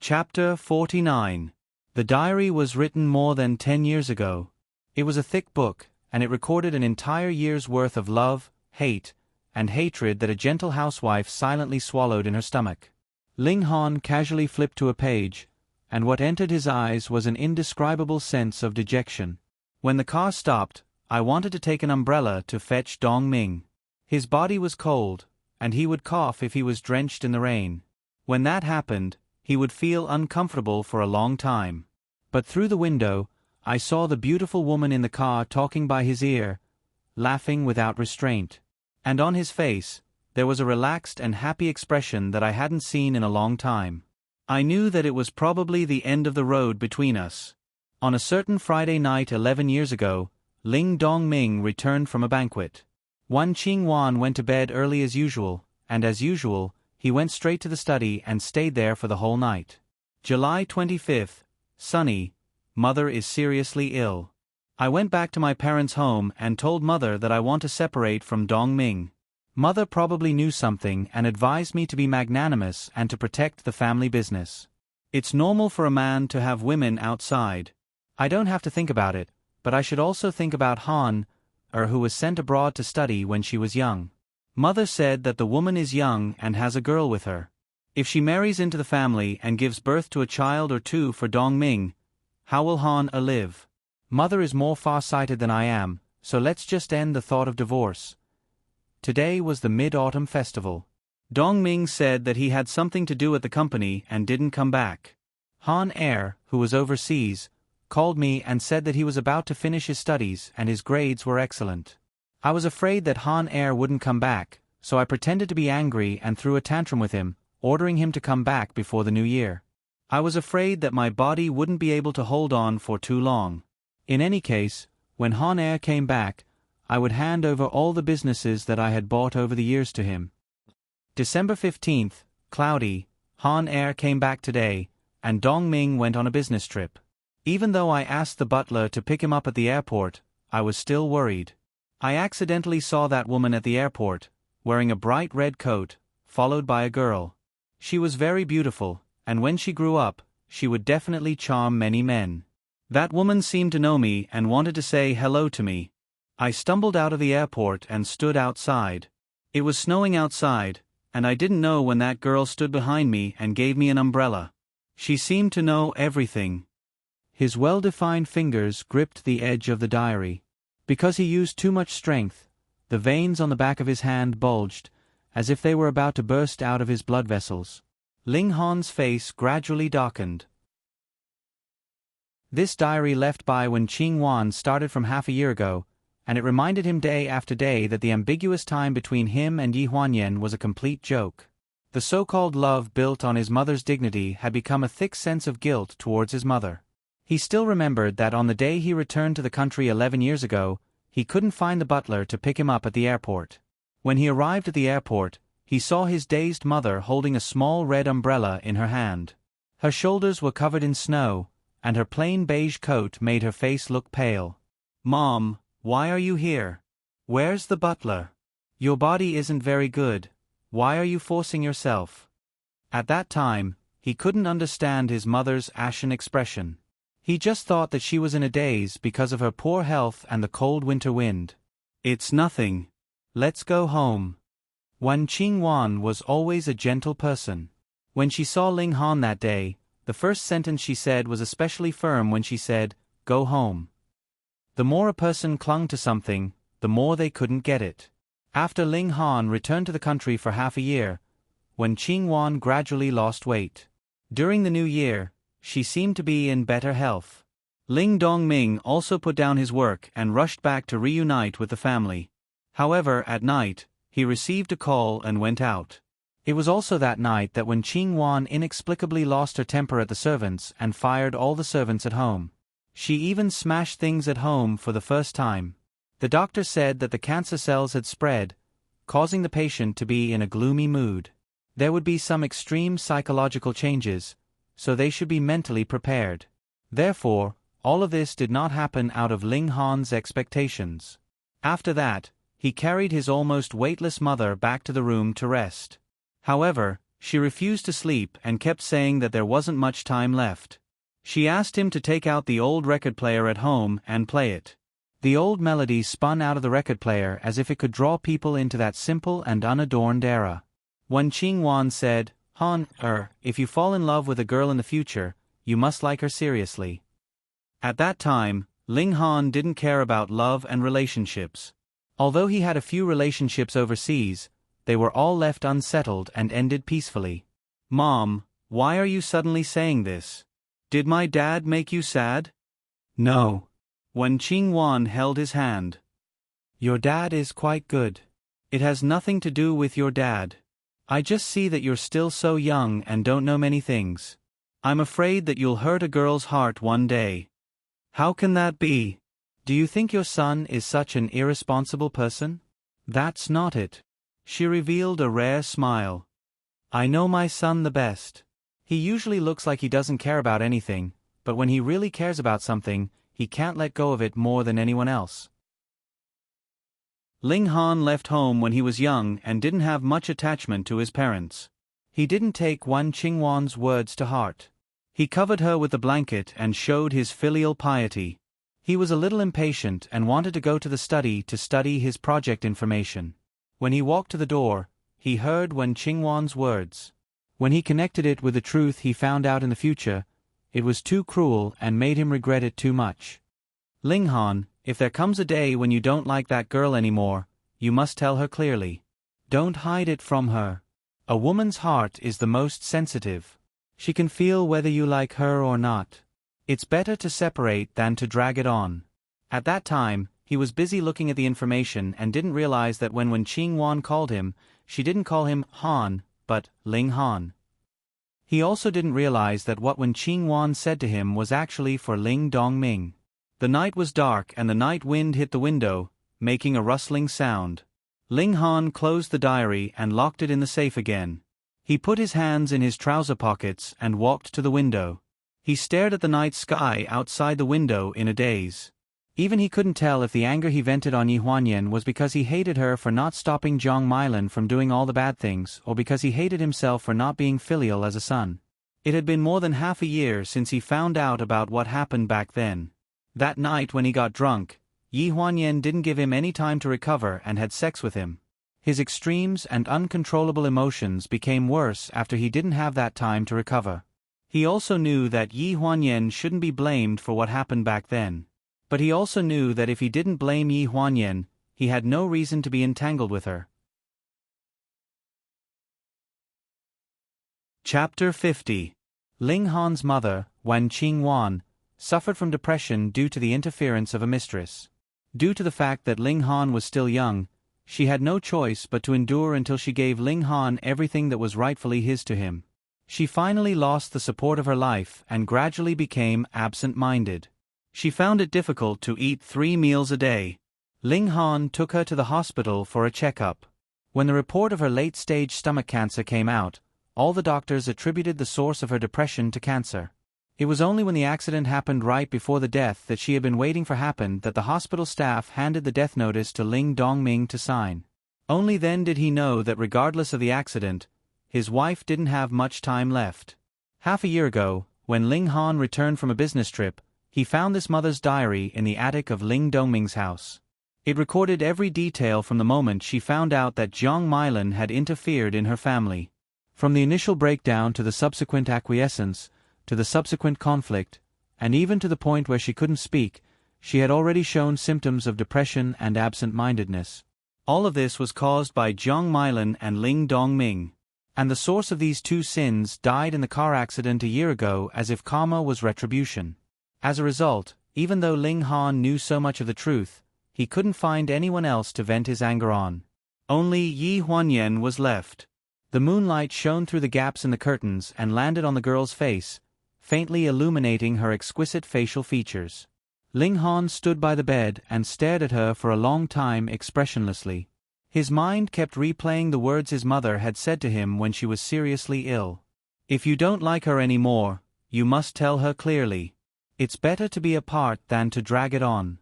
Chapter 49. The diary was written more than 10 years ago. It was a thick book, and it recorded an entire year's worth of love, hate, and hatred that a gentle housewife silently swallowed in her stomach. Ling Han casually flipped to a page, and what entered his eyes was an indescribable sense of dejection. When the car stopped, I wanted to take an umbrella to fetch Dong Ming. His body was cold, and he would cough if he was drenched in the rain. When that happened, he would feel uncomfortable for a long time. But through the window, I saw the beautiful woman in the car talking by his ear, laughing without restraint. And on his face, there was a relaxed and happy expression that I hadn't seen in a long time. I knew that it was probably the end of the road between us. On a certain Friday night 11 years ago, Ling Dongming returned from a banquet. Wan Qingwan went to bed early as usual, and as usual, he went straight to the study and stayed there for the whole night. July 25th, sunny. Mother is seriously ill. I went back to my parents' home and told Mother that I want to separate from Dong Ming. Mother probably knew something and advised me to be magnanimous and to protect the family business. It's normal for a man to have women outside. I don't have to think about it, but I should also think about Han, who was sent abroad to study when she was young. Mother said that the woman is young and has a girl with her. If she marries into the family and gives birth to a child or two for Dong Ming, how will Han live? Mother is more far-sighted than I am, so let's just end the thought of divorce. Today was the Mid-Autumn Festival. Dong Ming said that he had something to do at the company and didn't come back. Han who was overseas, called me and said that he was about to finish his studies and his grades were excellent. I was afraid that Han wouldn't come back, so I pretended to be angry and threw a tantrum with him, ordering him to come back before the new year. I was afraid that my body wouldn't be able to hold on for too long. In any case, when Han came back, I would hand over all the businesses that I had bought over the years to him. December 15th, cloudy. Han came back today, and Dong Ming went on a business trip. Even though I asked the butler to pick him up at the airport, I was still worried. I accidentally saw that woman at the airport, wearing a bright red coat, followed by a girl. She was very beautiful, and when she grew up, she would definitely charm many men. That woman seemed to know me and wanted to say hello to me. I stumbled out of the airport and stood outside. It was snowing outside, and I didn't know when that girl stood behind me and gave me an umbrella. She seemed to know everything. His well-defined fingers gripped the edge of the diary. Because he used too much strength, the veins on the back of his hand bulged, as if they were about to burst out of his blood vessels. Ling Han's face gradually darkened. This diary left by Wan Qingwan started from half a year ago, and it reminded him day after day that the ambiguous time between him and Yi Huanyan was a complete joke. The so-called love built on his mother's dignity had become a thick sense of guilt towards his mother. He still remembered that on the day he returned to the country 11 years ago, he couldn't find the butler to pick him up at the airport. When he arrived at the airport, he saw his dazed mother holding a small red umbrella in her hand. Her shoulders were covered in snow, and her plain beige coat made her face look pale. "Mom, why are you here? Where's the butler? Your body isn't very good. Why are you forcing yourself?" At that time, he couldn't understand his mother's ashen expression. He just thought that she was in a daze because of her poor health and the cold winter wind. "It's nothing. Let's go home." Wan Qingwan was always a gentle person. When she saw Ling Han that day, the first sentence she said was especially firm when she said, "Go home." The more a person clung to something, the more they couldn't get it. After Ling Han returned to the country for half a year, Wan Qingwan gradually lost weight. During the new year, she seemed to be in better health. Ling Dongming also put down his work and rushed back to reunite with the family. However, at night, he received a call and went out. It was also that night that Wan Qingwan inexplicably lost her temper at the servants and fired all the servants at home. She even smashed things at home for the first time. The doctor said that the cancer cells had spread, causing the patient to be in a gloomy mood. There would be some extreme psychological changes, so they should be mentally prepared. Therefore, all of this did not happen out of Ling Han's expectations. After that, he carried his almost weightless mother back to the room to rest. However, She refused to sleep and kept saying that there wasn't much time left. She asked him to take out the old record player at home and play it. The old melody spun out of the record player as if it could draw people into that simple and unadorned era. When Qingwan said, "Han, if you fall in love with a girl in the future, you must like her seriously." At that time, Ling Han didn't care about love and relationships. Although he had a few relationships overseas, they were all left unsettled and ended peacefully. "Mom, why are you suddenly saying this? Did my dad make you sad?" "No." When Qingwan held his hand. "Your dad is quite good. It has nothing to do with your dad. I just see that you're still so young and don't know many things. I'm afraid that you'll hurt a girl's heart one day." "How can that be? Do you think your son is such an irresponsible person?" "That's not it." She revealed a rare smile. "I know my son the best. He usually looks like he doesn't care about anything, but when he really cares about something, he can't let go of it more than anyone else." Ling Han left home when he was young and didn't have much attachment to his parents. He didn't take Wan Qingwan's words to heart. He covered her with the blanket and showed his filial piety. He was a little impatient and wanted to go to the study to study his project information. When he walked to the door, he heard Wan Qingwan's words. When he connected it with the truth he found out in the future, it was too cruel and made him regret it too much. "Ling Han, if there comes a day when you don't like that girl anymore, you must tell her clearly. Don't hide it from her. A woman's heart is the most sensitive. She can feel whether you like her or not. It's better to separate than to drag it on." At that time, he was busy looking at the information and didn't realize that when Qingwan called him, she didn't call him Han, but Ling Han. He also didn't realize that what Qingwan said to him was actually for Ling Dongming. The night was dark and the night wind hit the window, making a rustling sound. Ling Han closed the diary and locked it in the safe again. He put his hands in his trouser pockets and walked to the window. He stared at the night sky outside the window in a daze. Even he couldn't tell if the anger he vented on Yi Huanyan was because he hated her for not stopping Zhang Mailan from doing all the bad things, or because he hated himself for not being filial as a son. It had been more than half a year since he found out about what happened back then. That night when he got drunk, Yi Huanyan didn't give him any time to recover and had sex with him. His extremes and uncontrollable emotions became worse after he didn't have that time to recover. He also knew that Yi Huanyan shouldn't be blamed for what happened back then. But he also knew that if he didn't blame Yi Huanyan, he had no reason to be entangled with her. Chapter 50. Ling Han's mother, Wan Qingwan, suffered from depression due to the interference of a mistress. Due to the fact that Ling Han was still young, she had no choice but to endure until she gave Ling Han everything that was rightfully his to him. She finally lost the support of her life and gradually became absent-minded. She found it difficult to eat 3 meals a day. Ling Han took her to the hospital for a checkup. When the report of her late-stage stomach cancer came out, all the doctors attributed the source of her depression to cancer. It was only when the accident happened right before the death that she had been waiting for happened that the hospital staff handed the death notice to Ling Dongming to sign. Only then did he know that regardless of the accident, his wife didn't have much time left. Half a year ago, when Ling Han returned from a business trip, he found this mother's diary in the attic of Ling Dongming's house. It recorded every detail from the moment she found out that Zhang Mailan had interfered in her family. From the initial breakdown to the subsequent acquiescence, to the subsequent conflict, and even to the point where she couldn't speak, she had already shown symptoms of depression and absent-mindedness. All of this was caused by Zhang Mailan and Ling Dongming. And the source of these two sins died in the car accident a year ago as if karma was retribution. As a result, even though Ling Han knew so much of the truth, he couldn't find anyone else to vent his anger on. Only Yi Huanyan was left. The moonlight shone through the gaps in the curtains and landed on the girl's face, faintly illuminating her exquisite facial features. Ling Han stood by the bed and stared at her for a long time expressionlessly. His mind kept replaying the words his mother had said to him when she was seriously ill. "If you don't like her anymore, you must tell her clearly. It's better to be apart than to drag it on."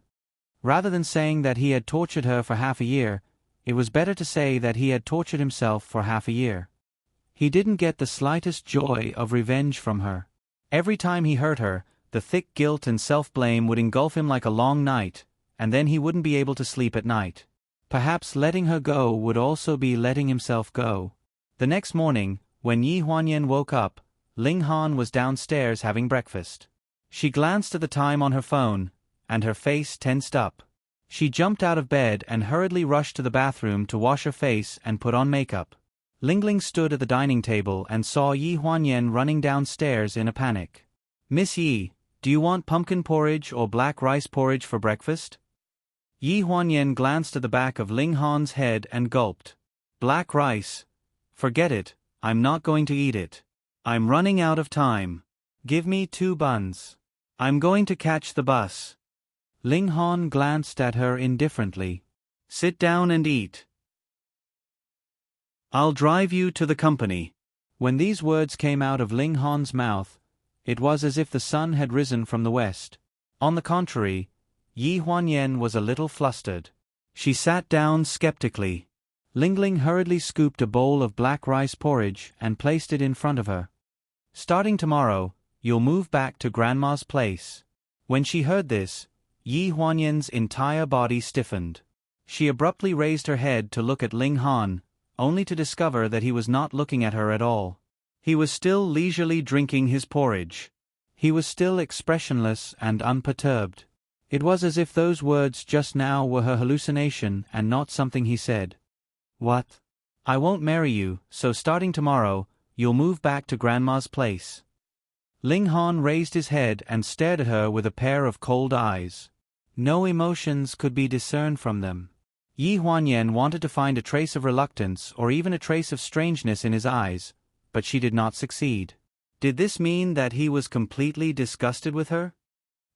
Rather than saying that he had tortured her for half a year, it was better to say that he had tortured himself for half a year. He didn't get the slightest joy of revenge from her. Every time he hurt her, the thick guilt and self-blame would engulf him like a long night, and then he wouldn't be able to sleep at night. Perhaps letting her go would also be letting himself go. The next morning, when Yi Huanyan woke up, Ling Han was downstairs having breakfast. She glanced at the time on her phone, and her face tensed up. She jumped out of bed and hurriedly rushed to the bathroom to wash her face and put on makeup. Lingling stood at the dining table and saw Yi Huanyan running downstairs in a panic. "Miss Yi, do you want pumpkin porridge or black rice porridge for breakfast?" Yi Huanyan glanced at the back of Ling Han's head and gulped. "Black rice? Forget it, I'm not going to eat it. I'm running out of time. Give me 2 buns. I'm going to catch the bus." Ling Han glanced at her indifferently. "Sit down and eat. I'll drive you to the company." When these words came out of Ling Han's mouth, it was as if the sun had risen from the west. On the contrary, Yi Huanyan was a little flustered. She sat down skeptically. Lingling hurriedly scooped a bowl of black rice porridge and placed it in front of her. "Starting tomorrow, you'll move back to Grandma's place." When she heard this, Yi Huanyan's entire body stiffened. She abruptly raised her head to look at Ling Han, only to discover that he was not looking at her at all. He was still leisurely drinking his porridge. He was still expressionless and unperturbed. It was as if those words just now were her hallucination and not something he said. "What? I won't marry you, so starting tomorrow, you'll move back to Grandma's place." Ling Han raised his head and stared at her with a pair of cold eyes. No emotions could be discerned from them. Yi Huanyan wanted to find a trace of reluctance or even a trace of strangeness in his eyes, but she did not succeed. Did this mean that he was completely disgusted with her?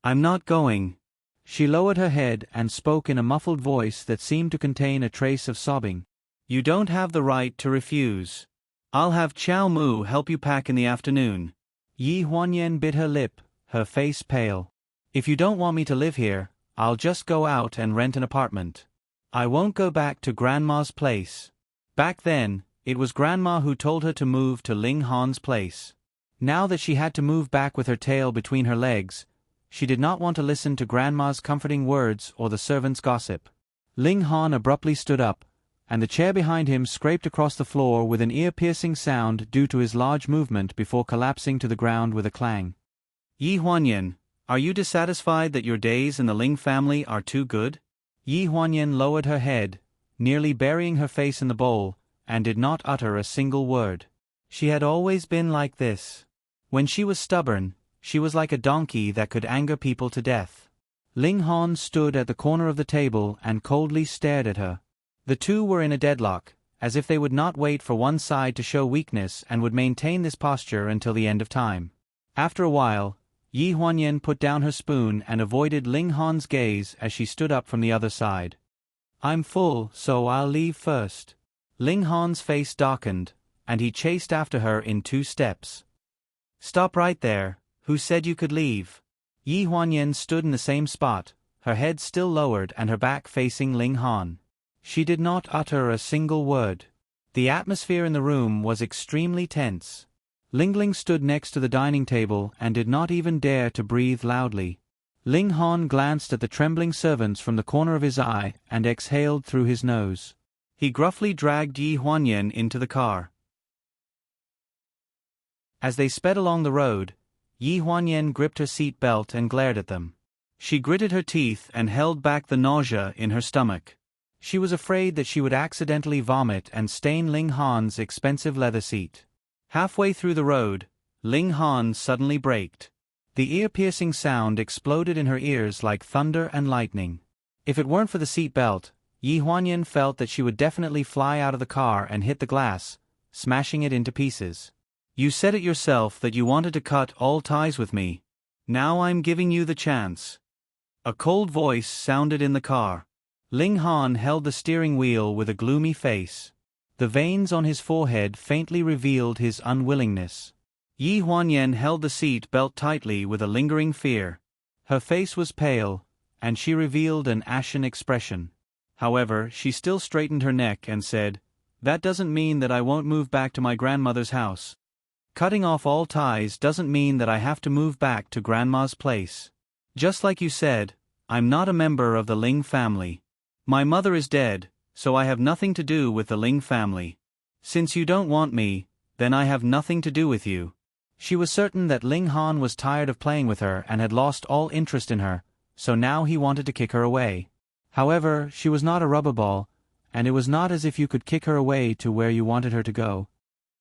"I'm not going." She lowered her head and spoke in a muffled voice that seemed to contain a trace of sobbing. "You don't have the right to refuse. I'll have Chow Mu help you pack in the afternoon." Yi Huanyan bit her lip, her face pale. "If you don't want me to live here, I'll just go out and rent an apartment. I won't go back to Grandma's place." Back then, it was Grandma who told her to move to Ling Han's place. Now that she had to move back with her tail between her legs, she did not want to listen to Grandma's comforting words or the servants' gossip. Ling Han abruptly stood up, and the chair behind him scraped across the floor with an ear-piercing sound due to his large movement before collapsing to the ground with a clang. "Yi Huanyan, are you dissatisfied that your days in the Ling family are too good?" Yi Huanyan lowered her head, nearly burying her face in the bowl, and did not utter a single word. She had always been like this. When she was stubborn, she was like a donkey that could anger people to death. Ling Han stood at the corner of the table and coldly stared at her. The two were in a deadlock, as if they would not wait for one side to show weakness and would maintain this posture until the end of time. After a while, Yi Huanyan put down her spoon and avoided Ling Han's gaze as she stood up from the other side. "I'm full, so I'll leave first." Ling Han's face darkened, and he chased after her in 2 steps. "Stop right there, who said you could leave?" Yi Huanyan stood in the same spot, her head still lowered and her back facing Ling Han. She did not utter a single word. The atmosphere in the room was extremely tense. Lingling stood next to the dining table and did not even dare to breathe loudly. Ling Han glanced at the trembling servants from the corner of his eye and exhaled through his nose. He gruffly dragged Yi Huanyan into the car. As they sped along the road, Yi Huanyan gripped her seat belt and glared at them. She gritted her teeth and held back the nausea in her stomach. She was afraid that she would accidentally vomit and stain Ling Han's expensive leather seat. Halfway through the road, Ling Han suddenly braked. The ear-piercing sound exploded in her ears like thunder and lightning. If it weren't for the seat belt, Yi Huanyan felt that she would definitely fly out of the car and hit the glass, smashing it into pieces. "You said it yourself that you wanted to cut all ties with me. Now I'm giving you the chance." A cold voice sounded in the car. Ling Han held the steering wheel with a gloomy face. The veins on his forehead faintly revealed his unwillingness. Yi Huanyan held the seat belt tightly with a lingering fear. Her face was pale, and she revealed an ashen expression. However, she still straightened her neck and said, that doesn't mean that I won't move back to my grandmother's house. Cutting off all ties doesn't mean that I have to move back to Grandma's place. Just like you said, I'm not a member of the Ling family. My mother is dead, so I have nothing to do with the Ling family. Since you don't want me, then I have nothing to do with you." She was certain that Ling Han was tired of playing with her and had lost all interest in her, so now he wanted to kick her away. However, she was not a rubber ball, and it was not as if you could kick her away to where you wanted her to go.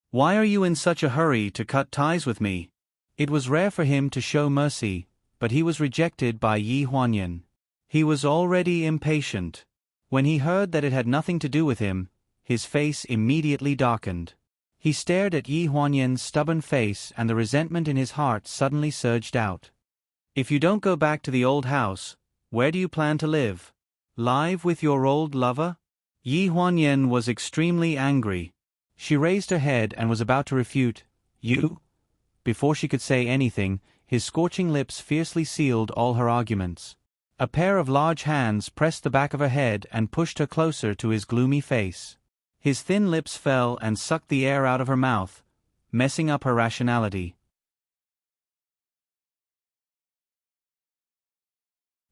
"Why are you in such a hurry to cut ties with me?" It was rare for him to show mercy, but he was rejected by Yi Huanyan. He was already impatient. When he heard that it had nothing to do with him, his face immediately darkened. He stared at Yi Huanyan's stubborn face, and the resentment in his heart suddenly surged out. "If you don't go back to the old house, where do you plan to live? Live with your old lover?" Yi Huanyan was extremely angry. She raised her head and was about to refute, "You?" Before she could say anything, his scorching lips fiercely sealed all her arguments. A pair of large hands pressed the back of her head and pushed her closer to his gloomy face. His thin lips fell and sucked the air out of her mouth, messing up her rationality.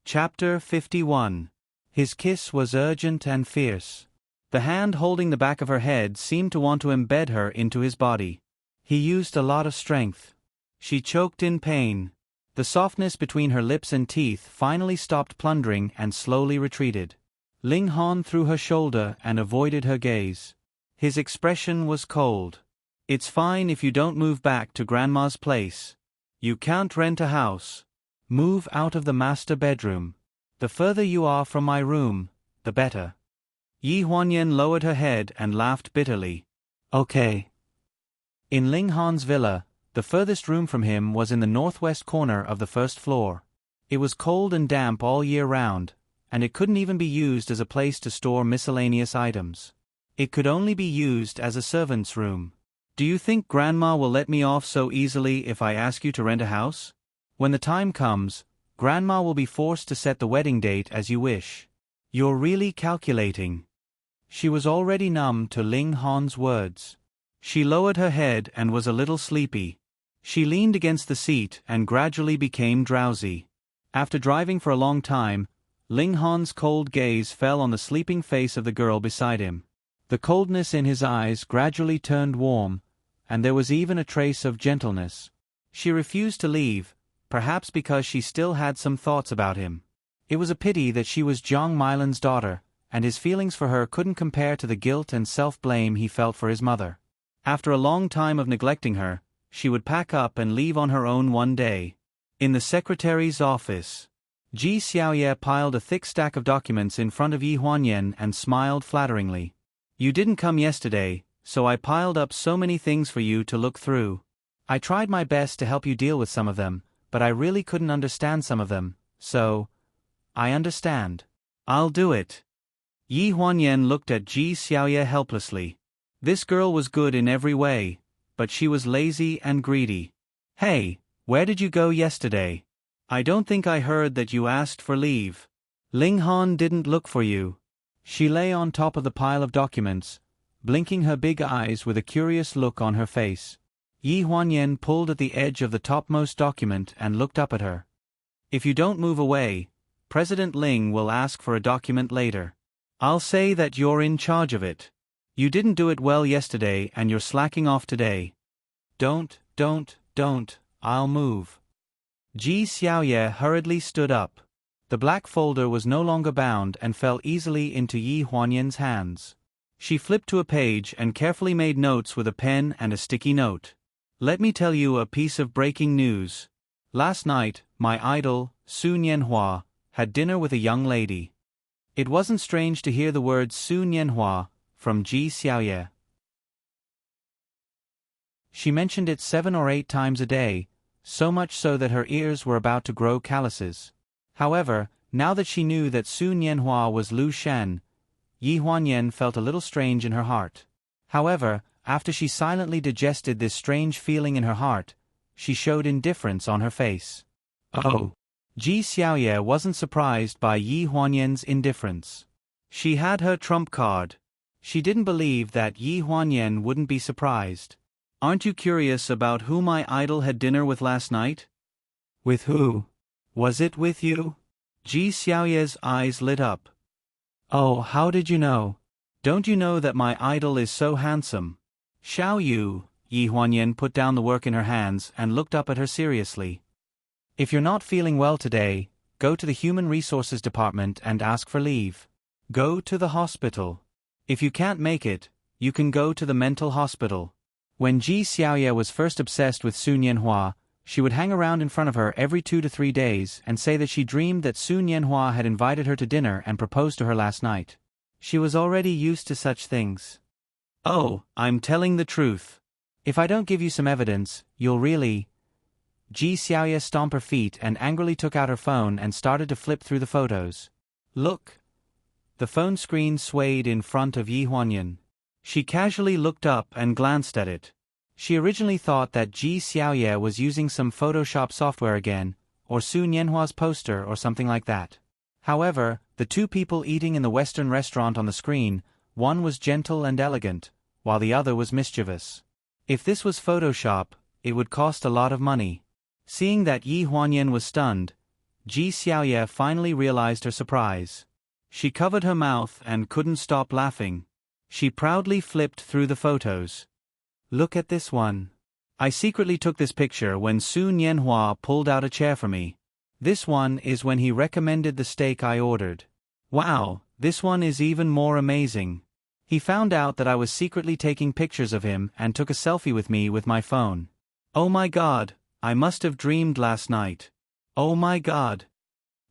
Chapter 51. His kiss was urgent and fierce. The hand holding the back of her head seemed to want to embed her into his body. He used a lot of strength. She choked in pain. The softness between her lips and teeth finally stopped plundering and slowly retreated. Ling Han threw her shoulder and avoided her gaze. His expression was cold. "It's fine if you don't move back to Grandma's place. You can't rent a house. Move out of the master bedroom. The further you are from my room, the better." Yi Huanyan lowered her head and laughed bitterly. "Okay." In Ling Han's villa, the furthest room from him was in the northwest corner of the first floor. It was cold and damp all year round, and it couldn't even be used as a place to store miscellaneous items. It could only be used as a servant's room. "Do you think Grandma will let me off so easily if I ask you to rent a house? When the time comes, Grandma will be forced to set the wedding date as you wish. You're really calculating." She was already numb to Ling Han's words. She lowered her head and was a little sleepy. She leaned against the seat and gradually became drowsy. After driving for a long time, Ling Han's cold gaze fell on the sleeping face of the girl beside him. The coldness in his eyes gradually turned warm, and there was even a trace of gentleness. She refused to leave, perhaps because she still had some thoughts about him. It was a pity that she was Jiang Mailan's daughter, and his feelings for her couldn't compare to the guilt and self-blame he felt for his mother. After a long time of neglecting her, she would pack up and leave on her own one day. In the secretary's office, Ji Xiaoye piled a thick stack of documents in front of Yi Huanyan and smiled flatteringly. "You didn't come yesterday, so I piled up so many things for you to look through. I tried my best to help you deal with some of them, but I really couldn't understand some of them, so I understand. I'll do it." Yi Huanyan looked at Ji Xiaoye helplessly. This girl was good in every way, but she was lazy and greedy. "Hey, where did you go yesterday? I don't think I heard that you asked for leave. Ling Han didn't look for you." She lay on top of the pile of documents, blinking her big eyes with a curious look on her face. Yi Huanyan pulled at the edge of the topmost document and looked up at her. "If you don't move away, President Ling will ask for a document later. I'll say that you're in charge of it. You didn't do it well yesterday and you're slacking off today. Don't, I'll move." Ji Xiaoye hurriedly stood up. The black folder was no longer bound and fell easily into Yi Huanyan's hands. She flipped to a page and carefully made notes with a pen and a sticky note. "Let me tell you a piece of breaking news. Last night, my idol, Su Nianhua, had dinner with a young lady." It wasn't strange to hear the words Su Nianhua from Ji Xiaoye. She mentioned it 7 or 8 times a day, so much so that her ears were about to grow calluses. However, now that she knew that Su Nianhua was Lu Shan, Yi Huanyan felt a little strange in her heart. However, after she silently digested this strange feeling in her heart, she showed indifference on her face. "Oh." Ji Xiaoye wasn't surprised by Yi Huanyan's indifference. She had her trump card. She didn't believe that Yi Huanyan wouldn't be surprised. "Aren't you curious about who my idol had dinner with last night?" "With who? Was it with you?" Ji Xiaoye's eyes lit up. "Oh, how did you know? Don't you know that my idol is so handsome?" "Xiao Yu," Yi Huanyan put down the work in her hands and looked up at her seriously. "If you're not feeling well today, go to the Human Resources Department and ask for leave. Go to the hospital. If you can't make it, you can go to the mental hospital." When Ji Xiaoye was first obsessed with Sun Yanhua, she would hang around in front of her every 2 to 3 days and say that she dreamed that Sun Yanhua had invited her to dinner and proposed to her last night. She was already used to such things. "Oh, I'm telling the truth. If I don't give you some evidence, you'll really—" Ji Xiaoye stomped her feet and angrily took out her phone and started to flip through the photos. "Look." The phone screen swayed in front of Yi Huanyan. She casually looked up and glanced at it. She originally thought that Ji Xiaoye was using some Photoshop software again, or Sun Yanhua's poster or something like that. However, the two people eating in the Western restaurant on the screen, one was gentle and elegant, while the other was mischievous. If this was Photoshop, it would cost a lot of money. Seeing that Yi Huanyan was stunned, Ji Xiaoye finally realized her surprise. She covered her mouth and couldn't stop laughing. She proudly flipped through the photos. "Look at this one. I secretly took this picture when Sun Yanhua pulled out a chair for me. This one is when he recommended the steak I ordered. Wow, this one is even more amazing. He found out that I was secretly taking pictures of him and took a selfie with me with my phone. Oh my god, I must have dreamed last night. Oh my god."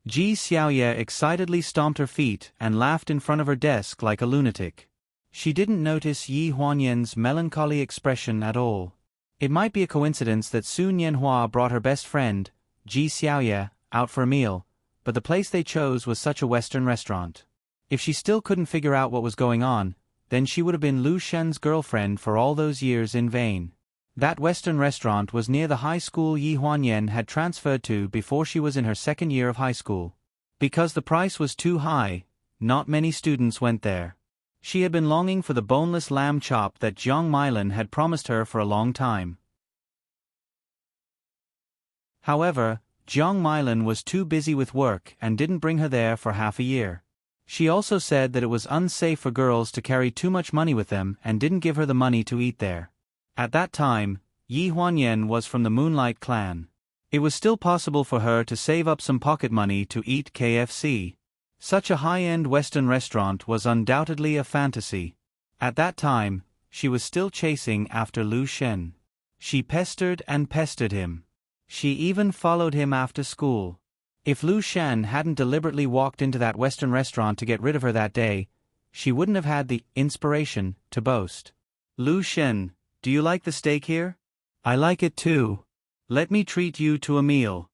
Ji Xiaoye excitedly stomped her feet and laughed in front of her desk like a lunatic. She didn't notice Yi Huanyan's melancholy expression at all. It might be a coincidence that Sun Yanhua brought her best friend, Ji Xiaoye, out for a meal, but the place they chose was such a Western restaurant. If she still couldn't figure out what was going on, then she would have been Lu Shen's girlfriend for all those years in vain. That Western restaurant was near the high school Yi Huanyan had transferred to before she was in her second year of high school. Because the price was too high, not many students went there. She had been longing for the boneless lamb chop that Jiang Mailan had promised her for a long time. However, Jiang Mailan was too busy with work and didn't bring her there for half a year. She also said that it was unsafe for girls to carry too much money with them and didn't give her the money to eat there. At that time, Yi Huanyan was from the Moonlight clan. It was still possible for her to save up some pocket money to eat KFC. Such a high-end Western restaurant was undoubtedly a fantasy. At that time, she was still chasing after Lu Shen. She pestered and pestered him. She even followed him after school. If Lu Shen hadn't deliberately walked into that Western restaurant to get rid of her that day, she wouldn't have had the inspiration to boast. "Lu Shen, do you like the steak here?" "I like it too. Let me treat you to a meal."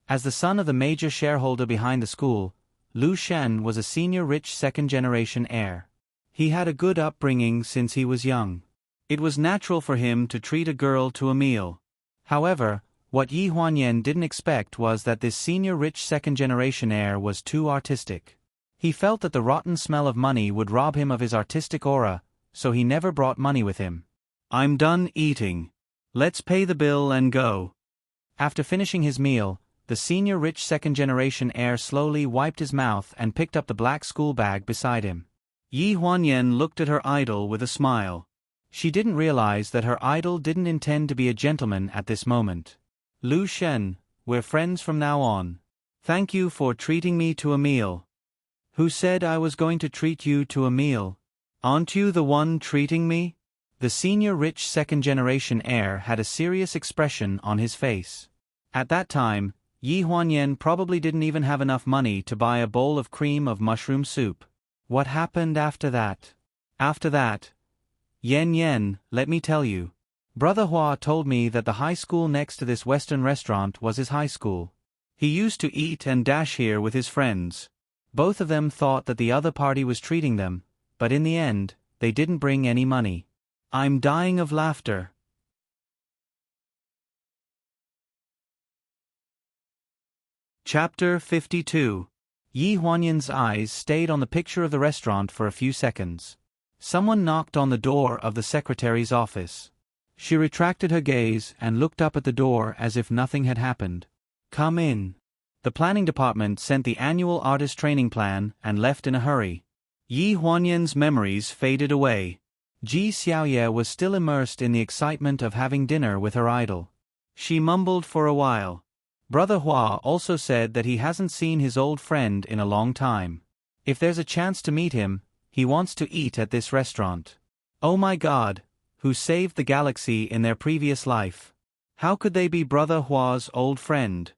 As the son of the major shareholder behind the school, Lu Shen was a senior rich second-generation heir. He had a good upbringing since he was young. It was natural for him to treat a girl to a meal. However, what Yi Huanyan didn't expect was that this senior rich second-generation heir was too artistic. He felt that the rotten smell of money would rob him of his artistic aura, so he never brought money with him. "I'm done eating. Let's pay the bill and go." After finishing his meal, the senior rich second-generation heir slowly wiped his mouth and picked up the black school bag beside him. Yi Huanyan looked at her idol with a smile. She didn't realize that her idol didn't intend to be a gentleman at this moment. "Lu Shen, we're friends from now on. Thank you for treating me to a meal." "Who said I was going to treat you to a meal? Aren't you the one treating me?" The senior rich second-generation heir had a serious expression on his face. At that time, Yi Huanyan probably didn't even have enough money to buy a bowl of cream of mushroom soup. What happened after that? After that, Yen, let me tell you. Brother Hua told me that the high school next to this Western restaurant was his high school. He used to eat and dash here with his friends. Both of them thought that the other party was treating them, but in the end, they didn't bring any money. I'm dying of laughter. Chapter 52. Yi Huanyan's eyes stayed on the picture of the restaurant for a few seconds. Someone knocked on the door of the secretary's office. She retracted her gaze and looked up at the door as if nothing had happened. "Come in." The planning department sent the annual artist training plan and left in a hurry. Yi Huanyan's memories faded away. Ji Xiaoye was still immersed in the excitement of having dinner with her idol. She mumbled for a while. Brother Hua also said that he hasn't seen his old friend in a long time. If there's a chance to meet him, he wants to eat at this restaurant. Oh my God, who saved the galaxy in their previous life? How could they be Brother Hua's old friend?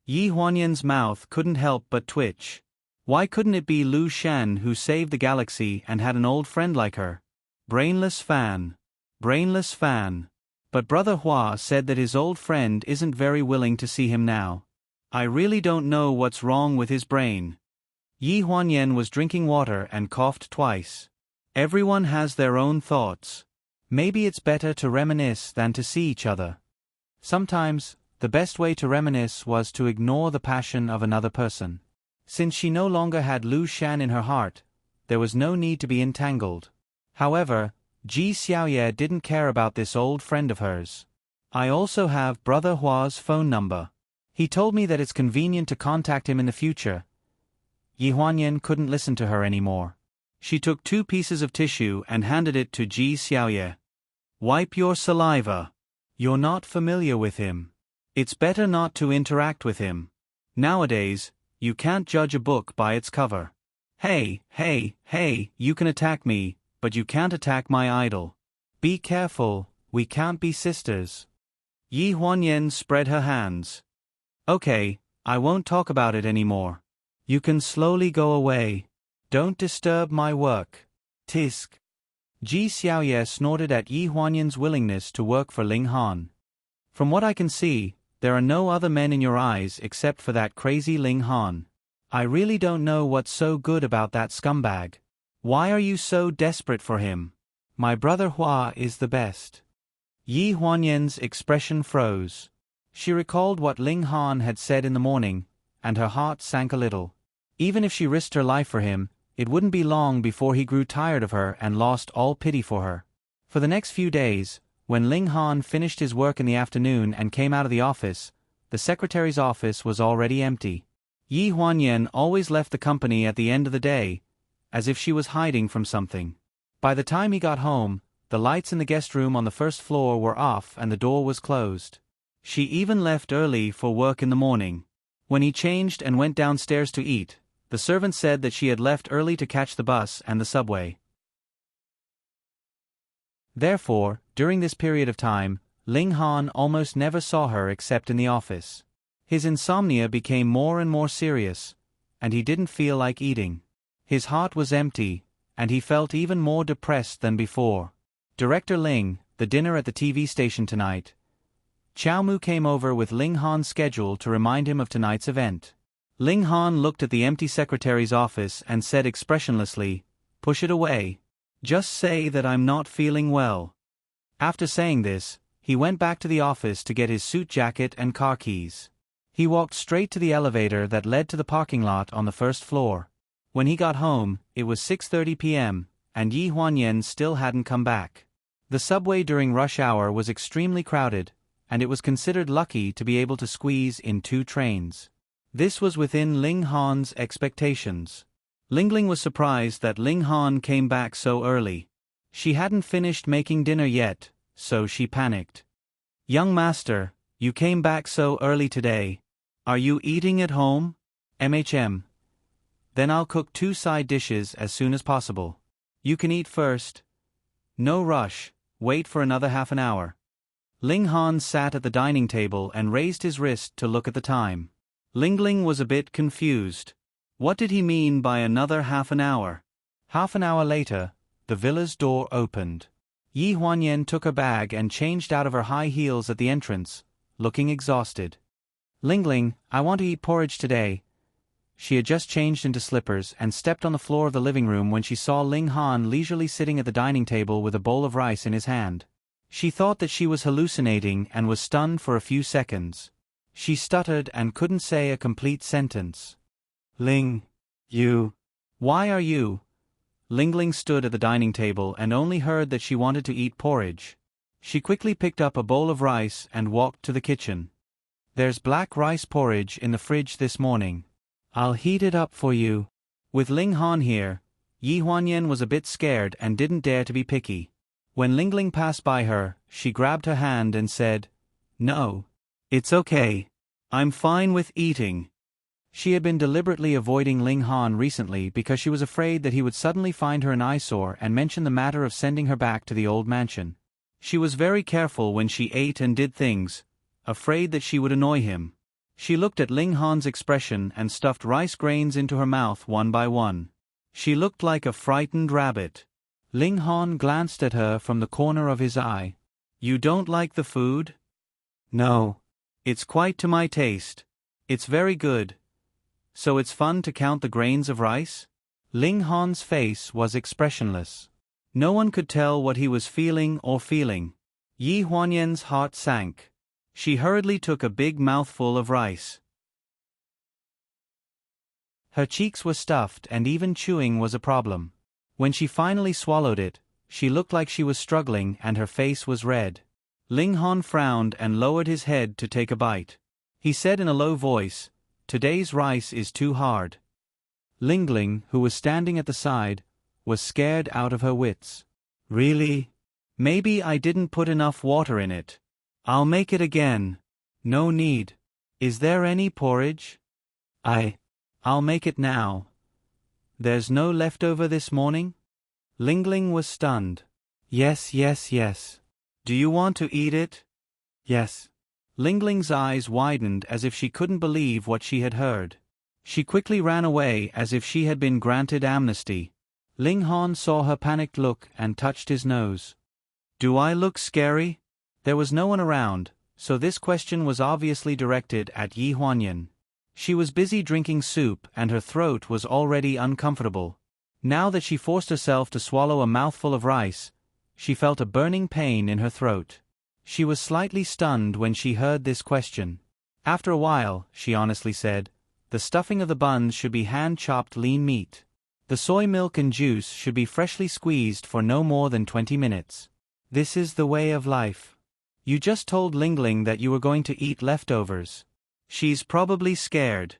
Yi Huanyan's mouth couldn't help but twitch. Why couldn't it be Lu Shan who saved the galaxy and had an old friend like her? Brainless fan. Brainless fan. But Brother Hua said that his old friend isn't very willing to see him now. I really don't know what's wrong with his brain. Yi Huanyan was drinking water and coughed twice. Everyone has their own thoughts. Maybe it's better to reminisce than to see each other. Sometimes, the best way to reminisce was to ignore the passion of another person. Since she no longer had Lu Shan in her heart, there was no need to be entangled. However, Ji Xiaoye didn't care about this old friend of hers. I also have Brother Hua's phone number. He told me that it's convenient to contact him in the future. Yi Huanyan couldn't listen to her anymore. She took 2 pieces of tissue and handed it to Ji Xiaoye. Wipe your saliva. You're not familiar with him. It's better not to interact with him. Nowadays, you can't judge a book by its cover. Hey, you can attack me, but you can't attack my idol. Be careful, we can't be sisters. Yi Huanyan spread her hands. Okay, I won't talk about it anymore. You can slowly go away. Don't disturb my work. Tisk. Ji Xiaoye snorted at Yi Huanyan's willingness to work for Ling Han. From what I can see, there are no other men in your eyes except for that crazy Ling Han. I really don't know what's so good about that scumbag. Why are you so desperate for him? My brother Hua is the best. Yi Huanyan's expression froze. She recalled what Ling Han had said in the morning, and her heart sank a little. Even if she risked her life for him, it wouldn't be long before he grew tired of her and lost all pity for her. For the next few days, when Ling Han finished his work in the afternoon and came out of the office, the secretary's office was already empty. Yi Huanyan always left the company at the end of the day, as if she was hiding from something. By the time he got home, the lights in the guest room on the first floor were off and the door was closed. She even left early for work in the morning. When he changed and went downstairs to eat, the servant said that she had left early to catch the bus and the subway. Therefore, during this period of time, Ling Han almost never saw her except in the office. His insomnia became more and more serious, and he didn't feel like eating. His heart was empty, and he felt even more depressed than before. Director Ling, the dinner at the TV station tonight. Chow Mu came over with Ling Han's schedule to remind him of tonight's event. Ling Han looked at the empty secretary's office and said expressionlessly, "Push it away. Just say that I'm not feeling well." After saying this, he went back to the office to get his suit jacket and car keys. He walked straight to the elevator that led to the parking lot on the first floor. When he got home, it was 6:30 p.m., and Yi Huanyan still hadn't come back. The subway during rush hour was extremely crowded, and it was considered lucky to be able to squeeze in 2 trains. This was within Ling Han's expectations. Lingling was surprised that Ling Han came back so early. She hadn't finished making dinner yet, so she panicked. "Young master, you came back so early today. Are you eating at home?" "MHM. Then I'll cook 2 side dishes as soon as possible. You can eat first." "No rush, wait for another half an hour." Ling Han sat at the dining table and raised his wrist to look at the time. Lingling was a bit confused. What did he mean by another half an hour? Half an hour later, the villa's door opened. Yi Huanyan took her bag and changed out of her high heels at the entrance, looking exhausted. "Lingling, I want to eat porridge today." She had just changed into slippers and stepped on the floor of the living room when she saw Ling Han leisurely sitting at the dining table with a bowl of rice in his hand. She thought that she was hallucinating and was stunned for a few seconds. She stuttered and couldn't say a complete sentence. "Ling, you... Why are you... Ling stood at the dining table and only heard that she wanted to eat porridge. She quickly picked up a bowl of rice and walked to the kitchen. There's black rice porridge in the fridge this morning. I'll heat it up for you. With Ling Han here, Yi Huanyan was a bit scared and didn't dare to be picky. When Ling passed by her, she grabbed her hand and said, "No. It's okay. I'm fine with eating." She had been deliberately avoiding Ling Han recently because she was afraid that he would suddenly find her an eyesore and mention the matter of sending her back to the old mansion. She was very careful when she ate and did things, afraid that she would annoy him. She looked at Ling Han's expression and stuffed rice grains into her mouth one by one. She looked like a frightened rabbit. Ling Han glanced at her from the corner of his eye. "You don't like the food?" "No. It's quite to my taste. It's very good. So it's fun to count the grains of rice?" Ling Han's face was expressionless. No one could tell what he was feeling or feeling. Yi Huanyan's heart sank. She hurriedly took a big mouthful of rice. Her cheeks were stuffed and even chewing was a problem. When she finally swallowed it, she looked like she was struggling and her face was red. Ling Han frowned and lowered his head to take a bite. He said in a low voice, "Today's rice is too hard." Ling, who was standing at the side, was scared out of her wits. "Really? Maybe I didn't put enough water in it. I'll make it again." "No need. Is there any porridge?" I'll make it now." "There's no leftover this morning?" Ling was stunned. Yes. "Do you want to eat it?" "Yes." Ling's eyes widened as if she couldn't believe what she had heard. She quickly ran away as if she had been granted amnesty. Ling Han saw her panicked look and touched his nose. "Do I look scary?" There was no one around, so this question was obviously directed at Yi Huanyan. She was busy drinking soup and her throat was already uncomfortable. Now that she forced herself to swallow a mouthful of rice, she felt a burning pain in her throat. She was slightly stunned when she heard this question. After a while, she honestly said, "The stuffing of the buns should be hand-chopped lean meat. The soy milk and juice should be freshly squeezed for no more than 20 minutes. This is the way of life." "You just told Ling that you were going to eat leftovers. She's probably scared."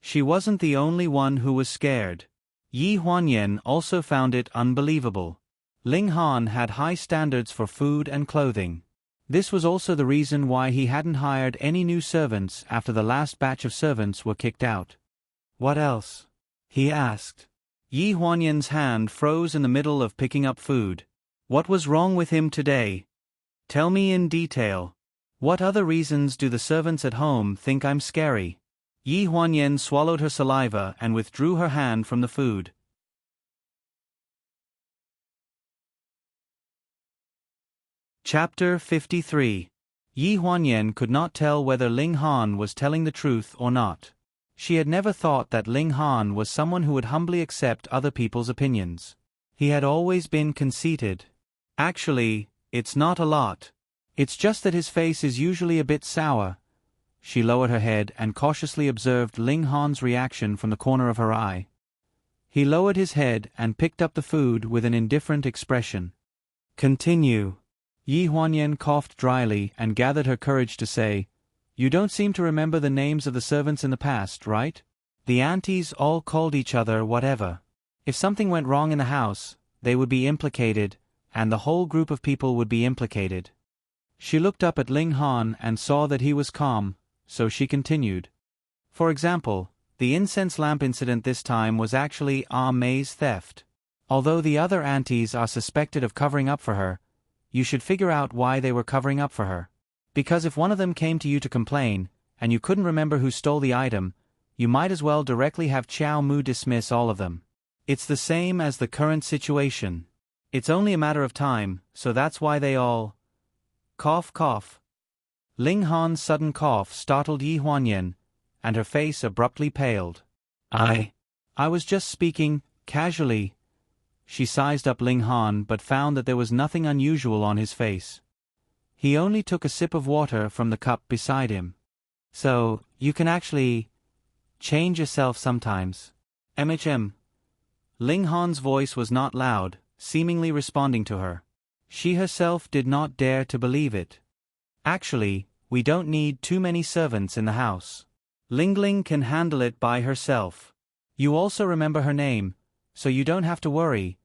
She wasn't the only one who was scared. Yi Huanyan also found it unbelievable. Ling Han had high standards for food and clothing. This was also the reason why he hadn't hired any new servants after the last batch of servants were kicked out. "What else?" he asked. Yi Huanyan's hand froze in the middle of picking up food. "What was wrong with him today? Tell me in detail. What other reasons do the servants at home think I'm scary?" Yi Huanyan swallowed her saliva and withdrew her hand from the food. Chapter 53. Yi Huanyan could not tell whether Ling Han was telling the truth or not. She had never thought that Ling Han was someone who would humbly accept other people's opinions. He had always been conceited. "Actually, it's not a lot. It's just that his face is usually a bit sour." She lowered her head and cautiously observed Ling Han's reaction from the corner of her eye. He lowered his head and picked up the food with an indifferent expression. "Continue." Yi Huanyan coughed dryly and gathered her courage to say, "You don't seem to remember the names of the servants in the past, right? The aunties all called each other whatever. If something went wrong in the house, they would be implicated, and the whole group of people would be implicated." She looked up at Ling Han and saw that he was calm, so she continued. "For example, the incense lamp incident this time was actually May's theft. Although the other aunties are suspected of covering up for her, you should figure out why they were covering up for her. Because if one of them came to you to complain, and you couldn't remember who stole the item, you might as well directly have Chow Mu dismiss all of them. It's the same as the current situation. It's only a matter of time, so that's why they all..." Cough. Ling Han's sudden cough startled Yi Huanyan, and her face abruptly paled. I was just speaking, casually." She sized up Ling Han but found that there was nothing unusual on his face. He only took a sip of water from the cup beside him. "So, you can actually change yourself sometimes." Ling Han's voice was not loud, seemingly responding to her. She herself did not dare to believe it. Actually, we don't need too many servants in the house. Ling Ling can handle it by herself. You also remember her name, so you don't have to worry.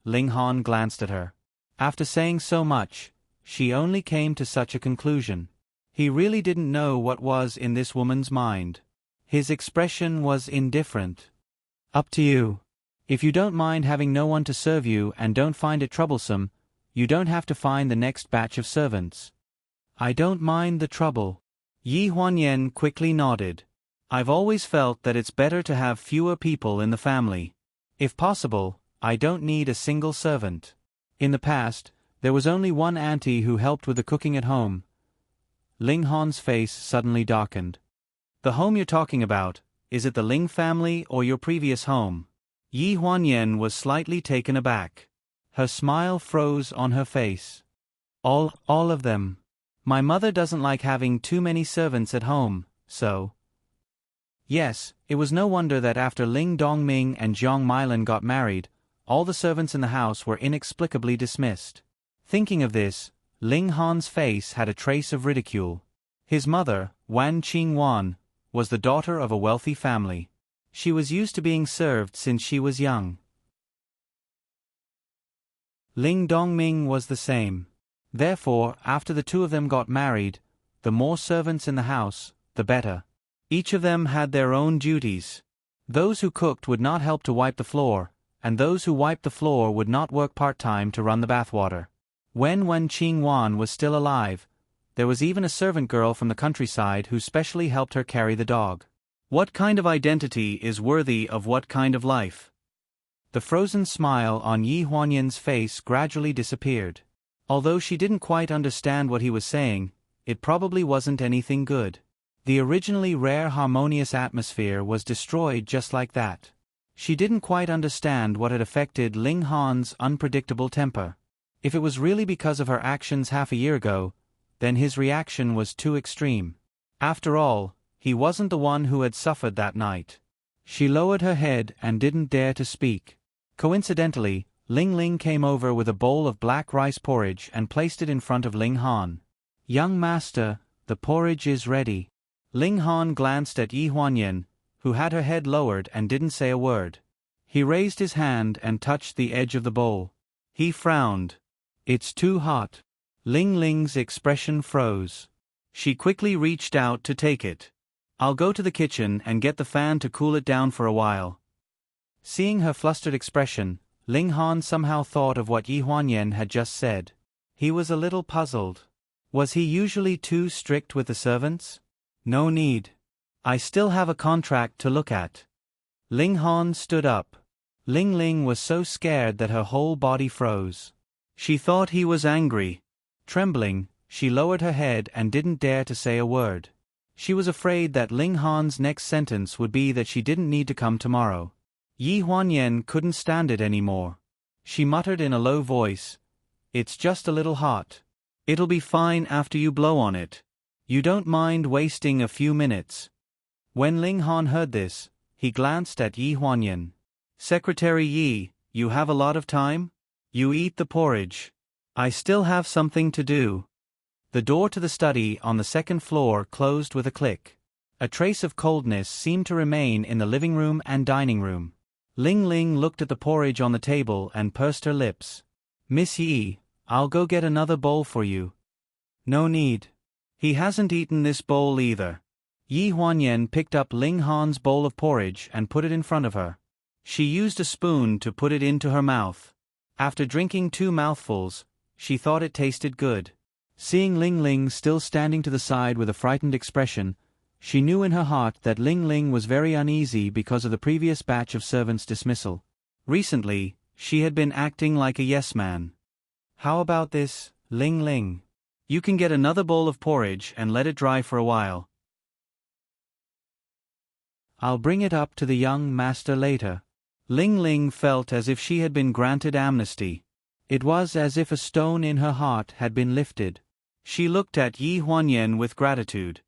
Ling Han glanced at her. After saying so much, she only came to such a conclusion. He really didn't know what was in this woman's mind. His expression was indifferent. Up to you. If you don't mind having no one to serve you and don't find it troublesome, you don't have to find the next batch of servants. I don't mind the trouble. Yi Huanyan quickly nodded. I've always felt that it's better to have fewer people in the family. If possible, I don't need a single servant. In the past, there was only one auntie who helped with the cooking at home. Ling Han's face suddenly darkened. The home you're talking about, is it the Ling family or your previous home? Yi Huanyan was slightly taken aback. Her smile froze on her face. All of them. My mother doesn't like having too many servants at home, so... Yes, it was no wonder that after Ling Dongming and Jiang Meilan got married, all the servants in the house were inexplicably dismissed. Thinking of this, Ling Han's face had a trace of ridicule. His mother, Wan Qingwan, was the daughter of a wealthy family. She was used to being served since she was young. Ling Dongming was the same. Therefore, after the two of them got married, the more servants in the house, the better. Each of them had their own duties. Those who cooked would not help to wipe the floor, and those who wiped the floor would not work part-time to run the bathwater. When Wen Qingwan was still alive, there was even a servant girl from the countryside who specially helped her carry the dog. What kind of identity is worthy of what kind of life? The frozen smile on Yi Huanyan's face gradually disappeared. Although she didn't quite understand what he was saying, it probably wasn't anything good. The originally rare harmonious atmosphere was destroyed just like that. She didn't quite understand what had affected Ling Han's unpredictable temper. If it was really because of her actions half a year ago, then his reaction was too extreme. After all, he wasn't the one who had suffered that night. She lowered her head and didn't dare to speak. Coincidentally, Ling Ling came over with a bowl of black rice porridge and placed it in front of Ling Han. Young master, the porridge is ready. Ling Han glanced at Yi Huanyan, who had her head lowered and didn't say a word. He raised his hand and touched the edge of the bowl. He frowned. It's too hot. Ling Ling's expression froze. She quickly reached out to take it. I'll go to the kitchen and get the fan to cool it down for a while. Seeing her flustered expression, Ling Han somehow thought of what Yi Huanyan had just said. He was a little puzzled. Was he usually too strict with the servants? No need. I still have a contract to look at. Ling Han stood up. Ling Ling was so scared that her whole body froze. She thought he was angry. Trembling, she lowered her head and didn't dare to say a word. She was afraid that Ling Han's next sentence would be that she didn't need to come tomorrow. Yi Huanyan couldn't stand it anymore. She muttered in a low voice, "It's just a little hot. It'll be fine after you blow on it. You don't mind wasting a few minutes." When Ling Han heard this, he glanced at Yi Huanyan. "Secretary Yi, you have a lot of time? You eat the porridge. I still have something to do." The door to the study on the second floor closed with a click. A trace of coldness seemed to remain in the living room and dining room. Ling Ling looked at the porridge on the table and pursed her lips. "Miss Yi, I'll go get another bowl for you." "No need. He hasn't eaten this bowl either." Yi Huanyan picked up Ling Han's bowl of porridge and put it in front of her. She used a spoon to put it into her mouth. After drinking 2 mouthfuls, she thought it tasted good. Seeing Ling Ling still standing to the side with a frightened expression, she knew in her heart that Ling Ling was very uneasy because of the previous batch of servants' dismissal. Recently, she had been acting like a yes-man. "How about this, Ling Ling? You can get another bowl of porridge and let it dry for a while. I'll bring it up to the young master later." Ling Ling felt as if she had been granted amnesty. It was as if a stone in her heart had been lifted. She looked at Yi Huanyan with gratitude.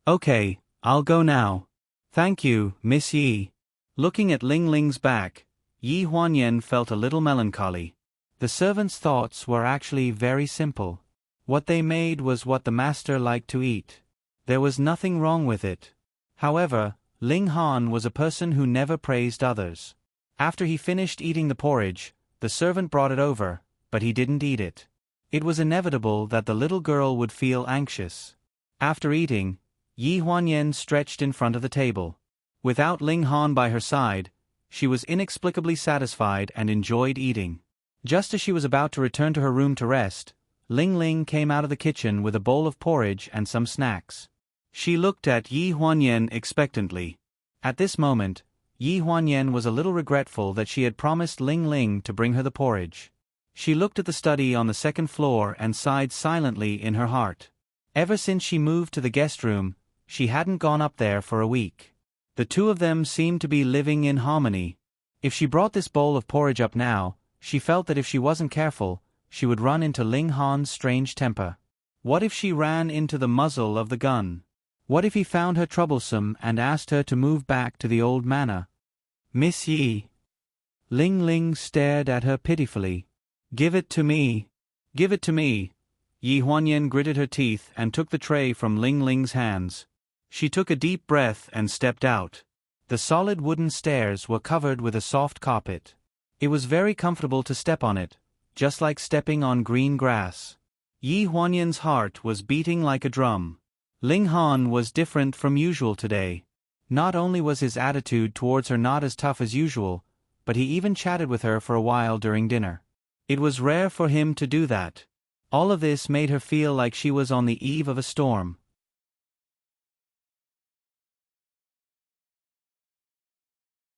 "Okay, I'll go now. Thank you, Miss Yi." Looking at Ling Ling's back, Yi Huanyan felt a little melancholy. The servants' thoughts were actually very simple. What they made was what the master liked to eat. There was nothing wrong with it. However, Ling Han was a person who never praised others. After he finished eating the porridge, the servant brought it over, but he didn't eat it. It was inevitable that the little girl would feel anxious. After eating, Yi Huanyan stretched in front of the table. Without Ling Han by her side, she was inexplicably satisfied and enjoyed eating. Just as she was about to return to her room to rest, Ling Ling came out of the kitchen with a bowl of porridge and some snacks. She looked at Yi Huanyan expectantly. At this moment, Yi Huanyan was a little regretful that she had promised Ling Ling to bring her the porridge. She looked at the study on the second floor and sighed silently in her heart. Ever since she moved to the guest room, she hadn't gone up there for a week. The two of them seemed to be living in harmony. If she brought this bowl of porridge up now, she felt that if she wasn't careful, she would run into Ling Han's strange temper. What if she ran into the muzzle of the gun? What if he found her troublesome and asked her to move back to the old manor? Miss Yi. Ling Ling stared at her pitifully. Give it to me. Give it to me. Yi Huanyan gritted her teeth and took the tray from Ling Ling's hands. She took a deep breath and stepped out. The solid wooden stairs were covered with a soft carpet. It was very comfortable to step on it, just like stepping on green grass. Yi Huanyan's heart was beating like a drum. Ling Han was different from usual today. Not only was his attitude towards her not as tough as usual, but he even chatted with her for a while during dinner. It was rare for him to do that. All of this made her feel like she was on the eve of a storm.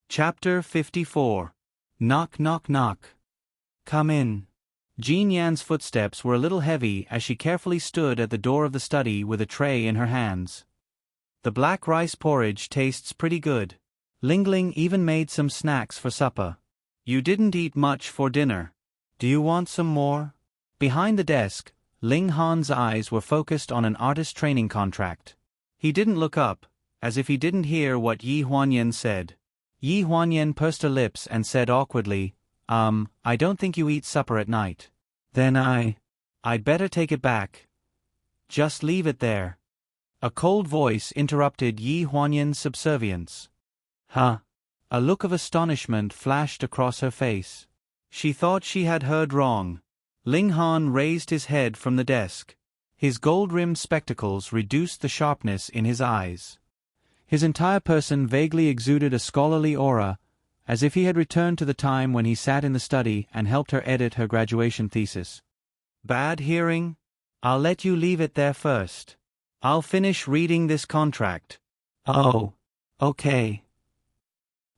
Chapter 54. Knock knock knock. Come in. Jean Yan's footsteps were a little heavy as she carefully stood at the door of the study with a tray in her hands. The black rice porridge tastes pretty good. Ling Ling even made some snacks for supper. You didn't eat much for dinner. Do you want some more? Behind the desk, Ling Han's eyes were focused on an artist training contract. He didn't look up, as if he didn't hear what Yi Huanyan said. Yi Huanyan pursed her lips and said awkwardly, I don't think you eat supper at night. Then I'd better take it back. Just leave it there. A cold voice interrupted Yi Huanyan's subservience. Huh? A look of astonishment flashed across her face. She thought she had heard wrong. Ling Han raised his head from the desk. His gold-rimmed spectacles reduced the sharpness in his eyes. His entire person vaguely exuded a scholarly aura, as if he had returned to the time when he sat in the study and helped her edit her graduation thesis. Bad hearing? I'll let you leave it there first. I'll finish reading this contract. Oh, okay.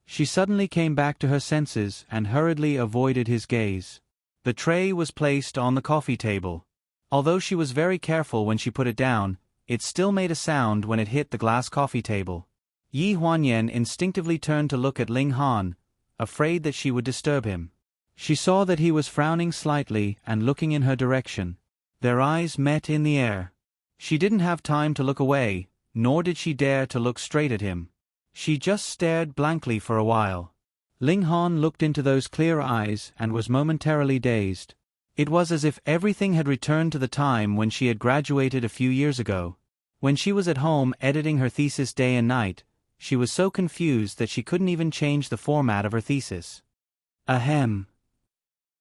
She suddenly came back to her senses and hurriedly avoided his gaze. The tray was placed on the coffee table. Although she was very careful when she put it down, it still made a sound when it hit the glass coffee table. Yi Huanyan instinctively turned to look at Ling Han, afraid that she would disturb him. She saw that he was frowning slightly and looking in her direction. Their eyes met in the air. She didn't have time to look away, nor did she dare to look straight at him. She just stared blankly for a while. Ling Han looked into those clear eyes and was momentarily dazed. It was as if everything had returned to the time when she had graduated a few years ago. When she was at home editing her thesis day and night, she was so confused that she couldn't even change the format of her thesis. Ahem.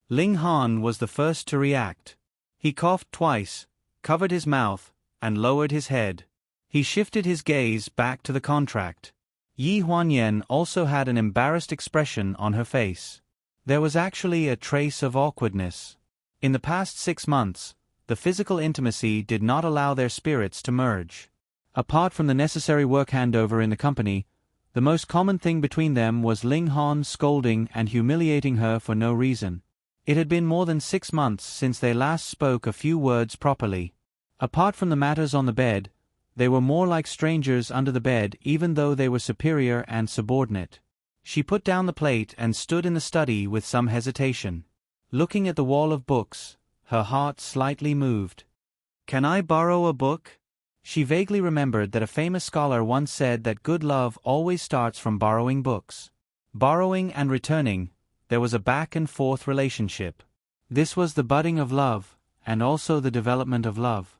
Ling Han was the first to react. He coughed twice, covered his mouth, and lowered his head. He shifted his gaze back to the contract. Yi Huanyan also had an embarrassed expression on her face. There was actually a trace of awkwardness. In the past 6 months, the physical intimacy did not allow their spirits to merge. Apart from the necessary work handover in the company, the most common thing between them was Ling Han scolding and humiliating her for no reason. It had been more than 6 months since they last spoke a few words properly. Apart from the matters on the bed, they were more like strangers under the bed even though they were superior and subordinate. She put down the plate and stood in the study with some hesitation. Looking at the wall of books, her heart slightly moved. Can I borrow a book? She vaguely remembered that a famous scholar once said that good love always starts from borrowing books. Borrowing and returning, there was a back-and-forth relationship. This was the budding of love, and also the development of love.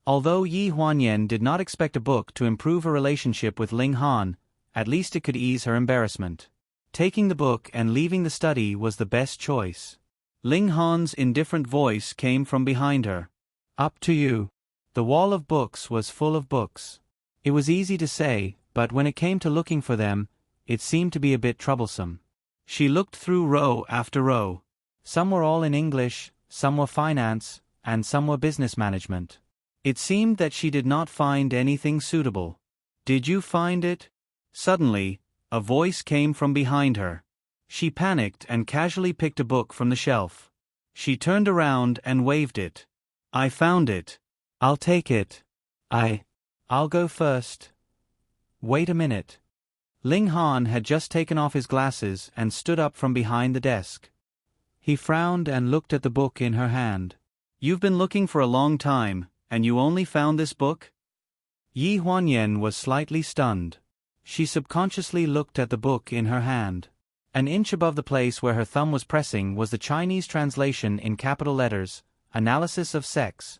Although Yi Huanyan did not expect a book to improve her relationship with Ling Han, at least it could ease her embarrassment. Taking the book and leaving the study was the best choice. Ling Han's indifferent voice came from behind her. "Up to you." The wall of books was full of books. It was easy to say, but when it came to looking for them, it seemed to be a bit troublesome. She looked through row after row. Some were all in English, some were finance, and some were business management. It seemed that she did not find anything suitable. "Did you find it?" Suddenly, a voice came from behind her. She panicked and casually picked a book from the shelf. She turned around and waved it. "I found it. I'll take it. I'll go first." "Wait a minute." Ling Han had just taken off his glasses and stood up from behind the desk. He frowned and looked at the book in her hand. "You've been looking for a long time, and you only found this book?" Yi Huanyan was slightly stunned. She subconsciously looked at the book in her hand. An inch above the place where her thumb was pressing was the Chinese translation in capital letters, "Analysis of Sex."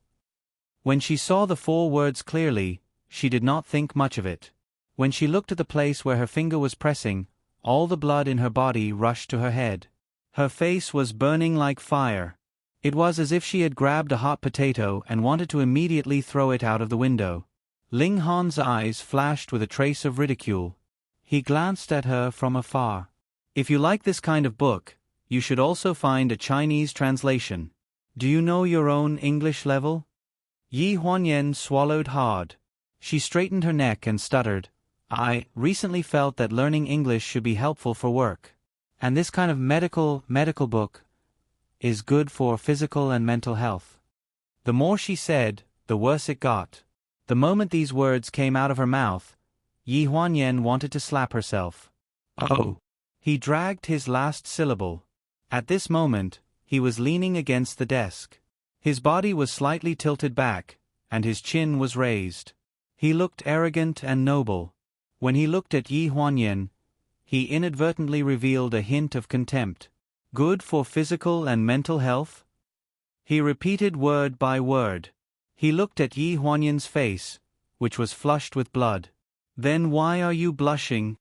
When she saw the 4 words clearly, she did not think much of it. When she looked at the place where her finger was pressing, all the blood in her body rushed to her head. Her face was burning like fire. It was as if she had grabbed a hot potato and wanted to immediately throw it out of the window. Ling Han's eyes flashed with a trace of ridicule. He glanced at her from afar. "If you like this kind of book, you should also find a Chinese translation. Do you know your own English level?" Yi Huanyan swallowed hard. She straightened her neck and stuttered, "I recently felt that learning English should be helpful for work. And this kind of medical book is good for physical and mental health." The more she said, the worse it got. The moment these words came out of her mouth, Yi Huanyan wanted to slap herself. "Oh." He dragged his last syllable. At this moment, he was leaning against the desk. His body was slightly tilted back, and his chin was raised. He looked arrogant and noble. When he looked at Yi Huanyan, he inadvertently revealed a hint of contempt. "Good for physical and mental health?" He repeated word by word. He looked at Yi Huanyan's face, which was flushed with blood. "Then why are you blushing?"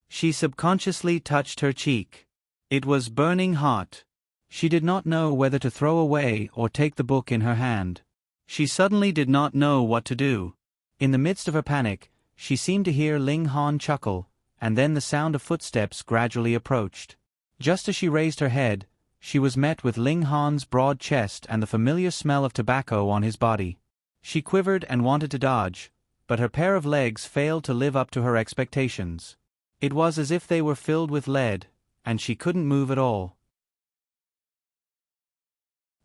She subconsciously touched her cheek. It was burning hot. She did not know whether to throw away or take the book in her hand. She suddenly did not know what to do. In the midst of her panic, she seemed to hear Ling Han chuckle, and then the sound of footsteps gradually approached. Just as she raised her head, she was met with Ling Han's broad chest and the familiar smell of tobacco on his body. She quivered and wanted to dodge, but her pair of legs failed to live up to her expectations. It was as if they were filled with lead, and she couldn't move at all.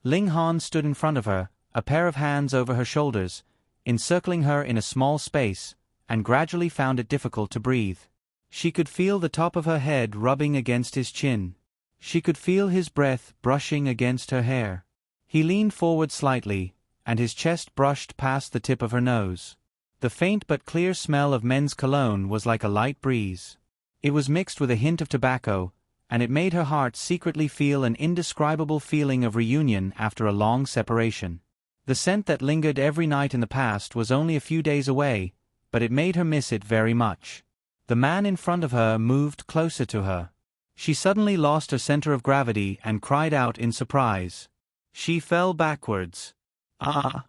Ling Han stood in front of her, a pair of hands over her shoulders, encircling her in a small space, and gradually found it difficult to breathe. She could feel the top of her head rubbing against his chin. She could feel his breath brushing against her hair. He leaned forward slightly, and his chest brushed past the tip of her nose. The faint but clear smell of men's cologne was like a light breeze. It was mixed with a hint of tobacco, and it made her heart secretly feel an indescribable feeling of reunion after a long separation. The scent that lingered every night in the past was only a few days away, but it made her miss it very much. The man in front of her moved closer to her. She suddenly lost her center of gravity and cried out in surprise. She fell backwards. "Ah!"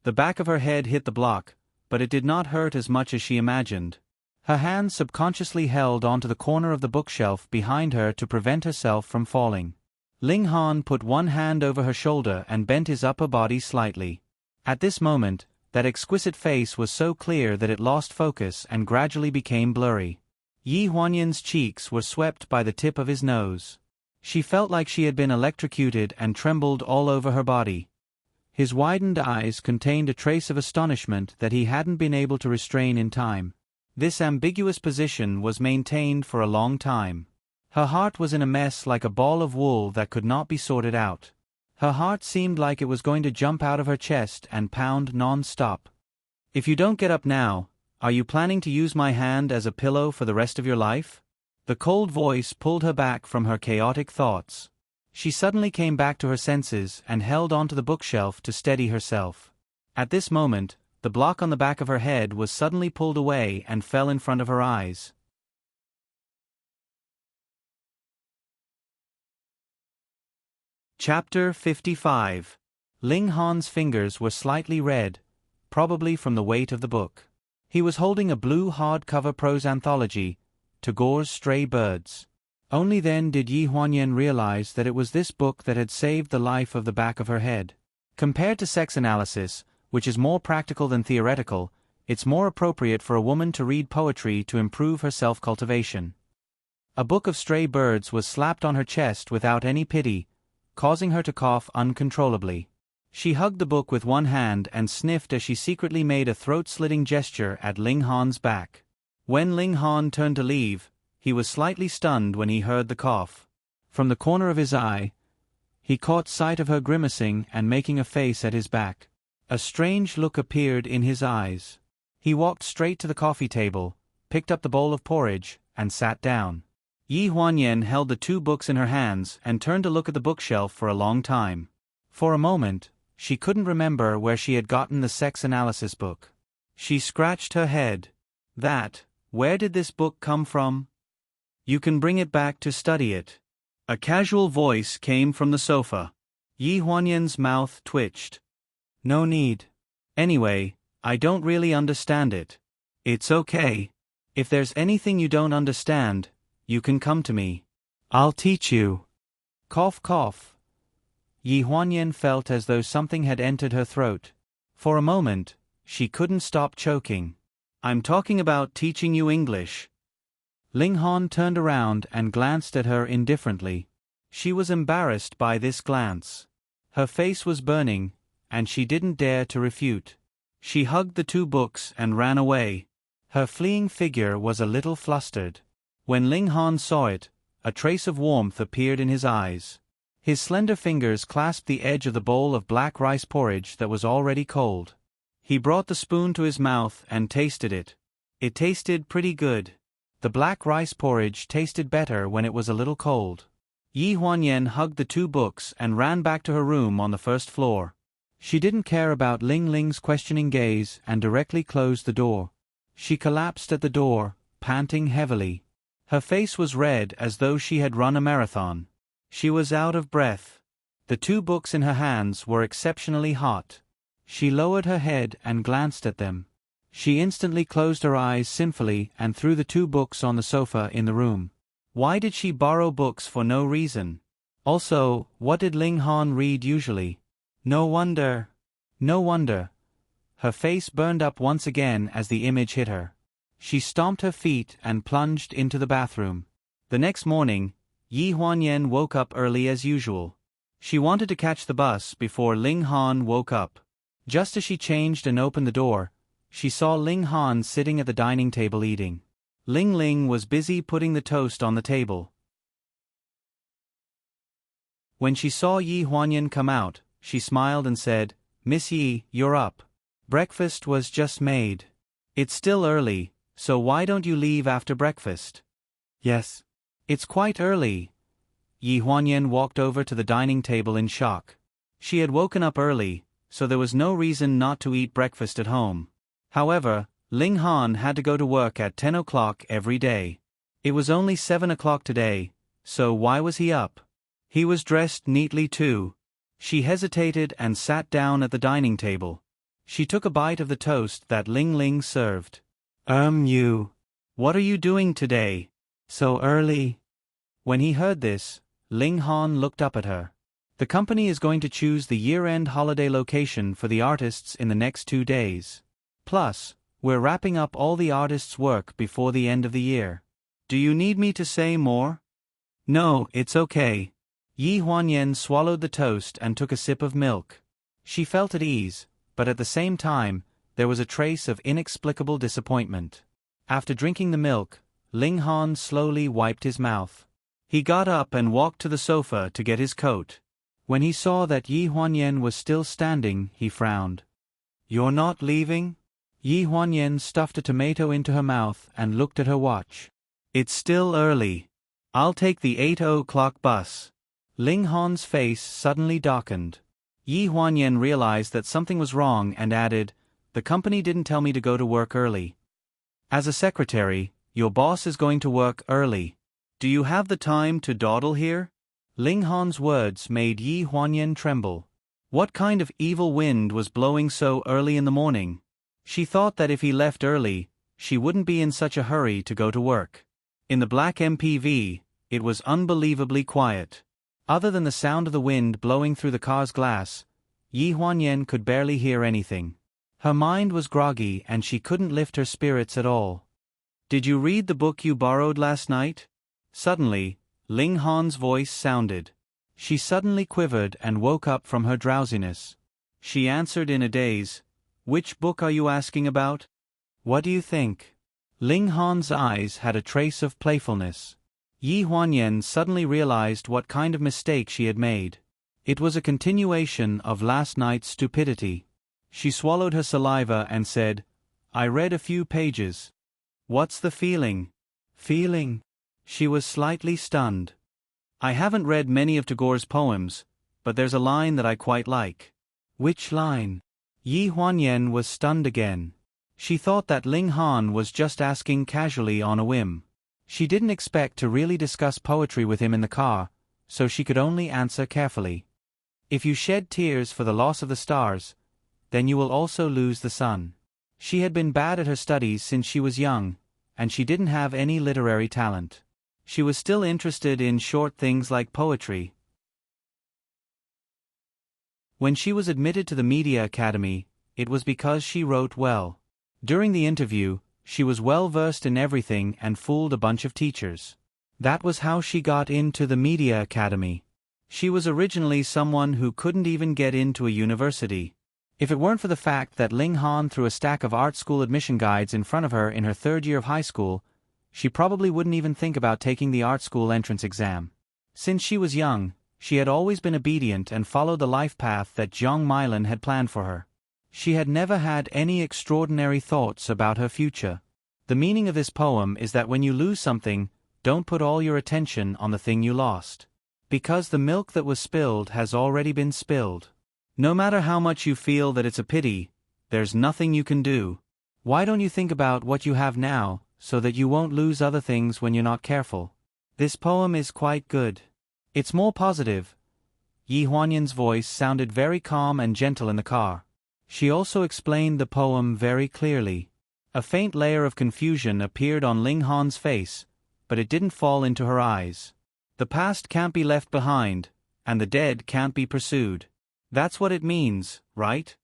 The back of her head hit the block, but it did not hurt as much as she imagined. Her hands subconsciously held onto the corner of the bookshelf behind her to prevent herself from falling. Ling Han put one hand over her shoulder and bent his upper body slightly. At this moment, that exquisite face was so clear that it lost focus and gradually became blurry. Yi Huanyan's cheeks were swept by the tip of his nose. She felt like she had been electrocuted and trembled all over her body. His widened eyes contained a trace of astonishment that he hadn't been able to restrain in time. This ambiguous position was maintained for a long time. Her heart was in a mess like a ball of wool that could not be sorted out. Her heart seemed like it was going to jump out of her chest and pound non-stop. "If you don't get up now, Are you planning to use my hand as a pillow for the rest of your life? The cold voice pulled her back from her chaotic thoughts. She suddenly came back to her senses and held onto the bookshelf to steady herself. At this moment, the block on the back of her head was suddenly pulled away and fell in front of her eyes. Chapter 55. Ling Han's fingers were slightly red, probably from the weight of the book. He was holding a blue hardcover prose anthology, Tagore's Stray Birds. Only then did Yi Huanyan realize that it was this book that had saved the life of the back of her head. Compared to sex analysis, which is more practical than theoretical, it's more appropriate for a woman to read poetry to improve her self-cultivation. A book of stray birds was slapped on her chest without any pity, causing her to cough uncontrollably. She hugged the book with one hand and sniffed as she secretly made a throat-slitting gesture at Ling Han's back. When Ling Han turned to leave, he was slightly stunned when he heard the cough. From the corner of his eye, he caught sight of her grimacing and making a face at his back. A strange look appeared in his eyes. He walked straight to the coffee table, picked up the bowl of porridge, and sat down. Yi Huanyan held the two books in her hands and turned to look at the bookshelf for a long time. For a moment, she couldn't remember where she had gotten the sex analysis book. She scratched her head. Where did this book come from? You can bring it back to study it. A casual voice came from the sofa. Yi Huanyan's mouth twitched. No need. Anyway, I don't really understand it. It's okay. If there's anything you don't understand, you can come to me. I'll teach you. Cough cough. Yi Huanyan felt as though something had entered her throat. For a moment, she couldn't stop choking. I'm talking about teaching you English. Ling Han turned around and glanced at her indifferently. She was embarrassed by this glance. Her face was burning, and she didn't dare to refute. She hugged the two books and ran away. Her fleeing figure was a little flustered. When Ling Han saw it, a trace of warmth appeared in his eyes. His slender fingers clasped the edge of the bowl of black rice porridge that was already cold. He brought the spoon to his mouth and tasted it. It tasted pretty good. The black rice porridge tasted better when it was a little cold. Yi Huanyan hugged the two books and ran back to her room on the first floor. She didn't care about Ling Ling's questioning gaze and directly closed the door. She collapsed at the door, panting heavily. Her face was red as though she had run a marathon. She was out of breath. The two books in her hands were exceptionally hot. She lowered her head and glanced at them. She instantly closed her eyes sinfully and threw the two books on the sofa in the room. Why did she borrow books for no reason? Also, what did Ling Han read usually? No wonder. Her face burned up once again as the image hit her. She stomped her feet and plunged into the bathroom. The next morning, Yi Huanyan woke up early as usual. She wanted to catch the bus before Ling Han woke up. Just as she changed and opened the door, she saw Ling Han sitting at the dining table eating. Ling Ling was busy putting the toast on the table. When she saw Yi Huanyan come out, she smiled and said, "Miss Yi, you're up. Breakfast was just made. It's still early, so why don't you leave after breakfast?" "Yes. It's quite early." Yi Huanyan walked over to the dining table in shock. She had woken up early, so there was no reason not to eat breakfast at home. However, Ling Han had to go to work at 10 o'clock every day. It was only 7 o'clock today, so why was he up? He was dressed neatly too. She hesitated and sat down at the dining table. She took a bite of the toast that Ling Ling served. What are you doing today? So early?" When he heard this, Ling Han looked up at her. The company is going to choose the year-end holiday location for the artists in the next 2 days. Plus, we're wrapping up all the artists' work before the end of the year. Do you need me to say more? No, it's okay. Yi Huanyan swallowed the toast and took a sip of milk. She felt at ease, but at the same time, there was a trace of inexplicable disappointment. After drinking the milk, Ling Han slowly wiped his mouth. He got up and walked to the sofa to get his coat. When he saw that Yi Huanyan was still standing, he frowned. "You're not leaving?" Yi Huanyan stuffed a tomato into her mouth and looked at her watch. It's still early. I'll take the 8:00 bus. Ling Han's face suddenly darkened. Yi Huanyan realized that something was wrong and added, "The company didn't tell me to go to work early. As a secretary, your boss is going to work early. Do you have the time to dawdle here?" Ling Han's words made Yi Huanyan tremble. What kind of evil wind was blowing so early in the morning? She thought that if he left early, she wouldn't be in such a hurry to go to work. In the black MPV, it was unbelievably quiet. Other than the sound of the wind blowing through the car's glass, Yi Huanyan could barely hear anything. Her mind was groggy and she couldn't lift her spirits at all. "Did you read the book you borrowed last night?" Suddenly, Ling Han's voice sounded. She suddenly quivered and woke up from her drowsiness. She answered in a daze, "Which book are you asking about? What do you think?" Ling Han's eyes had a trace of playfulness. Yi Huanyan suddenly realized what kind of mistake she had made. It was a continuation of last night's stupidity. She swallowed her saliva and said, "I read a few pages." "What's the feeling?" "Feeling?" She was slightly stunned. "I haven't read many of Tagore's poems, but there's a line that I quite like." "Which line?" Yi Huanyan was stunned again. She thought that Ling Han was just asking casually on a whim. She didn't expect to really discuss poetry with him in the car, so she could only answer carefully. "If you shed tears for the loss of the stars, then you will also lose the sun." She had been bad at her studies since she was young, and she didn't have any literary talent. She was still interested in short things like poetry. When she was admitted to the Media Academy, it was because she wrote well. During the interview, she was well versed in everything and fooled a bunch of teachers. That was how she got into the Media Academy. She was originally someone who couldn't even get into a university. If it weren't for the fact that Ling Han threw a stack of art school admission guides in front of her in her third year of high school, she probably wouldn't even think about taking the art school entrance exam. Since she was young, she had always been obedient and followed the life path that Zhang Mailan had planned for her. She had never had any extraordinary thoughts about her future. The meaning of this poem is that when you lose something, don't put all your attention on the thing you lost. Because the milk that was spilled has already been spilled. No matter how much you feel that it's a pity, there's nothing you can do. Why don't you think about what you have now, so that you won't lose other things when you're not careful? This poem is quite good. It's more positive. Yi Huanyan's voice sounded very calm and gentle in the car. She also explained the poem very clearly. A faint layer of confusion appeared on Ling Han's face, but it didn't fall into her eyes. The past can't be left behind, and the dead can't be pursued. That's what it means, right?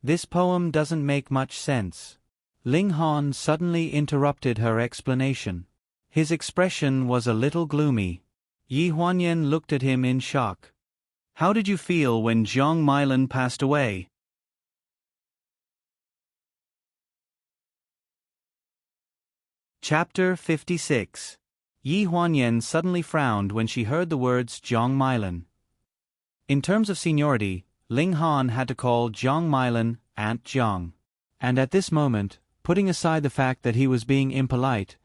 This poem doesn't make much sense. Ling Han suddenly interrupted her explanation. His expression was a little gloomy. Yi Huanyan looked at him in shock. "How did you feel when Zhang Mailan passed away?" Chapter 56. Yi Huanyan suddenly frowned when she heard the words Zhang Mailan. In terms of seniority, Ling Han had to call Zhang Mailan Aunt Zhang. And at this moment, putting aside the fact that he was being impolite,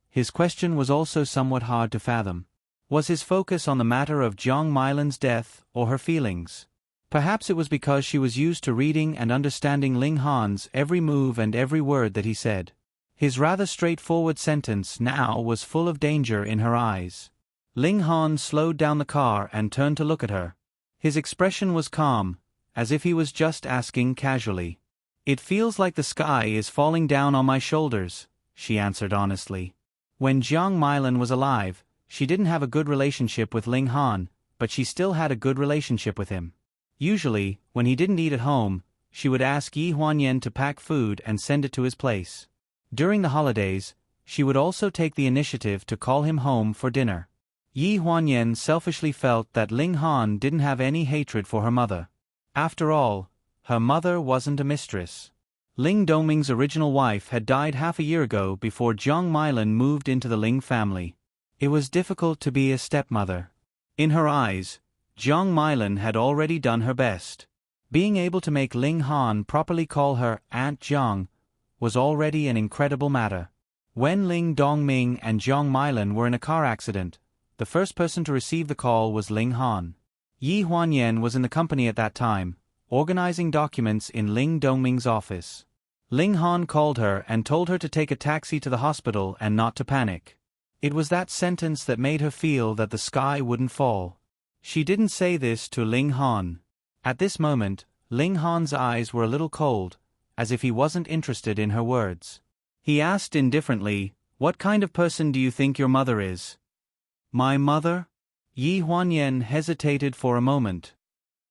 his question was also somewhat hard to fathom. Was his focus on the matter of Zhang Mailan's death or her feelings? Perhaps it was because she was used to reading and understanding Ling Han's every move and every word that he said. His rather straightforward sentence now was full of danger in her eyes. Ling Han slowed down the car and turned to look at her. His expression was calm, as if he was just asking casually. "It feels like the sky is falling down on my shoulders," she answered honestly. When Zhang Mailan was alive, she didn't have a good relationship with Ling Han, but she still had a good relationship with him. Usually, when he didn't eat at home, she would ask Yi Huanyan to pack food and send it to his place. During the holidays, she would also take the initiative to call him home for dinner. Yi Huanyan selfishly felt that Ling Han didn't have any hatred for her mother. After all, her mother wasn't a mistress. Ling Doming's original wife had died half a year ago before Zhang Mailan moved into the Ling family. It was difficult to be a stepmother. In her eyes, Zhang Mailan had already done her best. Being able to make Ling Han properly call her Aunt Zhang was already an incredible matter. When Ling Dongming and Jiang Mailan were in a car accident, the first person to receive the call was Ling Han. Yi Huanyan was in the company at that time, organizing documents in Ling Dongming's office. Ling Han called her and told her to take a taxi to the hospital and not to panic. It was that sentence that made her feel that the sky wouldn't fall. She didn't say this to Ling Han. At this moment, Ling Han's eyes were a little cold, as if he wasn't interested in her words. He asked indifferently, "What kind of person do you think your mother is?" "My mother?" Yi Huanyan hesitated for a moment.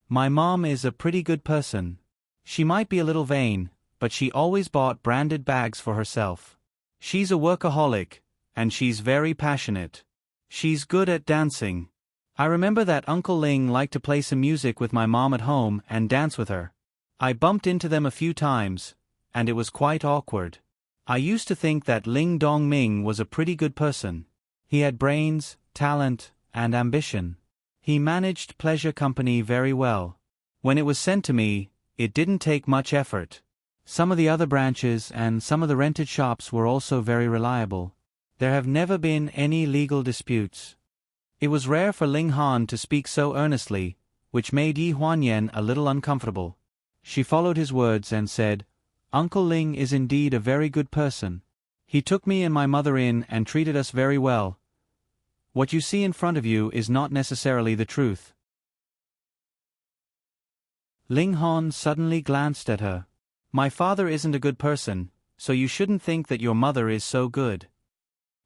"My mom is a pretty good person. She might be a little vain, but she always bought branded bags for herself. She's a workaholic, and she's very passionate. She's good at dancing. I remember that Uncle Ling liked to play some music with my mom at home and dance with her. I bumped into them a few times, and it was quite awkward. I used to think that Ling Dongming was a pretty good person. He had brains, talent, and ambition. He managed pleasure company very well. When it was sent to me, it didn't take much effort. Some of the other branches and some of the rented shops were also very reliable. There have never been any legal disputes." It was rare for Ling Han to speak so earnestly, which made Yi Huanyan a little uncomfortable. She followed his words and said, "Uncle Ling is indeed a very good person. He took me and my mother in and treated us very well. What you see in front of you is not necessarily the truth." Ling Han suddenly glanced at her. "My father isn't a good person, so you shouldn't think that your mother is so good."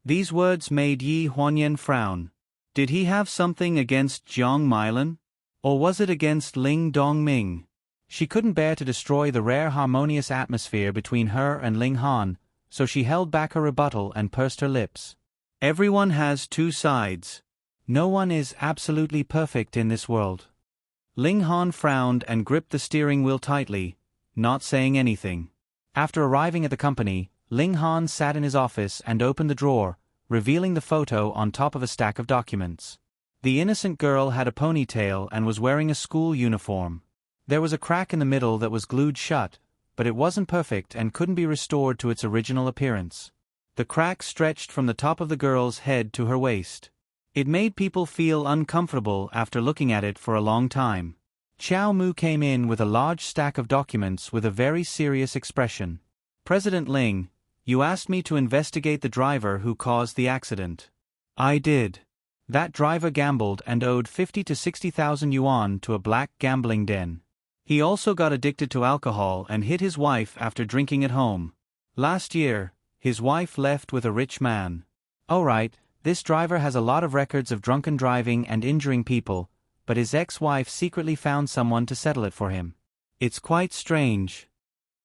These words made Yi Huanyan frown. Did he have something against Jiang Mailan? Or was it against Ling Dongming? She couldn't bear to destroy the rare harmonious atmosphere between her and Ling Han, so she held back her rebuttal and pursed her lips. "Everyone has two sides. No one is absolutely perfect in this world." Ling Han frowned and gripped the steering wheel tightly, not saying anything. After arriving at the company, Ling Han sat in his office and opened the drawer, revealing the photo on top of a stack of documents. The innocent girl had a ponytail and was wearing a school uniform. There was a crack in the middle that was glued shut, but it wasn't perfect and couldn't be restored to its original appearance. The crack stretched from the top of the girl's head to her waist. It made people feel uncomfortable after looking at it for a long time. Qiao Mu came in with a large stack of documents with a very serious expression. "President Ling, you asked me to investigate the driver who caused the accident. I did. That driver gambled and owed 50 to 60,000 yuan to a black gambling den. He also got addicted to alcohol and hit his wife after drinking at home. Last year, his wife left with a rich man. All right, this driver has a lot of records of drunken driving and injuring people, but his ex-wife secretly found someone to settle it for him. It's quite strange."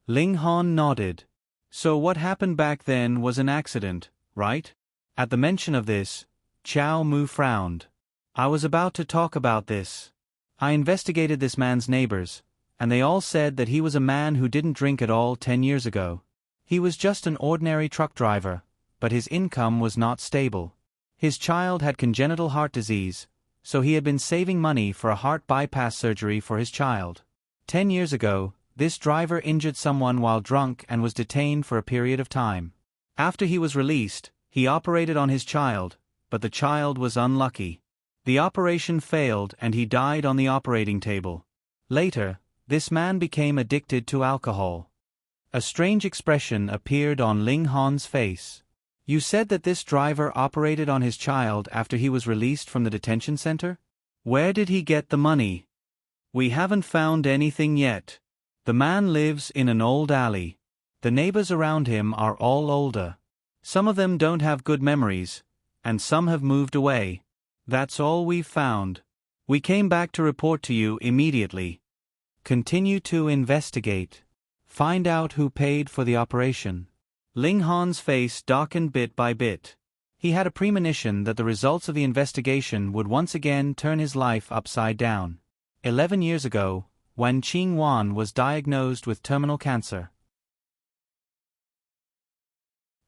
Ling Han nodded. "So what happened back then was an accident, right?" At the mention of this, Qiao Mu frowned. "I was about to talk about this. I investigated this man's neighbors, and they all said that he was a man who didn't drink at all 10 years ago. He was just an ordinary truck driver, but his income was not stable. His child had congenital heart disease, so he had been saving money for a heart bypass surgery for his child. 10 years ago, this driver injured someone while drunk and was detained for a period of time. After he was released, he operated on his child, but the child was unlucky. The operation failed and he died on the operating table. Later, this man became addicted to alcohol." A strange expression appeared on Ling Han's face. "You said that this driver operated on his child after he was released from the detention center? Where did he get the money?" "We haven't found anything yet. The man lives in an old alley. The neighbors around him are all older. Some of them don't have good memories, and some have moved away. That's all we've found. We came back to report to you immediately. Continue to investigate. Find out who paid for the operation." Ling Han's face darkened bit by bit. He had a premonition that the results of the investigation would once again turn his life upside down. 11 years ago, Wan Qingwan was diagnosed with terminal cancer.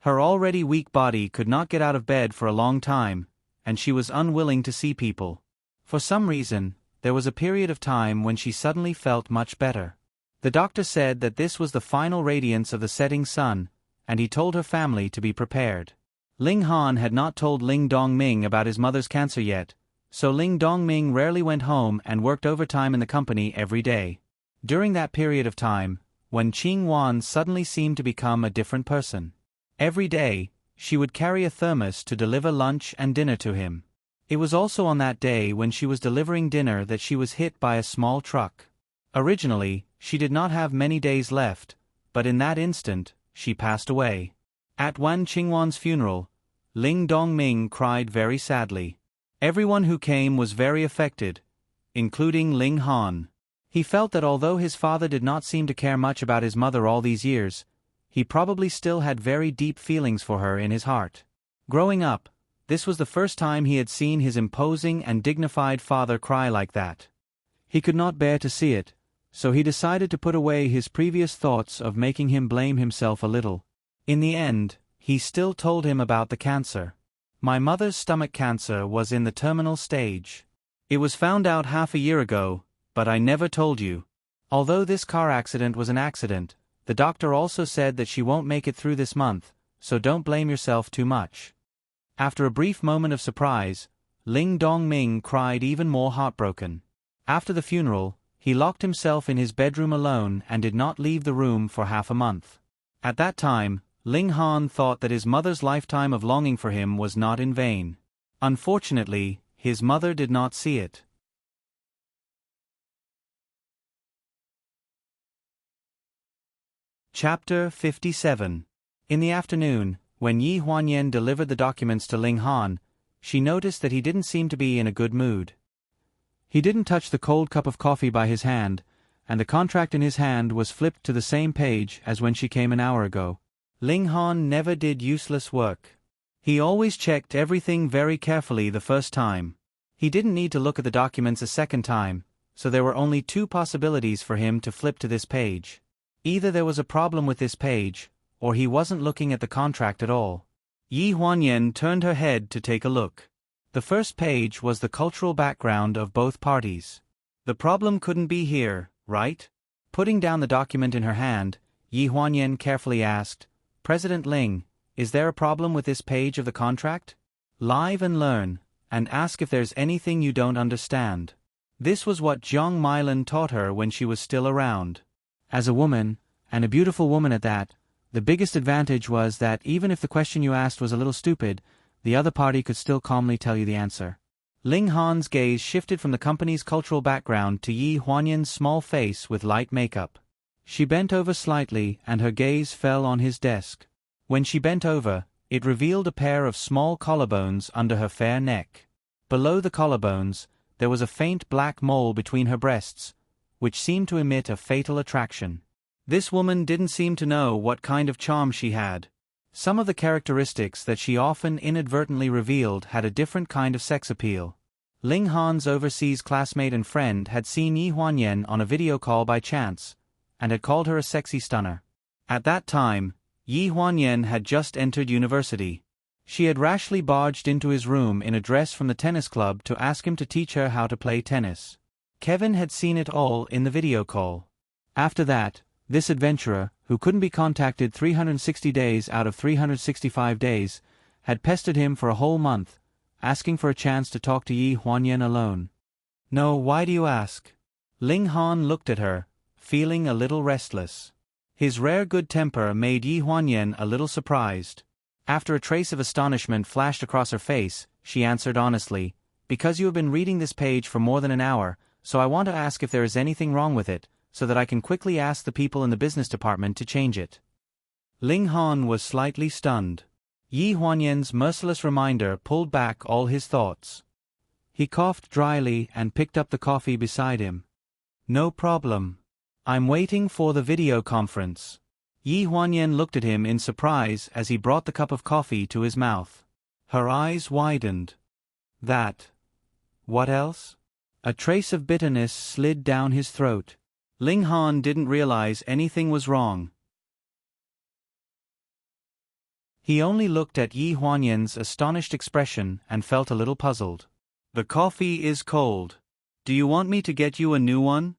Her already weak body could not get out of bed for a long time, and she was unwilling to see people. For some reason, there was a period of time when she suddenly felt much better. The doctor said that this was the final radiance of the setting sun, and he told her family to be prepared. Ling Han had not told Ling Dongming about his mother's cancer yet, so Ling Dongming rarely went home and worked overtime in the company every day. During that period of time, when Qing Wan suddenly seemed to become a different person. Every day, she would carry a thermos to deliver lunch and dinner to him. It was also on that day when she was delivering dinner that she was hit by a small truck. Originally, she did not have many days left, but in that instant, she passed away. At Wan Qingwan's funeral, Ling Dongming cried very sadly. Everyone who came was very affected, including Ling Han. He felt that although his father did not seem to care much about his mother all these years, he probably still had very deep feelings for her in his heart. Growing up, this was the first time he had seen his imposing and dignified father cry like that. He could not bear to see it, so he decided to put away his previous thoughts of making him blame himself a little. In the end, he still told him about the cancer. My mother's stomach cancer was in the terminal stage. It was found out half a year ago, but I never told you. Although this car accident was an accident, the doctor also said that she won't make it through this month, so don't blame yourself too much. After a brief moment of surprise, Ling Dongming cried even more heartbroken. After the funeral, he locked himself in his bedroom alone and did not leave the room for half a month. At that time, Ling Han thought that his mother's lifetime of longing for him was not in vain. Unfortunately, his mother did not see it. Chapter 57. In the afternoon, when Yi Huanyan delivered the documents to Ling Han, she noticed that he didn't seem to be in a good mood. He didn't touch the cold cup of coffee by his hand, and the contract in his hand was flipped to the same page as when she came an hour ago. Ling Han never did useless work. He always checked everything very carefully the first time. He didn't need to look at the documents a second time, so there were only two possibilities for him to flip to this page. Either there was a problem with this page, or he wasn't looking at the contract at all. Yi Huanyan turned her head to take a look. The first page was the cultural background of both parties. The problem couldn't be here, right? Putting down the document in her hand, Yi Huanyan carefully asked, "President Ling, is there a problem with this page of the contract? Live and learn, and ask if there's anything you don't understand." This was what Jiang Meilan taught her when she was still around. As a woman, and a beautiful woman at that, the biggest advantage was that even if the question you asked was a little stupid, the other party could still calmly tell you the answer. Ling Han's gaze shifted from the company's cultural background to Yi Huanyan's small face with light makeup. She bent over slightly and her gaze fell on his desk. When she bent over, it revealed a pair of small collarbones under her fair neck. Below the collarbones, there was a faint black mole between her breasts, which seemed to emit a fatal attraction. This woman didn't seem to know what kind of charm she had. Some of the characteristics that she often inadvertently revealed had a different kind of sex appeal. Ling Han's overseas classmate and friend had seen Yi Huanyan on a video call by chance, and had called her a sexy stunner. At that time, Yi Huanyan had just entered university. She had rashly barged into his room in a dress from the tennis club to ask him to teach her how to play tennis. Kevin had seen it all in the video call. After that, this adventurer, who couldn't be contacted 360 days out of 365 days, had pestered him for a whole month, asking for a chance to talk to Yi Huanyan alone. "No, why do you ask?" Ling Han looked at her, feeling a little restless. His rare good temper made Yi Huanyan a little surprised. After a trace of astonishment flashed across her face, she answered honestly, "Because you have been reading this page for more than an hour, so I want to ask if there is anything wrong with it, so that I can quickly ask the people in the business department to change it." Ling Han was slightly stunned. Yi Huanyan's merciless reminder pulled back all his thoughts. He coughed dryly and picked up the coffee beside him. "No problem. I'm waiting for the video conference." Yi Huanyan looked at him in surprise as he brought the cup of coffee to his mouth. Her eyes widened. "That. What else?" A trace of bitterness slid down his throat. Ling Han didn't realize anything was wrong. He only looked at Yi Huanyan's astonished expression and felt a little puzzled. "The coffee is cold. Do you want me to get you a new one?"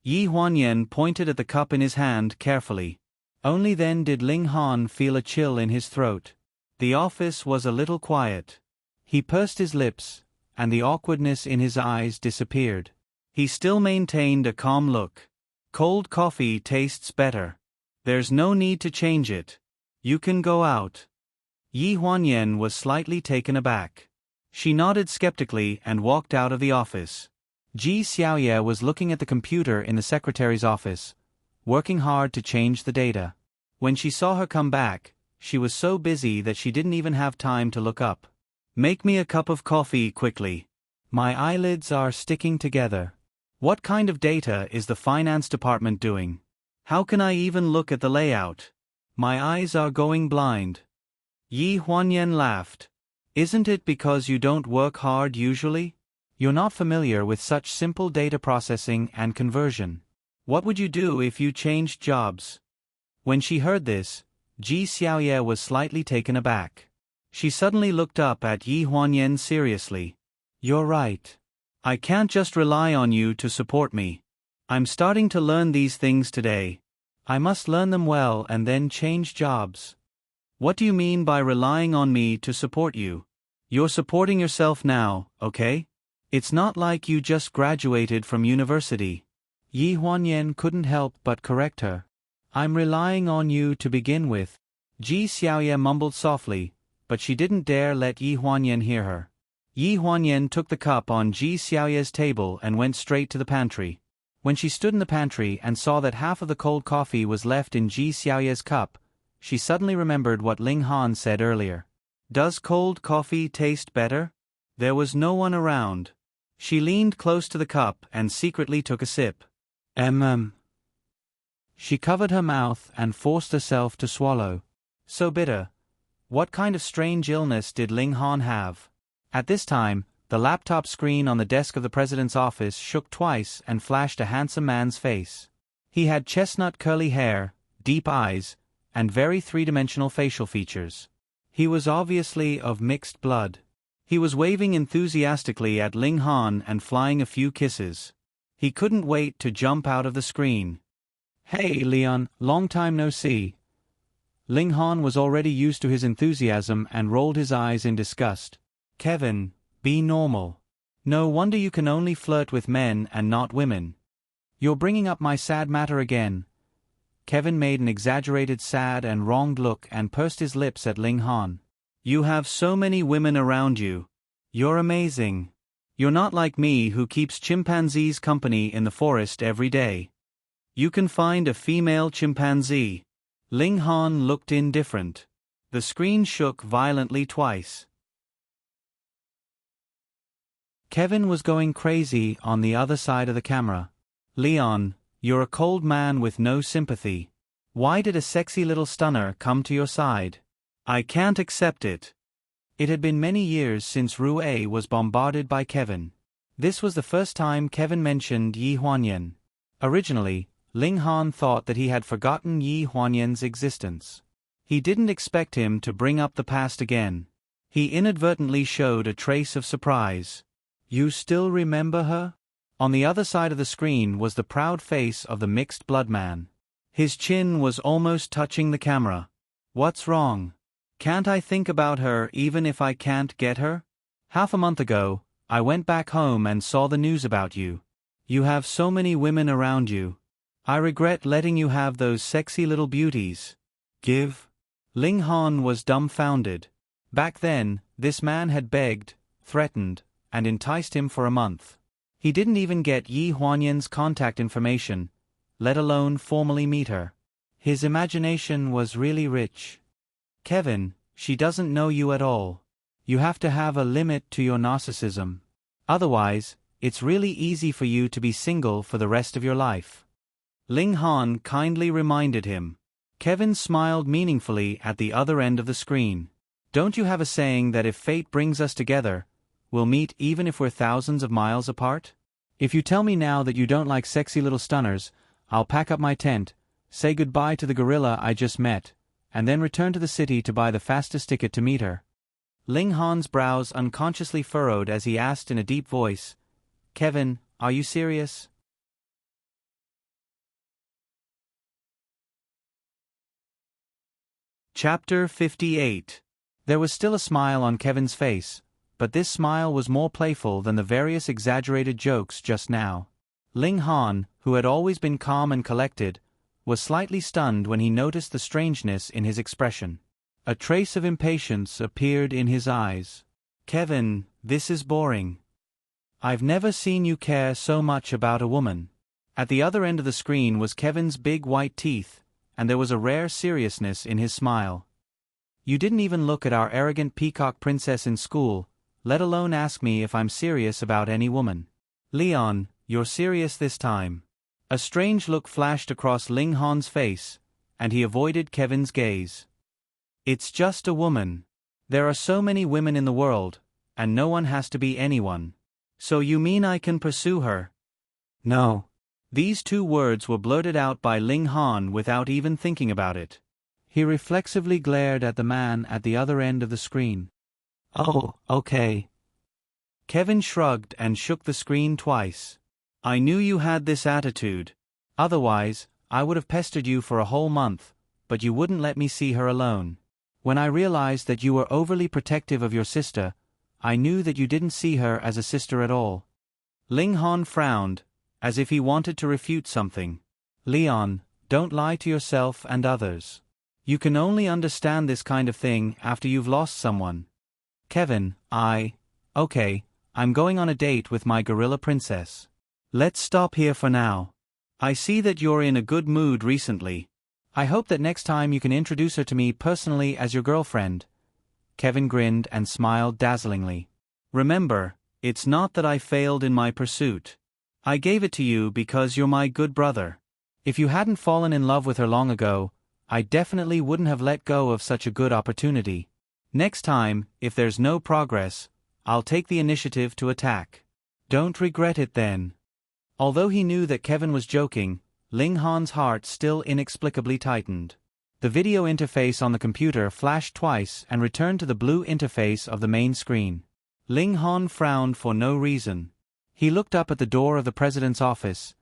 Yi Huanyan pointed at the cup in his hand carefully. Only then did Ling Han feel a chill in his throat. The office was a little quiet. He pursed his lips, and the awkwardness in his eyes disappeared. He still maintained a calm look. Cold coffee tastes better. There's no need to change it. You can go out. Yi Huanyan was slightly taken aback. She nodded skeptically and walked out of the office. Ji Xiaoye was looking at the computer in the secretary's office, working hard to change the data. When she saw her come back, she was so busy that she didn't even have time to look up. Make me a cup of coffee quickly. My eyelids are sticking together. What kind of data is the finance department doing? How can I even look at the layout? My eyes are going blind. Yi Huanyan laughed. Isn't it because you don't work hard usually? You're not familiar with such simple data processing and conversion. What would you do if you changed jobs? When she heard this, Ji Xiaoye was slightly taken aback. She suddenly looked up at Yi Huanyan seriously. You're right. I can't just rely on you to support me. I'm starting to learn these things today. I must learn them well and then change jobs. What do you mean by relying on me to support you? You're supporting yourself now, okay? It's not like you just graduated from university. Yi Huanyan couldn't help but correct her. I'm relying on you to begin with. Ji Xiaoye mumbled softly, but she didn't dare let Yi Huanyan hear her. Yi Huanyan took the cup on Ji Xiaoye's table and went straight to the pantry. When she stood in the pantry and saw that half of the cold coffee was left in Ji Xiaoye's cup, she suddenly remembered what Ling Han said earlier. Does cold coffee taste better? There was no one around. She leaned close to the cup and secretly took a sip. She covered her mouth and forced herself to swallow. So bitter. What kind of strange illness did Ling Han have? At this time, the laptop screen on the desk of the president's office shook twice and flashed a handsome man's face. He had chestnut curly hair, deep eyes, and very three-dimensional facial features. He was obviously of mixed blood. He was waving enthusiastically at Ling Han and flying a few kisses. He couldn't wait to jump out of the screen. Hey Leon, long time no see. Ling Han was already used to his enthusiasm and rolled his eyes in disgust. Kevin, be normal. No wonder you can only flirt with men and not women. You're bringing up my sad matter again. Kevin made an exaggerated sad and wronged look and pursed his lips at Ling Han. You have so many women around you. You're amazing. You're not like me who keeps chimpanzees company in the forest every day. You can find a female chimpanzee. Ling Han looked indifferent. The screen shook violently twice. Kevin was going crazy on the other side of the camera. Leon, you're a cold man with no sympathy. Why did a sexy little stunner come to your side? I can't accept it. It had been many years since Rue was bombarded by Kevin. This was the first time Kevin mentioned Yi Huanyan. Originally, Ling Han thought that he had forgotten Yi Huanyan's existence. He didn't expect him to bring up the past again. He inadvertently showed a trace of surprise. You still remember her? On the other side of the screen was the proud face of the mixed blood man. His chin was almost touching the camera. What's wrong? Can't I think about her even if I can't get her? Half a month ago, I went back home and saw the news about you. You have so many women around you. I regret letting you have those sexy little beauties. Give? Ling Han was dumbfounded. Back then, this man had begged, threatened, and enticed him for a month. He didn't even get Yi Huanyan's contact information, let alone formally meet her. His imagination was really rich. Kevin, she doesn't know you at all. You have to have a limit to your narcissism. Otherwise, it's really easy for you to be single for the rest of your life. Ling Han kindly reminded him. Kevin smiled meaningfully at the other end of the screen. Don't you have a saying that if fate brings us together, we'll meet even if we're thousands of miles apart? If you tell me now that you don't like sexy little stunners, I'll pack up my tent, say goodbye to the gorilla I just met, and then return to the city to buy the fastest ticket to meet her. Ling Han's brows unconsciously furrowed as he asked in a deep voice, Kevin, are you serious? Chapter 58. There was still a smile on Kevin's face, but this smile was more playful than the various exaggerated jokes just now. Ling Han, who had always been calm and collected, was slightly stunned when he noticed the strangeness in his expression. A trace of impatience appeared in his eyes. "Kevin, this is boring. I've never seen you care so much about a woman." At the other end of the screen was Kevin's big white teeth, and there was a rare seriousness in his smile. "You didn't even look at our arrogant peacock princess in school, let alone ask me if I'm serious about any woman. Leon, you're serious this time." A strange look flashed across Ling Han's face, and he avoided Kevin's gaze. "It's just a woman. There are so many women in the world, and no one has to be anyone. So you mean I can pursue her?" "No." These two words were blurted out by Ling Han without even thinking about it. He reflexively glared at the man at the other end of the screen. "Oh, okay." Kevin shrugged and shook the screen twice. "I knew you had this attitude. Otherwise, I would have pestered you for a whole month, but you wouldn't let me see her alone. When I realized that you were overly protective of your sister, I knew that you didn't see her as a sister at all." Ling Han frowned, as if he wanted to refute something. "Leon, don't lie to yourself and others. You can only understand this kind of thing after you've lost someone." "Kevin, okay, I'm going on a date with my gorilla princess. Let's stop here for now. I see that you're in a good mood recently. I hope that next time you can introduce her to me personally as your girlfriend." Kevin grinned and smiled dazzlingly. "Remember, it's not that I failed in my pursuit. I gave it to you because you're my good brother. If you hadn't fallen in love with her long ago, I definitely wouldn't have let go of such a good opportunity. Next time, if there's no progress, I'll take the initiative to attack. Don't regret it then." Although he knew that Kevin was joking, Ling Han's heart still inexplicably tightened. The video interface on the computer flashed twice and returned to the blue interface of the main screen. Ling Han frowned for no reason. He looked up at the door of the president's office,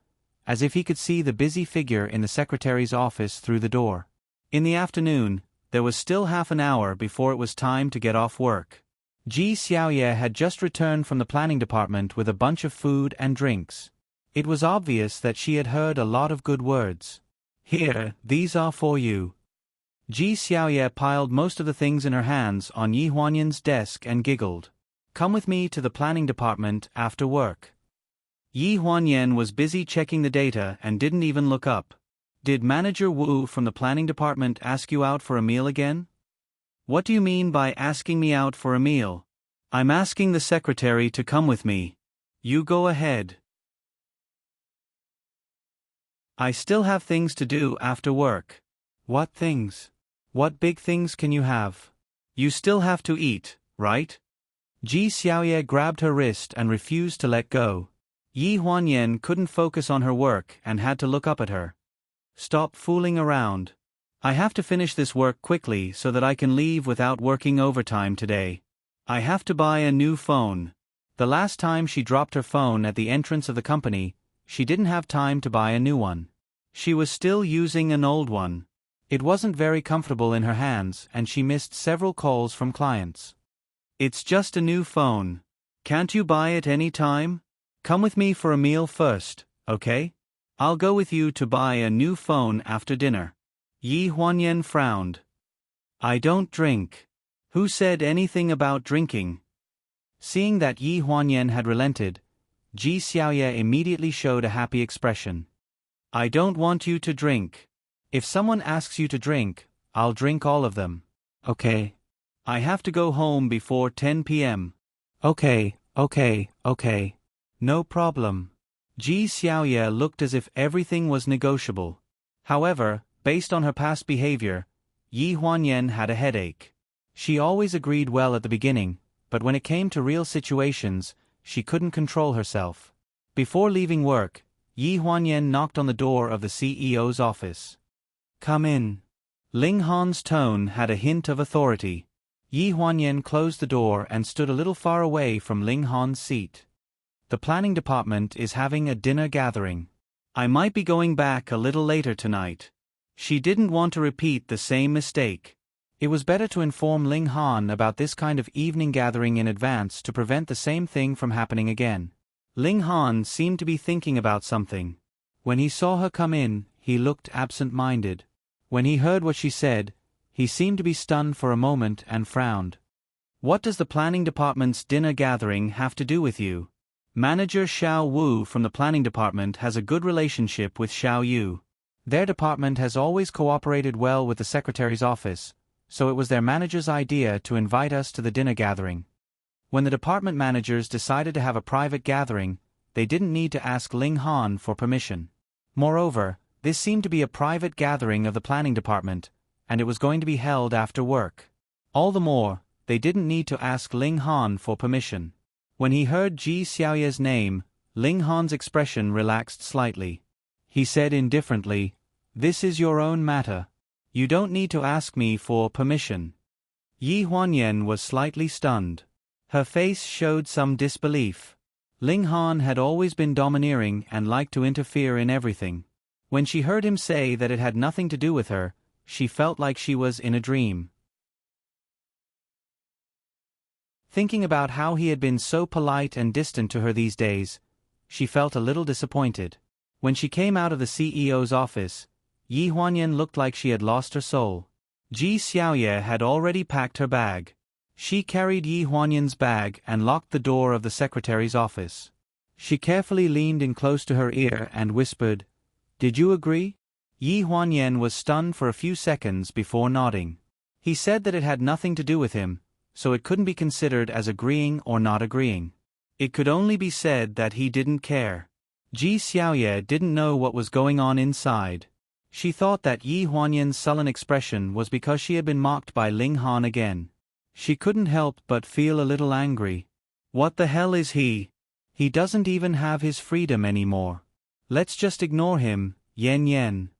as if he could see the busy figure in the secretary's office through the door. In the afternoon, there was still half an hour before it was time to get off work. Ji Xiaoye had just returned from the planning department with a bunch of food and drinks. It was obvious that she had heard a lot of good words. "Here, these are for you." Ji Xiaoye piled most of the things in her hands on Yi Huanyan's desk and giggled. "Come with me to the planning department after work." Yi Huanyan was busy checking the data and didn't even look up. "Did Manager Wu from the planning department ask you out for a meal again?" "What do you mean by asking me out for a meal?" "I'm asking the secretary to come with me." "You go ahead. I still have things to do after work." "What things? What big things can you have?" "You still have to eat, right?" Ji Xiaoye grabbed her wrist and refused to let go. Yi Huanyan couldn't focus on her work and had to look up at her. "Stop fooling around. I have to finish this work quickly so that I can leave without working overtime today. I have to buy a new phone." The last time she dropped her phone at the entrance of the company, she didn't have time to buy a new one. She was still using an old one. It wasn't very comfortable in her hands and she missed several calls from clients. "It's just a new phone. Can't you buy it any time? Come with me for a meal first, okay? I'll go with you to buy a new phone after dinner." Yi Huanyan frowned. "I don't drink." "Who said anything about drinking?" Seeing that Yi Huanyan had relented, Ji Xiaoye immediately showed a happy expression. "I don't want you to drink. If someone asks you to drink, I'll drink all of them." "Okay." "I have to go home before 10 p.m. Okay. "No problem." Ji Xiaoye looked as if everything was negotiable. However, based on her past behavior, Yi Huanyan had a headache. She always agreed well at the beginning, but when it came to real situations, she couldn't control herself. Before leaving work, Yi Huanyan knocked on the door of the CEO's office. "Come in." Ling Han's tone had a hint of authority. Yi Huanyan closed the door and stood a little far away from Ling Han's seat. "The planning department is having a dinner gathering. I might be going back a little later tonight." She didn't want to repeat the same mistake. It was better to inform Ling Han about this kind of evening gathering in advance to prevent the same thing from happening again. Ling Han seemed to be thinking about something. When he saw her come in, he looked absent-minded. When he heard what she said, he seemed to be stunned for a moment and frowned. "What does the planning department's dinner gathering have to do with you?" Manager Xiao Wu from the planning department has a good relationship with Xiao Yu. Their department has always cooperated well with the secretary's office, so it was their manager's idea to invite us to the dinner gathering. When the department managers decided to have a private gathering, they didn't need to ask Ling Han for permission. Moreover, this seemed to be a private gathering of the planning department, and it was going to be held after work. All the more, they didn't need to ask Ling Han for permission. When he heard Ji Xiaoye's name, Ling Han's expression relaxed slightly. He said indifferently, "This is your own matter. You don't need to ask me for permission." Yi Huanyan was slightly stunned. Her face showed some disbelief. Ling Han had always been domineering and liked to interfere in everything. When she heard him say that it had nothing to do with her, she felt like she was in a dream. Thinking about how he had been so polite and distant to her these days, she felt a little disappointed. When she came out of the CEO's office, Yi Huanyan looked like she had lost her soul. Ji Xiaoye had already packed her bag. She carried Yi Huanyan's bag and locked the door of the secretary's office. She carefully leaned in close to her ear and whispered, "Did you agree?" Yi Huanyan was stunned for a few seconds before nodding. He said that it had nothing to do with him, so it couldn't be considered as agreeing or not agreeing. It could only be said that he didn't care. Ji Xiaoye didn't know what was going on inside. She thought that Yi Huanyan's sullen expression was because she had been mocked by Ling Han again. She couldn't help but feel a little angry. What the hell is he? He doesn't even have his freedom anymore. Let's just ignore him, Yen Yen.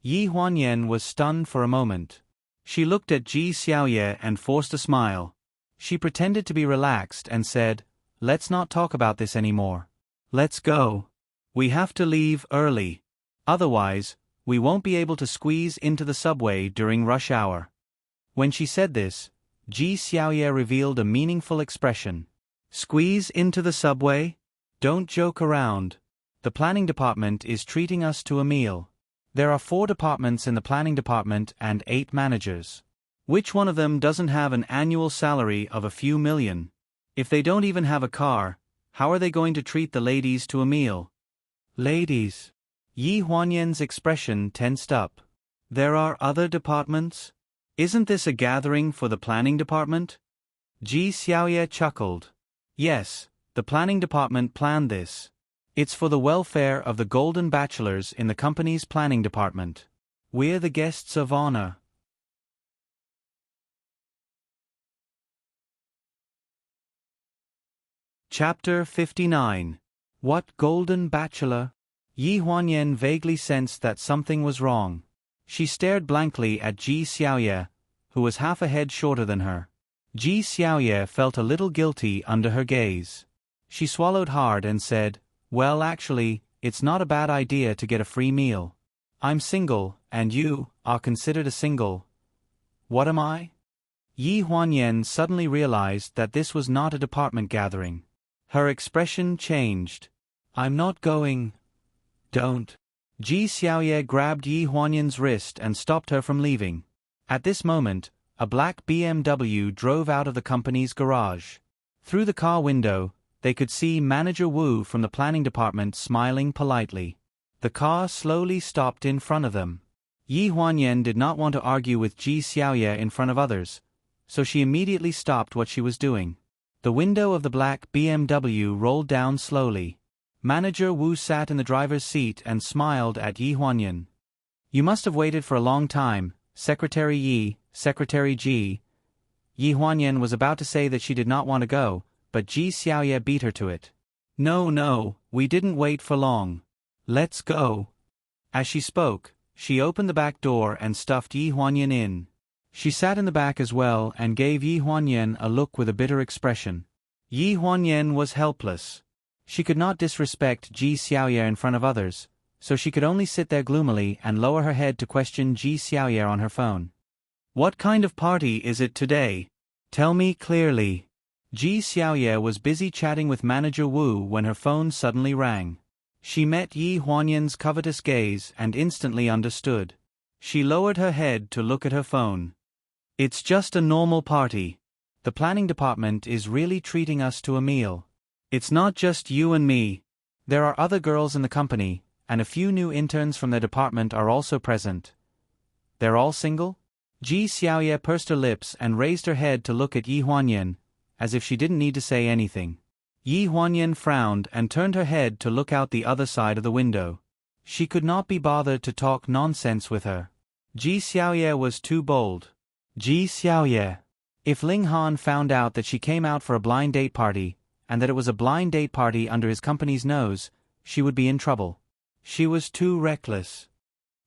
Yi Huanyan was stunned for a moment. She looked at Ji Xiaoye and forced a smile. She pretended to be relaxed and said, "Let's not talk about this anymore. Let's go. We have to leave early. Otherwise, we won't be able to squeeze into the subway during rush hour." When she said this, Ji Xiaoye revealed a meaningful expression. "Squeeze into the subway? Don't joke around. The planning department is treating us to a meal. There are 4 departments in the planning department and 8 managers. Which one of them doesn't have an annual salary of a few million? If they don't even have a car, how are they going to treat the ladies to a meal?" "Ladies?" Yi Huanyan's expression tensed up. "There are other departments? Isn't this a gathering for the planning department?" Ji Xiaoye chuckled. "Yes, the planning department planned this. It's for the welfare of the golden bachelors in the company's planning department. We're the guests of honor." Chapter 59. What golden bachelor? Yi Huanyan vaguely sensed that something was wrong. She stared blankly at Ji Xiaoye, who was half a head shorter than her. Ji Xiaoye felt a little guilty under her gaze. She swallowed hard and said, "Well, actually, it's not a bad idea to get a free meal. I'm single, and you are considered a single. What am I?" Yi Huanyan suddenly realized that this was not a department gathering. Her expression changed. "I'm not going." "Don't." Ji Xiaoye grabbed Yi Huanyan's wrist and stopped her from leaving. At this moment, a black BMW drove out of the company's garage. Through the car window, they could see Manager Wu from the planning department smiling politely. The car slowly stopped in front of them. Yi Huanyan did not want to argue with Ji Xiaoye in front of others, so she immediately stopped what she was doing. The window of the black BMW rolled down slowly. Manager Wu sat in the driver's seat and smiled at Yi Huanyan. "You must have waited for a long time, Secretary Yi, Secretary Ji." Yi Huanyan was about to say that she did not want to go, but Ji Xiaoye beat her to it. No, we didn't wait for long. Let's go." As she spoke, she opened the back door and stuffed Yi Huanyan in. She sat in the back as well and gave Yi Huanyan a look with a bitter expression. Yi Huanyan was helpless. She could not disrespect Ji Xiaoye in front of others, so she could only sit there gloomily and lower her head to question Ji Xiaoye on her phone. What kind of party is it today? Tell me clearly. Ji Xiaoye was busy chatting with Manager Wu when her phone suddenly rang. She met Yi Huanyan's covetous gaze and instantly understood. She lowered her head to look at her phone. It's just a normal party. The planning department is really treating us to a meal. It's not just you and me. There are other girls in the company, and a few new interns from their department are also present. They're all single? Ji Xiaoye pursed her lips and raised her head to look at Yi Huanyan, as if she didn't need to say anything. Yi Huanyan frowned and turned her head to look out the other side of the window. She could not be bothered to talk nonsense with her. Ji Xiaoye was too bold. Ji Xiaoye. If Ling Han found out that she came out for a blind date party, and that it was a blind date party under his company's nose, she would be in trouble. She was too reckless.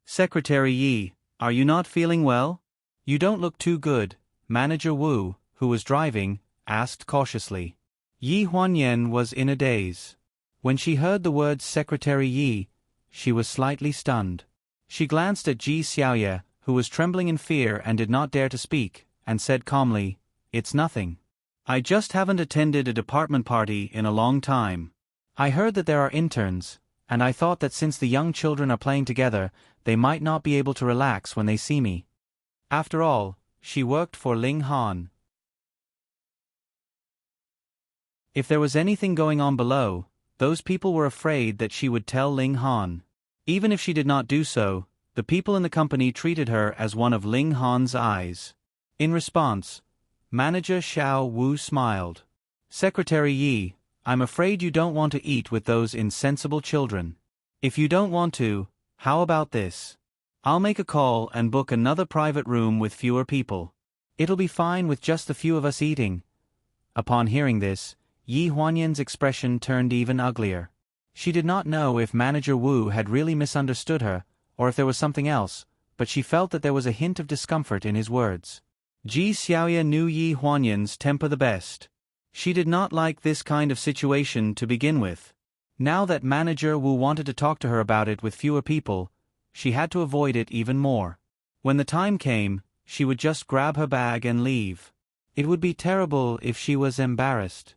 Secretary Yi, are you not feeling well? You don't look too good, Manager Wu, who was driving, asked cautiously. Yi Huanyan was in a daze. When she heard the words Secretary Yi, she was slightly stunned. She glanced at Ji Xiaoye, who was trembling in fear and did not dare to speak, and said calmly, "It's nothing. I just haven't attended a department party in a long time. I heard that there are interns, and I thought that since the young children are playing together, they might not be able to relax when they see me." After all, she worked for Ling Han. If there was anything going on below, those people were afraid that she would tell Ling Han. Even if she did not do so, the people in the company treated her as one of Ling Han's eyes. In response, Manager Xiao Wu smiled. "Secretary Yi, I'm afraid you don't want to eat with those insensible children. If you don't want to, how about this? I'll make a call and book another private room with fewer people. It'll be fine with just the few of us eating." Upon hearing this, Yi Huanyan's expression turned even uglier. She did not know if Manager Wu had really misunderstood her, or if there was something else, but she felt that there was a hint of discomfort in his words. Ji Xiaoye knew Yi Huanyan's temper the best. She did not like this kind of situation to begin with. Now that Manager Wu wanted to talk to her about it with fewer people, she had to avoid it even more. When the time came, she would just grab her bag and leave. It would be terrible if she was embarrassed.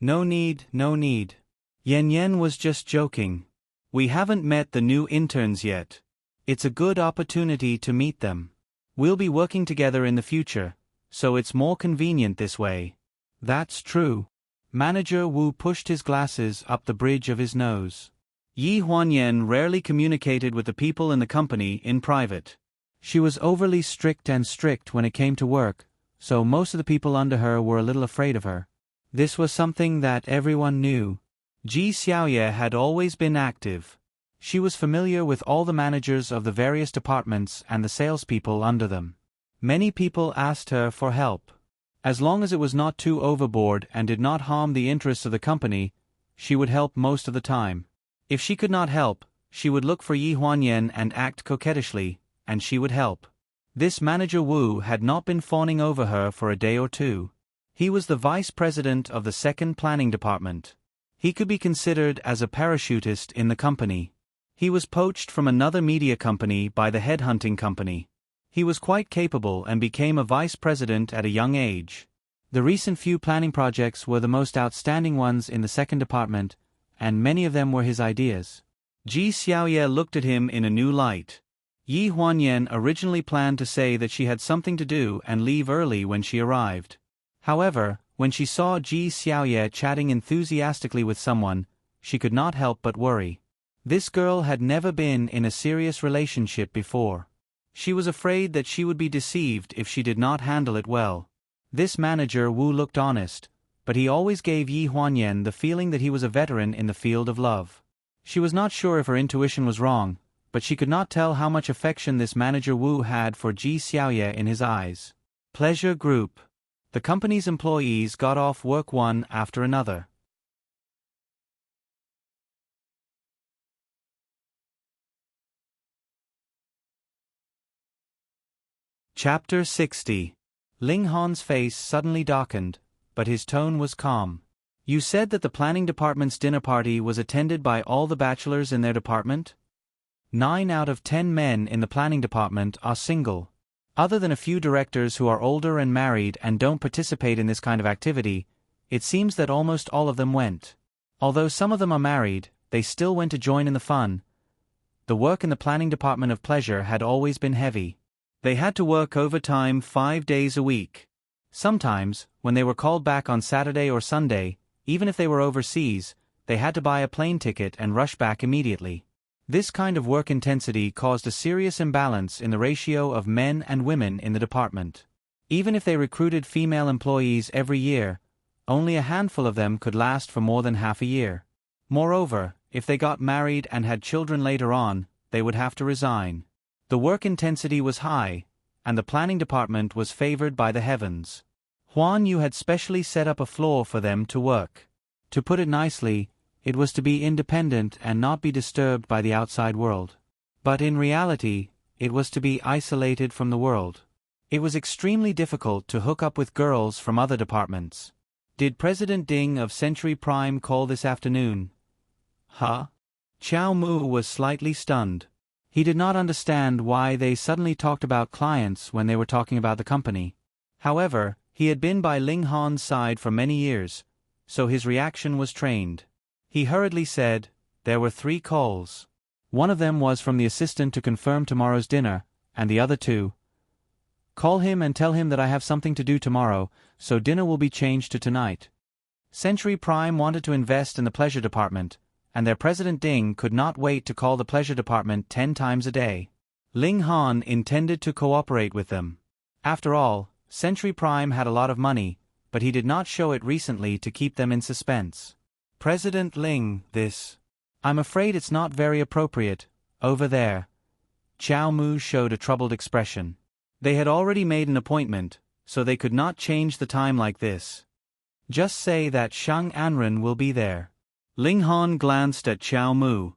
No need, no need. Yen Yen was just joking. We haven't met the new interns yet. It's a good opportunity to meet them. We'll be working together in the future, so it's more convenient this way. That's true. Manager Wu pushed his glasses up the bridge of his nose. Yi Huanyan rarely communicated with the people in the company in private. She was overly strict when it came to work, so most of the people under her were a little afraid of her. This was something that everyone knew. Ji Xiaoye had always been active. She was familiar with all the managers of the various departments and the salespeople under them. Many people asked her for help. As long as it was not too overboard and did not harm the interests of the company, she would help most of the time. If she could not help, she would look for Yi Huanyan and act coquettishly, and she would help. This Manager Wu had not been fawning over her for a day or two. He was the vice president of the second planning department. He could be considered as a parachutist in the company. He was poached from another media company by the headhunting company. He was quite capable and became a vice president at a young age. The recent few planning projects were the most outstanding ones in the second department, and many of them were his ideas. Ji Xiaoye looked at him in a new light. Yi Huanyan originally planned to say that she had something to do and leave early when she arrived. However, when she saw Ji Xiaoye chatting enthusiastically with someone, she could not help but worry. This girl had never been in a serious relationship before. She was afraid that she would be deceived if she did not handle it well. This Manager Wu looked honest, but he always gave Yi Huanyan the feeling that he was a veteran in the field of love. She was not sure if her intuition was wrong, but she could not tell how much affection this Manager Wu had for Ji Xiaoye in his eyes. Pleasure Group. The company's employees got off work one after another. Chapter 60. Ling Han's face suddenly darkened, but his tone was calm. You said that the planning department's dinner party was attended by all the bachelors in their department? 9 out of 10 men in the planning department are single. Other than a few directors who are older and married and don't participate in this kind of activity, it seems that almost all of them went. Although some of them are married, they still went to join in the fun. The work in the planning department of pleasure had always been heavy. They had to work overtime 5 days a week. Sometimes, when they were called back on Saturday or Sunday, even if they were overseas, they had to buy a plane ticket and rush back immediately. This kind of work intensity caused a serious imbalance in the ratio of men and women in the department. Even if they recruited female employees every year, only a handful of them could last for more than half a year. Moreover, if they got married and had children later on, they would have to resign. The work intensity was high, and the planning department was favored by the heavens. Huan Yu had specially set up a floor for them to work. To put it nicely, it was to be independent and not be disturbed by the outside world. But in reality, it was to be isolated from the world. It was extremely difficult to hook up with girls from other departments. Did President Ding of Century Prime call this afternoon? Huh? Chow Mu was slightly stunned. He did not understand why they suddenly talked about clients when they were talking about the company. However, he had been by Ling Han's side for many years, so his reaction was trained. He hurriedly said, "There were 3 calls. One of them was from the assistant to confirm tomorrow's dinner, and the other 2. Call him and tell him that I have something to do tomorrow, so dinner will be changed to tonight." Century Prime wanted to invest in the pleasure department, and their President Ding could not wait to call the pleasure department 10 times a day. Ling Han intended to cooperate with them. After all, Century Prime had a lot of money, but he did not show it recently to keep them in suspense. "President Ling, I'm afraid it's not very appropriate, over there." Chow Mu showed a troubled expression. They had already made an appointment, so they could not change the time like this. "Just say that Shang Anren will be there." Ling Han glanced at Chow Mu.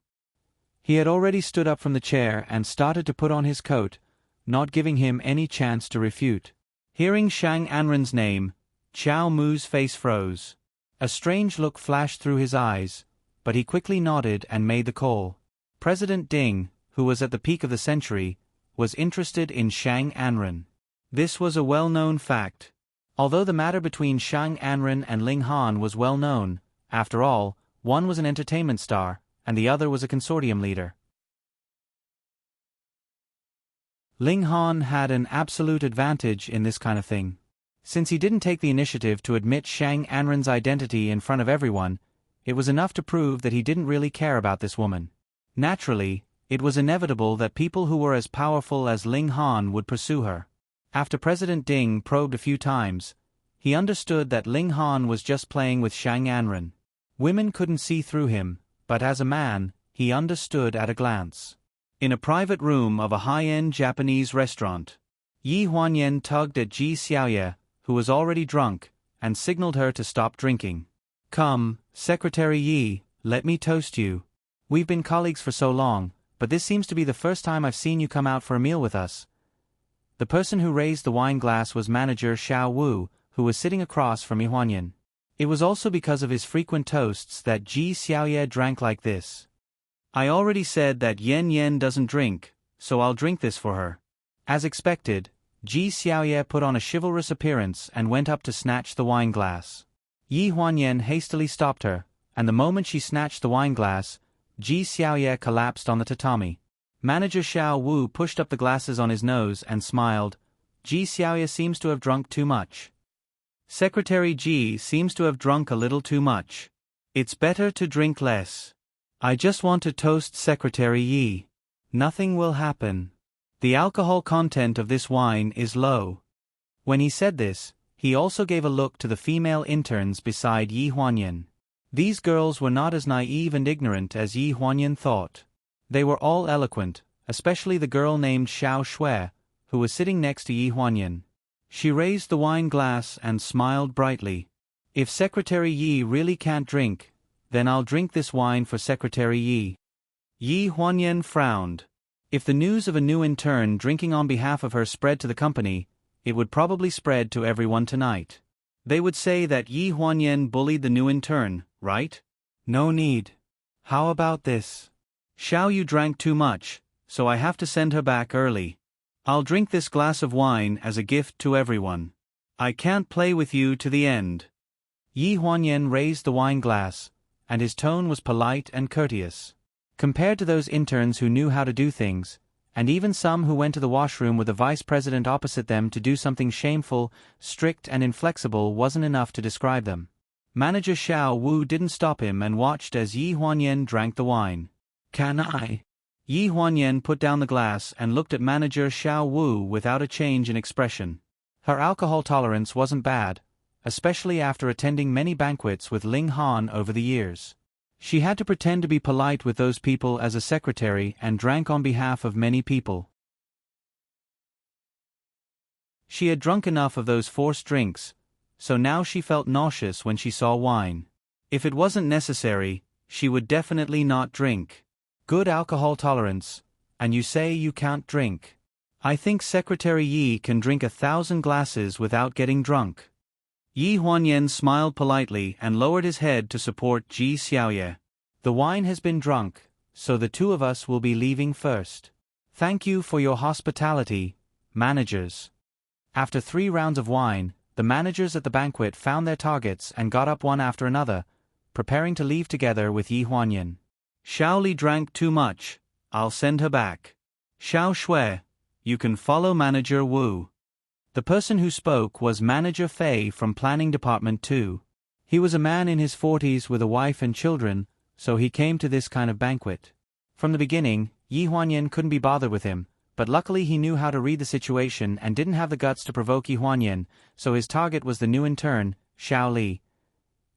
He had already stood up from the chair and started to put on his coat, not giving him any chance to refute. Hearing Shang Anren's name, Chow Mu's face froze. A strange look flashed through his eyes, but he quickly nodded and made the call. President Ding, who was at the peak of the century, was interested in Shang Anren. This was a well-known fact. Although the matter between Shang Anren and Ling Han was well known, after all, one was an entertainment star, and the other was a consortium leader. Ling Han had an absolute advantage in this kind of thing. Since he didn't take the initiative to admit Shang Anren's identity in front of everyone, it was enough to prove that he didn't really care about this woman. Naturally, it was inevitable that people who were as powerful as Ling Han would pursue her. After President Ding probed a few times, he understood that Ling Han was just playing with Shang Anren. Women couldn't see through him, but as a man, he understood at a glance. In a private room of a high-end Japanese restaurant, Yi Huanyan tugged at Ji Xiaoye, who was already drunk, and signaled her to stop drinking. "Come, Secretary Yi, let me toast you. We've been colleagues for so long, but this seems to be the first time I've seen you come out for a meal with us." The person who raised the wine glass was manager Xiao Wu, who was sitting across from Yi Huanyan. It was also because of his frequent toasts that Ji Xiaoye drank like this. "I already said that Yen Yen doesn't drink, so I'll drink this for her." As expected, Ji Xiaoye put on a chivalrous appearance and went up to snatch the wine glass. Yi Huanyan hastily stopped her, and the moment she snatched the wine glass, Ji Xiaoye collapsed on the tatami. Manager Xiao Wu pushed up the glasses on his nose and smiled. "Ji Xiaoye seems to have drunk too much." "Secretary Ji seems to have drunk a little too much. It's better to drink less. I just want to toast Secretary Yi. Nothing will happen. The alcohol content of this wine is low." When he said this, he also gave a look to the female interns beside Yi Huanyan. These girls were not as naive and ignorant as Yi Huanyan thought. They were all eloquent, especially the girl named Xiao Shui, who was sitting next to Yi Huanyan. She raised the wine glass and smiled brightly. "If Secretary Yi really can't drink, then I'll drink this wine for Secretary Yi." Yi Huanyan frowned. If the news of a new intern drinking on behalf of her spread to the company, it would probably spread to everyone tonight. They would say that Yi Huanyan bullied the new intern, right? No need. How about this? "Xiao Yu drank too much, so I have to send her back early." I'll drink this glass of wine as a gift to everyone. I can't play with you to the end. Yi Huanyan raised the wine glass, and his tone was polite and courteous. Compared to those interns who knew how to do things, and even some who went to the washroom with the vice president opposite them to do something shameful, strict and inflexible wasn't enough to describe them. Manager Xiao Wu didn't stop him and watched as Yi Huanyan drank the wine. Can I? Yi Huanyan put down the glass and looked at Manager Xiao Wu without a change in expression. Her alcohol tolerance wasn't bad, especially after attending many banquets with Ling Han over the years. She had to pretend to be polite with those people as a secretary and drank on behalf of many people. She had drunk enough of those forced drinks, so now she felt nauseous when she saw wine. If it wasn't necessary, she would definitely not drink. Good alcohol tolerance, and you say you can't drink. I think Secretary Yi can drink 1,000 glasses without getting drunk. Yi Huanyan smiled politely and lowered his head to support Ji Xiaoye. The wine has been drunk, so the two of us will be leaving first. Thank you for your hospitality, managers. After 3 rounds of wine, the managers at the banquet found their targets and got up one after another, preparing to leave together with Yi Huanyan. Xiao Li drank too much. I'll send her back. Xiao Shui, you can follow Manager Wu. The person who spoke was Manager Fei from Planning Department 2. He was a man in his 40s with a wife and children, so he came to this kind of banquet. From the beginning, Yi Huanyan couldn't be bothered with him, but luckily he knew how to read the situation and didn't have the guts to provoke Yi Huanyan, so his target was the new intern, Xiao Li.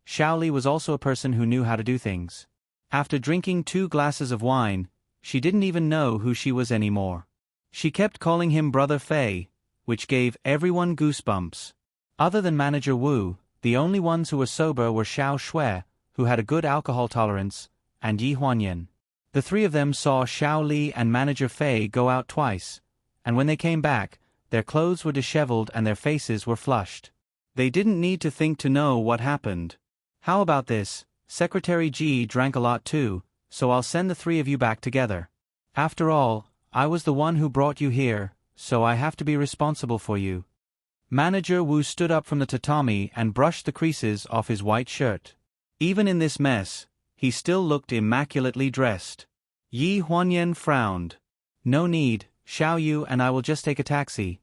Xiao Li was also a person who knew how to do things. After drinking 2 glasses of wine, she didn't even know who she was anymore. She kept calling him Brother Fei, which gave everyone goosebumps. Other than Manager Wu, the only ones who were sober were Xiao Shui, who had a good alcohol tolerance, and Yi Huanyan. The 3 of them saw Xiao Li and Manager Fei go out twice, and when they came back, their clothes were disheveled and their faces were flushed. They didn't need to think to know what happened. How about this? Secretary Ji drank a lot too, so I'll send the 3 of you back together. After all, I was the one who brought you here, so I have to be responsible for you. Manager Wu stood up from the tatami and brushed the creases off his white shirt. Even in this mess, he still looked immaculately dressed. Yi Huanyan frowned. No need, Xiao Yu and I will just take a taxi.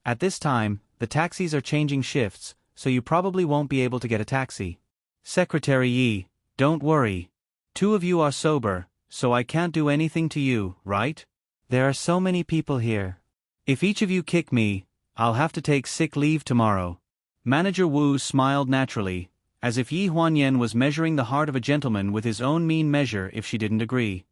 At this time, the taxis are changing shifts, so you probably won't be able to get a taxi. Secretary Yi, don't worry. 2 of you are sober, so I can't do anything to you, right? There are so many people here. If each of you kick me, I'll have to take sick leave tomorrow. Manager Wu smiled naturally, as if Yi Huanyan was measuring the heart of a gentleman with his own mean measure if she didn't agree.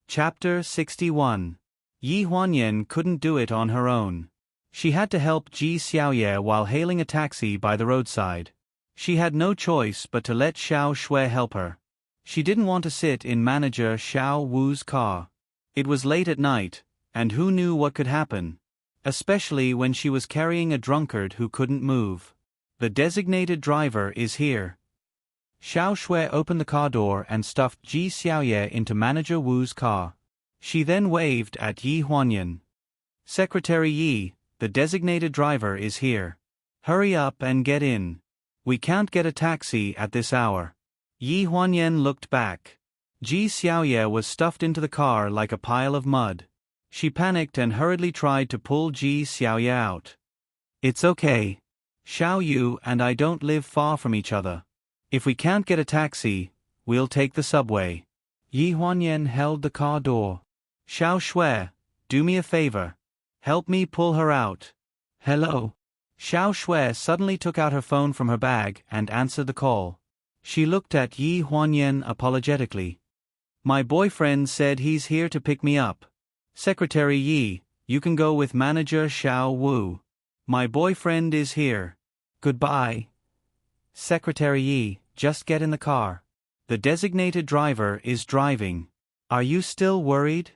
Chapter 61. Yi Huanyan couldn't do it on her own. She had to help Ji Xiaoye while hailing a taxi by the roadside. She had no choice but to let Xiao Shui help her. She didn't want to sit in Manager Xiao Wu's car. It was late at night, and who knew what could happen? Especially when she was carrying a drunkard who couldn't move. The designated driver is here. Xiao Shui opened the car door and stuffed Ji Xiaoye into Manager Wu's car. She then waved at Yi Huanyan. Secretary Yi, the designated driver is here. Hurry up and get in. We can't get a taxi at this hour. Yi Huanyan looked back. Ji Xiaoye was stuffed into the car like a pile of mud. She panicked and hurriedly tried to pull Ji Xiaoye out. It's okay. Xiao Yu and I don't live far from each other. If we can't get a taxi, we'll take the subway. Yi Huanyan held the car door. Xiao Shui, do me a favor. Help me pull her out. Hello. Xiao Shui suddenly took out her phone from her bag and answered the call. She looked at Yi Huanyan apologetically. My boyfriend said he's here to pick me up. Secretary Yi, you can go with Manager Xiao Wu. My boyfriend is here. Goodbye. Secretary Yi, just get in the car. The designated driver is driving. Are you still worried?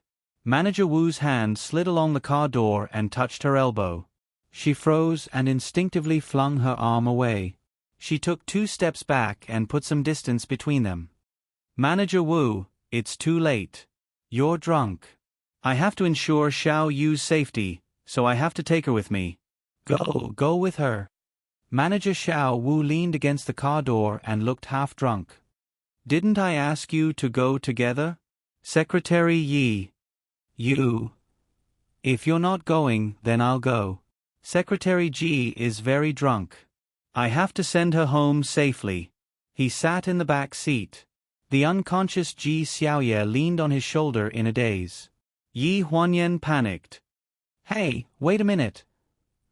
Manager Wu's hand slid along the car door and touched her elbow. She froze and instinctively flung her arm away. She took 2 steps back and put some distance between them. Manager Wu, it's too late. You're drunk. I have to ensure Xiao Yu's safety, so I have to take her with me. Go with her. Manager Xiao Wu leaned against the car door and looked half drunk. Didn't I ask you to go together? Secretary Yi. You. If you're not going, then I'll go. Secretary Ji is very drunk. I have to send her home safely. He sat in the back seat. The unconscious Ji Xiaoye leaned on his shoulder in a daze. Yi Huanyan panicked. Hey, wait a minute.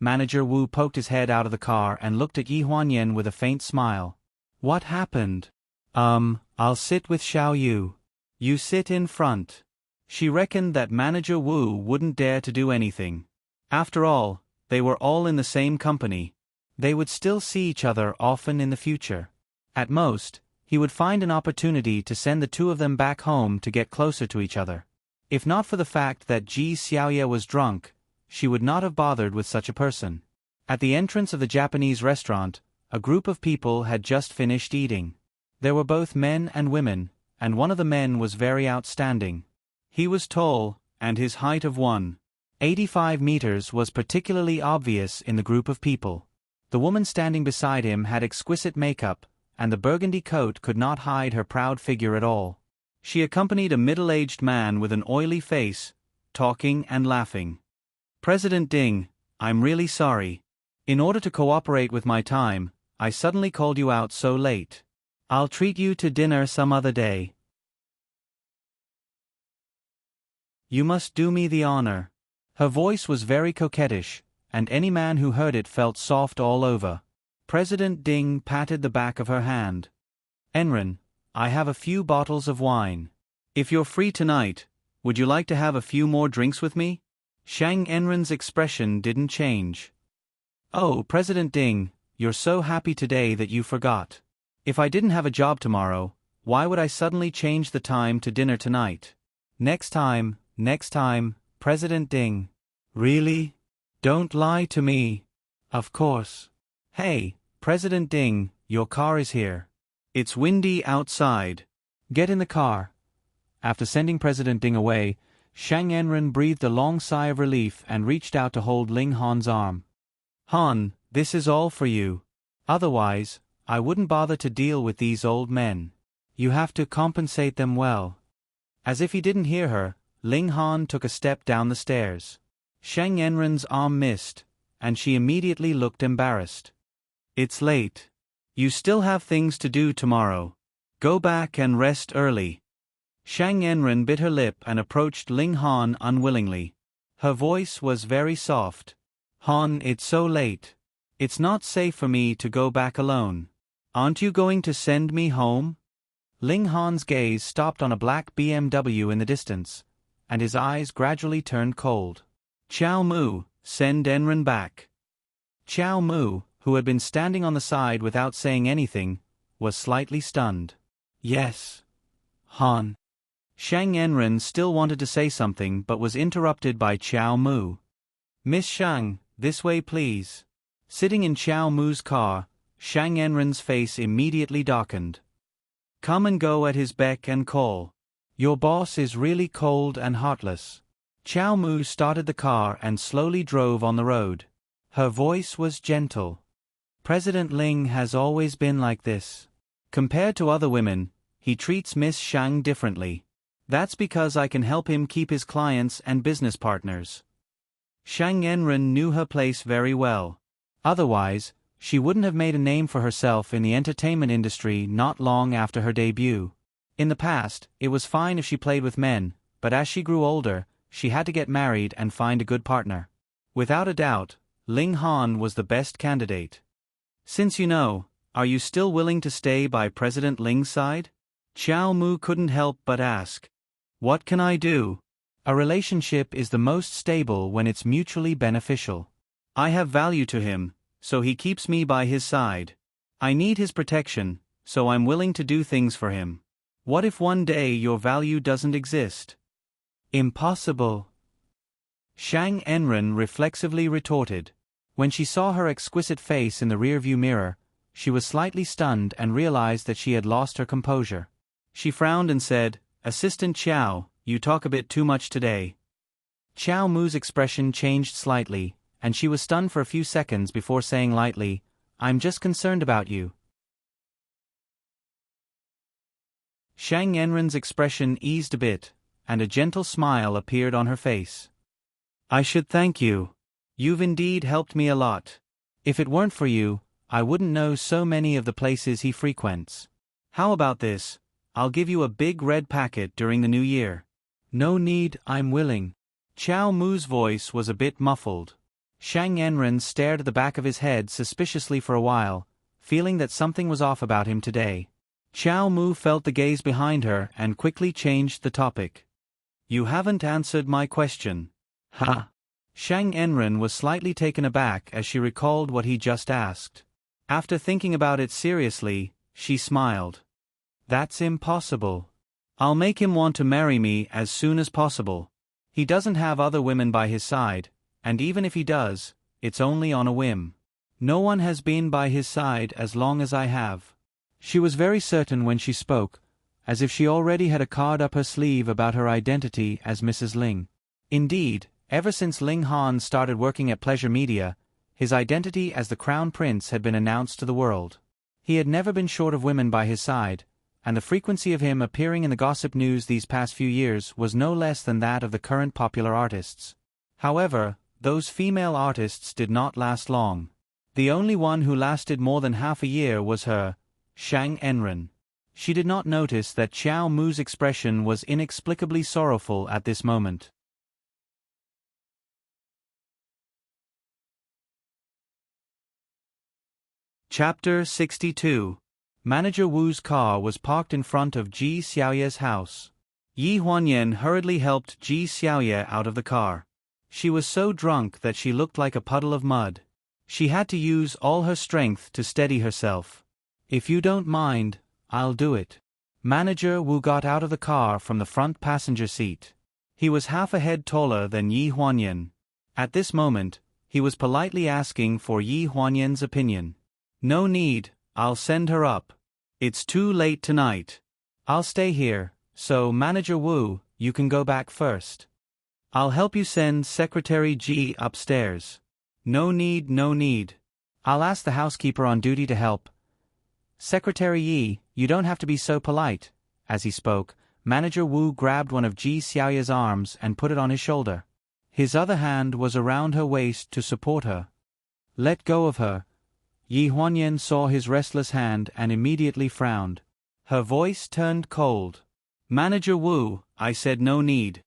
Manager Wu poked his head out of the car and looked at Yi Huanyan with a faint smile. What happened? I'll sit with Xiao Yu. You sit in front. She reckoned that Manager Wu wouldn't dare to do anything. After all, they were all in the same company. They would still see each other often in the future. At most, he would find an opportunity to send the two of them back home to get closer to each other. If not for the fact that Ji Xiaoye was drunk, she would not have bothered with such a person. At the entrance of the Japanese restaurant, a group of people had just finished eating. There were both men and women, and one of the men was very outstanding. He was tall, and his height of 1.85 meters was particularly obvious in the group of people. The woman standing beside him had exquisite makeup, and the burgundy coat could not hide her proud figure at all. She accompanied a middle-aged man with an oily face, talking and laughing. President Ding, I'm really sorry. In order to cooperate with my time, I suddenly called you out so late. I'll treat you to dinner some other day. You must do me the honor. Her voice was very coquettish, and any man who heard it felt soft all over. President Ding patted the back of her hand. Enren, I have a few bottles of wine. If you're free tonight, would you like to have a few more drinks with me? Shang Enren's expression didn't change. Oh, President Ding, you're so happy today that you forgot. If I didn't have a job tomorrow, why would I suddenly change the time to dinner tonight? Next time, President Ding. Really? Don't lie to me. Of course. Hey, President Ding, your car is here. It's windy outside. Get in the car. After sending President Ding away, Shang Enren breathed a long sigh of relief and reached out to hold Ling Han's arm. Han, this is all for you. Otherwise, I wouldn't bother to deal with these old men. You have to compensate them well. As if he didn't hear her, Ling Han took a step down the stairs. Shang Enren's arm missed, and she immediately looked embarrassed. It's late. You still have things to do tomorrow. Go back and rest early. Shang Enren bit her lip and approached Ling Han unwillingly. Her voice was very soft. Han, it's so late. It's not safe for me to go back alone. Aren't you going to send me home? Ling Han's gaze stopped on a black BMW in the distance, and his eyes gradually turned cold. Qiao Mu, send Enren back. Qiao Mu, who had been standing on the side without saying anything, was slightly stunned. Yes. Han. Shang Enren still wanted to say something but was interrupted by Qiao Mu. Miss Shang, this way please. Sitting in Qiao Mu's car, Shang Enren's face immediately darkened. Come and go at his beck and call. Your boss is really cold and heartless. Qiao Mu started the car and slowly drove on the road. Her voice was gentle. President Ling has always been like this. Compared to other women, he treats Miss Shang differently. That's because I can help him keep his clients and business partners. Shang Enren knew her place very well. Otherwise, she wouldn't have made a name for herself in the entertainment industry not long after her debut. In the past, it was fine if she played with men, but as she grew older, she had to get married and find a good partner. Without a doubt, Ling Han was the best candidate. Since you know, are you still willing to stay by President Ling's side? Qiao Mu couldn't help but ask. What can I do? A relationship is the most stable when it's mutually beneficial. I have value to him, so he keeps me by his side. I need his protection, so I'm willing to do things for him. What if one day your value doesn't exist? Impossible. Shang Enren reflexively retorted. When she saw her exquisite face in the rearview mirror, she was slightly stunned and realized that she had lost her composure. She frowned and said, "Assistant Xiao, you talk a bit too much today." Xiao Mu's expression changed slightly, and she was stunned for a few seconds before saying lightly, "I'm just concerned about you." Shang Enren's expression eased a bit, and a gentle smile appeared on her face. "I should thank you. You've indeed helped me a lot. If it weren't for you, I wouldn't know so many of the places he frequents. How about this? I'll give you a big red packet during the new year." "No need, I'm willing." Xiao Mu's voice was a bit muffled. Shang Enren stared at the back of his head suspiciously for a while, feeling that something was off about him today. Xiao Mu felt the gaze behind her and quickly changed the topic. "You haven't answered my question." "Ha!" Shang Enren was slightly taken aback as she recalled what he just asked. After thinking about it seriously, she smiled. "That's impossible. I'll make him want to marry me as soon as possible. He doesn't have other women by his side, and even if he does, it's only on a whim. No one has been by his side as long as I have." She was very certain when she spoke, as if she already had a card up her sleeve about her identity as Mrs. Ling. Indeed, ever since Ling Han started working at Pleasure Media, his identity as the Crown Prince had been announced to the world. He had never been short of women by his side, and the frequency of him appearing in the gossip news these past few years was no less than that of the current popular artists. However, those female artists did not last long. The only one who lasted more than half a year was her, Shang Enren. She did not notice that Xiao Mu's expression was inexplicably sorrowful at this moment. Chapter 62. Manager Wu's car was parked in front of Ji Xiaoye's house. Yi Huanyan hurriedly helped Ji Xiaoye out of the car. She was so drunk that she looked like a puddle of mud. She had to use all her strength to steady herself. "If you don't mind, I'll do it." Manager Wu got out of the car from the front passenger seat. He was half a head taller than Yi Huanyan. At this moment, he was politely asking for Yi Huanyan's opinion. "No need, I'll send her up. It's too late tonight. I'll stay here, so Manager Wu, you can go back first. I'll help you send Secretary Ji upstairs." No need, no need. I'll ask the housekeeper on duty to help." "Secretary Yi, you don't have to be so polite." As he spoke, Manager Wu grabbed one of Ji Xiaoye's arms and put it on his shoulder. His other hand was around her waist to support her. "Let go of her." Yi Huanyan saw his restless hand and immediately frowned. Her voice turned cold. "Manager Wu, I said no need."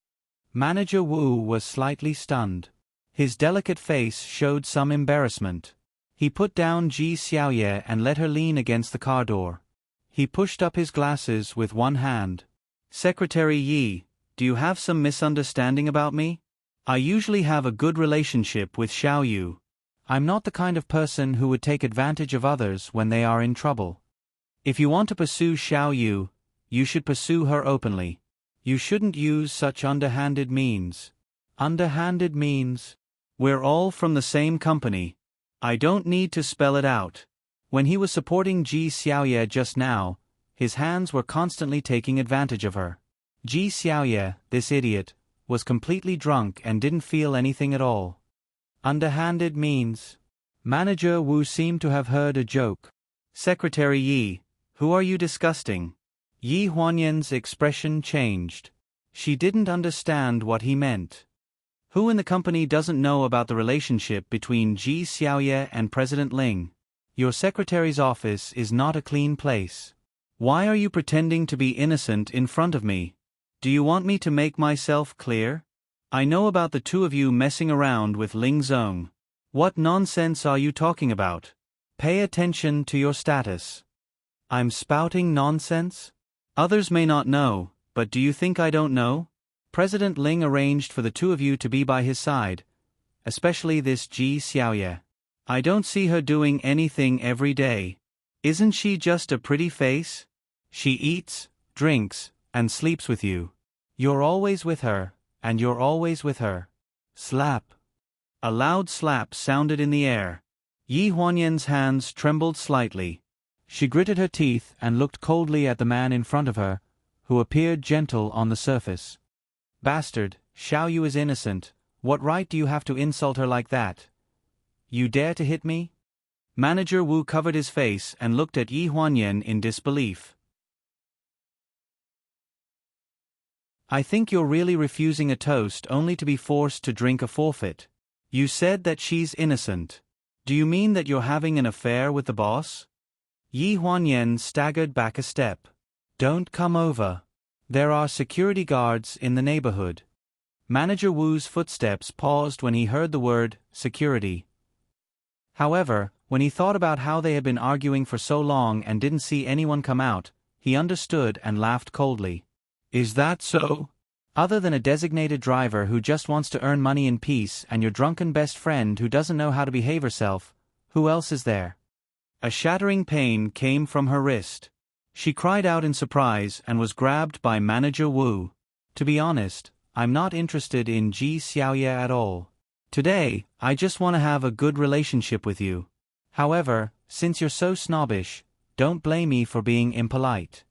Manager Wu was slightly stunned. His delicate face showed some embarrassment. He put down Ji Xiaoye and let her lean against the car door. He pushed up his glasses with one hand. "Secretary Yi, do you have some misunderstanding about me? I usually have a good relationship with Xiao Yu. I'm not the kind of person who would take advantage of others when they are in trouble. If you want to pursue Xiao Yu, you should pursue her openly. You shouldn't use such underhanded means." "Underhanded means?" "We're all from the same company. I don't need to spell it out." When he was supporting Ji Xiaoye just now, his hands were constantly taking advantage of her. Ji Xiaoye, this idiot, was completely drunk and didn't feel anything at all. "Underhanded means?" Manager Wu seemed to have heard a joke. "Secretary Yi, who are you disgusting?" Yi Huanyan's expression changed. She didn't understand what he meant. Who in the company doesn't know about the relationship between Ji Xiaoye and President Ling? Your secretary's office is not a clean place. Why are you pretending to be innocent in front of me? Do you want me to make myself clear? I know about the two of you messing around with Ling Zong. What nonsense are you talking about? Pay attention to your status. I'm spouting nonsense? Others may not know, but do you think I don't know? President Ling arranged for the two of you to be by his side, especially this Ji Xiaoye. I don't see her doing anything every day. Isn't she just a pretty face? She eats, drinks, and sleeps with you. You're always with her, and you're always with her. Slap. A loud slap sounded in the air. Yi Huanyan's hands trembled slightly. She gritted her teeth and looked coldly at the man in front of her, who appeared gentle on the surface. "Bastard, Xiao Yu is innocent. What right do you have to insult her like that? You dare to hit me?" Manager Wu covered his face and looked at Yi Huanyan in disbelief. "I think you're really refusing a toast only to be forced to drink a forfeit. You said that she's innocent. Do you mean that you're having an affair with the boss?" Yi Huanyan staggered back a step. "Don't come over. There are security guards in the neighborhood." Manager Wu's footsteps paused when he heard the word security. However, when he thought about how they had been arguing for so long and didn't see anyone come out, he understood and laughed coldly. "Is that so? Other than a designated driver who just wants to earn money in peace and your drunken best friend who doesn't know how to behave herself, who else is there?" A shattering pain came from her wrist. She cried out in surprise and was grabbed by Manager Wu. "To be honest, I'm not interested in Ji Xiaoye at all. Today, I just want to have a good relationship with you. However, since you're so snobbish, don't blame me for being impolite."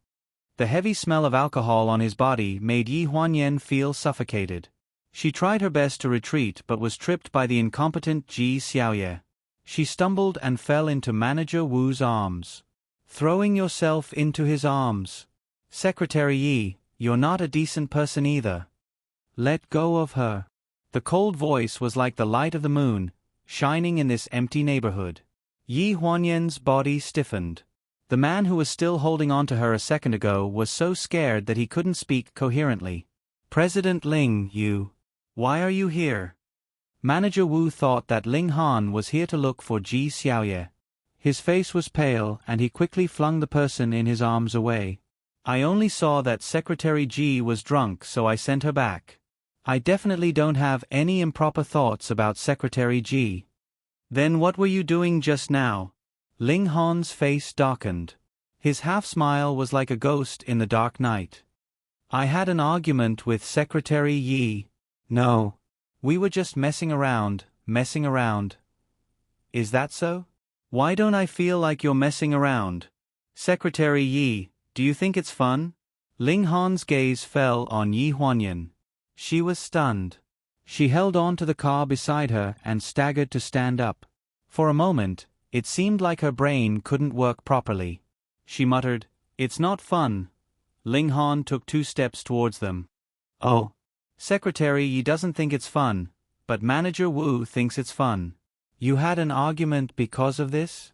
The heavy smell of alcohol on his body made Yi Huanyan feel suffocated. She tried her best to retreat but was tripped by the incompetent Ji Xiaoye. She stumbled and fell into Manager Wu's arms. "Throwing yourself into his arms. Secretary Yi, you're not a decent person either. Let go of her." The cold voice was like the light of the moon, shining in this empty neighborhood. Yi Huanyan's body stiffened. The man who was still holding on to her a second ago was so scared that he couldn't speak coherently. "President Ling, why are you here?" Manager Wu thought that Ling Han was here to look for Ji Xiaoye. His face was pale and he quickly flung the person in his arms away. "I only saw that Secretary Ji was drunk, so I sent her back. I definitely don't have any improper thoughts about Secretary Ji." "Then what were you doing just now?" Ling Han's face darkened. His half-smile was like a ghost in the dark night. "I had an argument with Secretary Yi." "No. We were just messing around. Is that so?" "Why don't I feel like you're messing around? Secretary Yi, do you think it's fun?" Ling Han's gaze fell on Yi Huanyan. She was stunned. She held on to the car beside her and staggered to stand up. For a moment, it seemed like her brain couldn't work properly. She muttered, "It's not fun." Ling Han took 2 steps towards them. "Oh. Secretary Yi doesn't think it's fun, but Manager Wu thinks it's fun. You had an argument because of this?"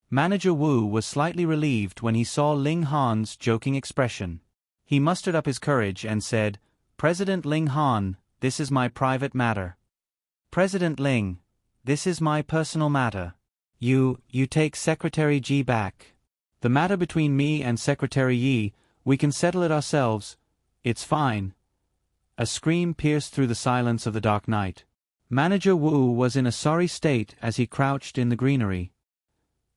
Manager Wu was slightly relieved when he saw Ling Han's joking expression. He mustered up his courage and said, "President Ling Han, this is my private matter." "President Ling, this is my personal matter. You take Secretary Ji back. The matter between me and Secretary Yi, we can settle it ourselves. It's fine." A scream pierced through the silence of the dark night. Manager Wu was in a sorry state as he crouched in the greenery.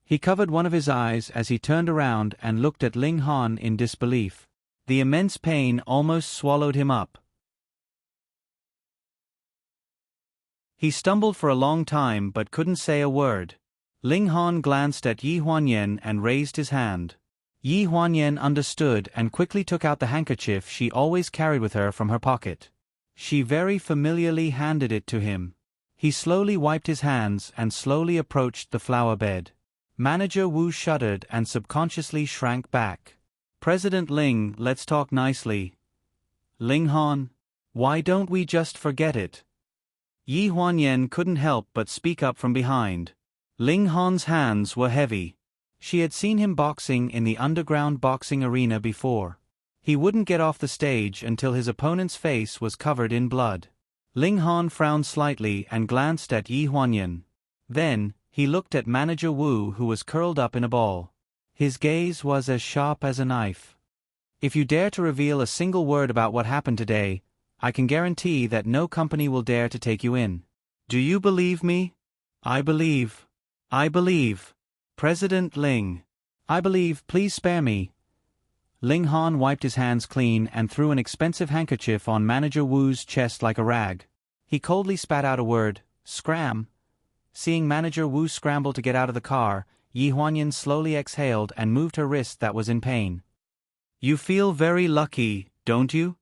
He covered one of his eyes as he turned around and looked at Ling Han in disbelief. The immense pain almost swallowed him up. He stumbled for a long time but couldn't say a word. Ling Han glanced at Yi Huanyan and raised his hand. Yi Huanyan understood and quickly took out the handkerchief she always carried with her from her pocket. She very familiarly handed it to him. He slowly wiped his hands and slowly approached the flower bed. Manager Wu shuddered and subconsciously shrank back. "President Ling, let's talk nicely." "Ling Han, why don't we just forget it?" Yi Huanyan couldn't help but speak up from behind. Ling Han's hands were heavy. She had seen him boxing in the underground boxing arena before. He wouldn't get off the stage until his opponent's face was covered in blood. Ling Han frowned slightly and glanced at Yi Huanyan. Then, he looked at Manager Wu who was curled up in a ball. His gaze was as sharp as a knife. "If you dare to reveal a single word about what happened today, I can guarantee that no company will dare to take you in. Do you believe me?" I believe. President Ling. I believe, please spare me." Ling Han wiped his hands clean and threw an expensive handkerchief on Manager Wu's chest like a rag. He coldly spat out a word, "Scram." Seeing Manager Wu scramble to get out of the car, Yi Huanyan slowly exhaled and moved her wrist that was in pain. You feel very lucky, don't you?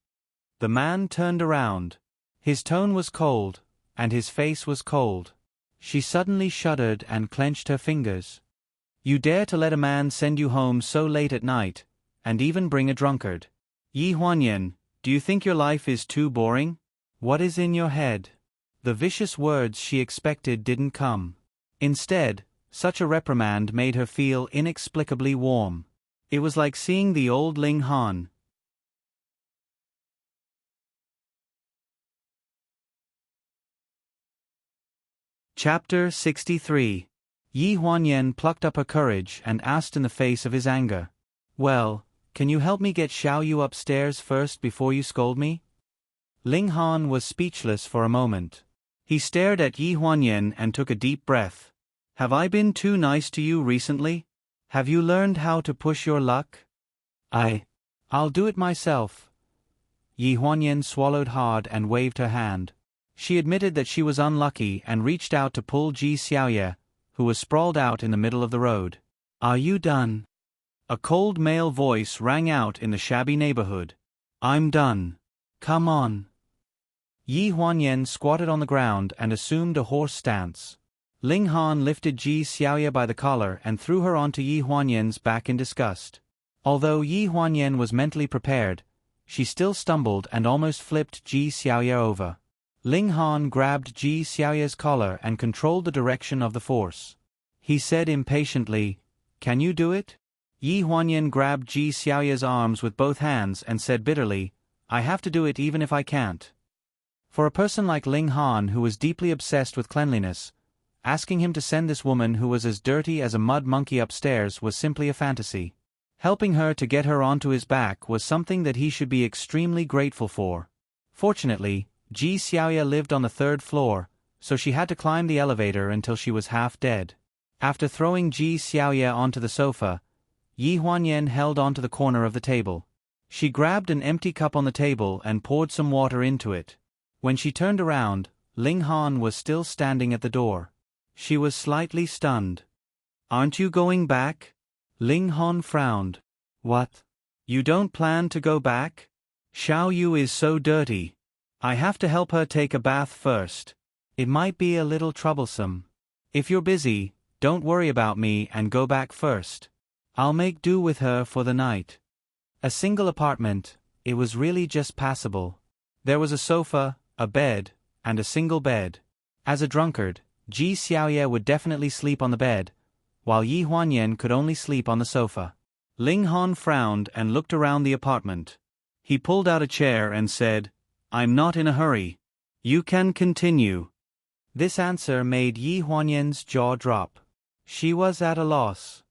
The man turned around. His tone was cold, and his face was cold. She suddenly shuddered and clenched her fingers. You dare to let a man send you home so late at night, and even bring a drunkard. Yi Huanyan, do you think your life is too boring? What is in your head? The vicious words she expected didn't come. Instead, such a reprimand made her feel inexplicably warm. It was like seeing the old Ling Han. Chapter 63. Yi Huanyan plucked up her courage and asked in the face of his anger. Well, can you help me get Xiao Yu upstairs first before you scold me? Ling Han was speechless for a moment. He stared at Yi Huanyan and took a deep breath. Have I been too nice to you recently? Have you learned how to push your luck? I'll do it myself. Yi Huanyan swallowed hard and waved her hand. She admitted that she was unlucky and reached out to pull Ji Xiaoye, who was sprawled out in the middle of the road. Are you done? A cold male voice rang out in the shabby neighborhood. I'm done. Come on. Yi Huanyan squatted on the ground and assumed a hoarse stance. Ling Han lifted Ji Xiaoye by the collar and threw her onto Yi Huanyan's back in disgust. Although Yi Huanyan was mentally prepared, she still stumbled and almost flipped Ji Xiaoye over. Ling Han grabbed Ji Xiaoye's collar and controlled the direction of the force. He said impatiently, Can you do it? Yi Huanyan grabbed Ji Xiaoye's arms with both hands and said bitterly, I have to do it even if I can't. For a person like Ling Han who was deeply obsessed with cleanliness, asking him to send this woman who was as dirty as a mud monkey upstairs was simply a fantasy. Helping her to get her onto his back was something that he should be extremely grateful for. Fortunately, Ji Xiaoye lived on the 3rd floor, so she had to climb the elevator until she was half dead. After throwing Ji Xiaoye onto the sofa, Yi Huanyan held onto the corner of the table. She grabbed an empty cup on the table and poured some water into it. When she turned around, Ling Han was still standing at the door. She was slightly stunned. Aren't you going back? Ling Han frowned. What? You don't plan to go back? Xiao Yu is so dirty. I have to help her take a bath first. It might be a little troublesome. If you're busy, don't worry about me and go back first. I'll make do with her for the night. A single apartment, it was really just passable. There was a sofa, a bed, and a single bed. As a drunkard, Ji Xiaoye would definitely sleep on the bed, while Yi Huanyan could only sleep on the sofa. Ling Han frowned and looked around the apartment. He pulled out a chair and said, I'm not in a hurry. You can continue. This answer made Yi Huanyan's jaw drop. She was at a loss.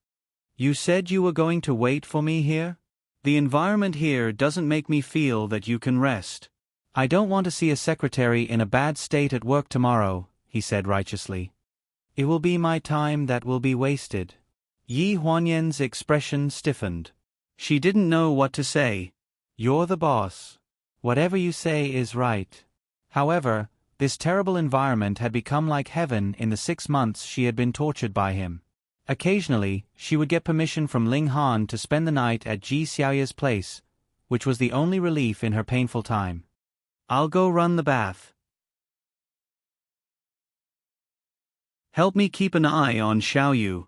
You said you were going to wait for me here? The environment here doesn't make me feel that you can rest. I don't want to see a secretary in a bad state at work tomorrow, he said righteously. It will be my time that will be wasted. Yi Huanyan's expression stiffened. She didn't know what to say. You're the boss. Whatever you say is right. However, this terrible environment had become like heaven in the 6 months she had been tortured by him. Occasionally, she would get permission from Ling Han to spend the night at Ji Xiaoye's place, which was the only relief in her painful time. I'll go run the bath. Help me keep an eye on Xiao Yu.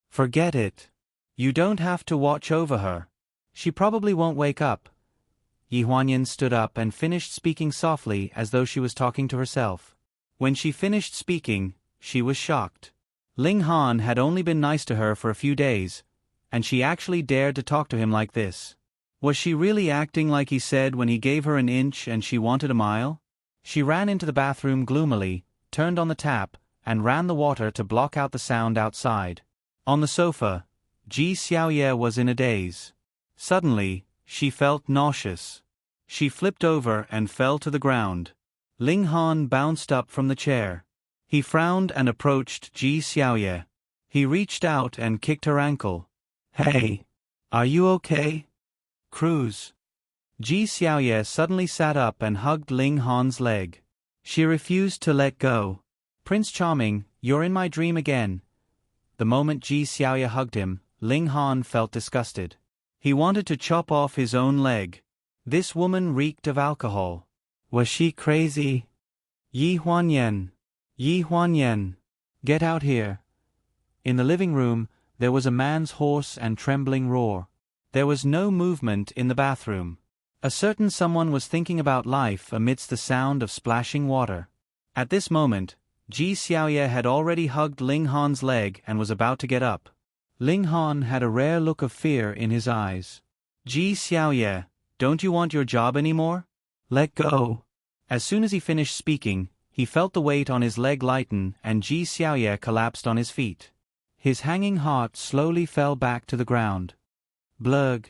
Forget it. You don't have to watch over her. She probably won't wake up. Yi Huanyan stood up and finished speaking softly as though she was talking to herself. When she finished speaking, she was shocked. Ling Han had only been nice to her for a few days, and she actually dared to talk to him like this. Was she really acting like he said when he gave her an inch and she wanted a mile? She ran into the bathroom gloomily, turned on the tap, and ran the water to block out the sound outside. On the sofa, Ji Xiaoye was in a daze. Suddenly, she felt nauseous. She flipped over and fell to the ground. Ling Han bounced up from the chair. He frowned and approached Ji Xiaoye. He reached out and kicked her ankle. Hey! Are you okay? Cruz. Ji Xiaoye suddenly sat up and hugged Ling Han's leg. She refused to let go. Prince Charming, you're in my dream again. The moment Ji Xiaoye hugged him, Ling Han felt disgusted. He wanted to chop off his own leg. This woman reeked of alcohol. Was she crazy? Yi Huanyan. Yi Huanyan. Get out here. In the living room, there was a man's hoarse and trembling roar. There was no movement in the bathroom. A certain someone was thinking about life amidst the sound of splashing water. At this moment, Ji Xiaoye had already hugged Ling Han's leg and was about to get up. Ling Han had a rare look of fear in his eyes. Ji Xiaoye, don't you want your job anymore? Let go. As soon as he finished speaking, he felt the weight on his leg lighten and Ji Xiaoye collapsed on his feet. His hanging heart slowly fell back to the ground. Blurg.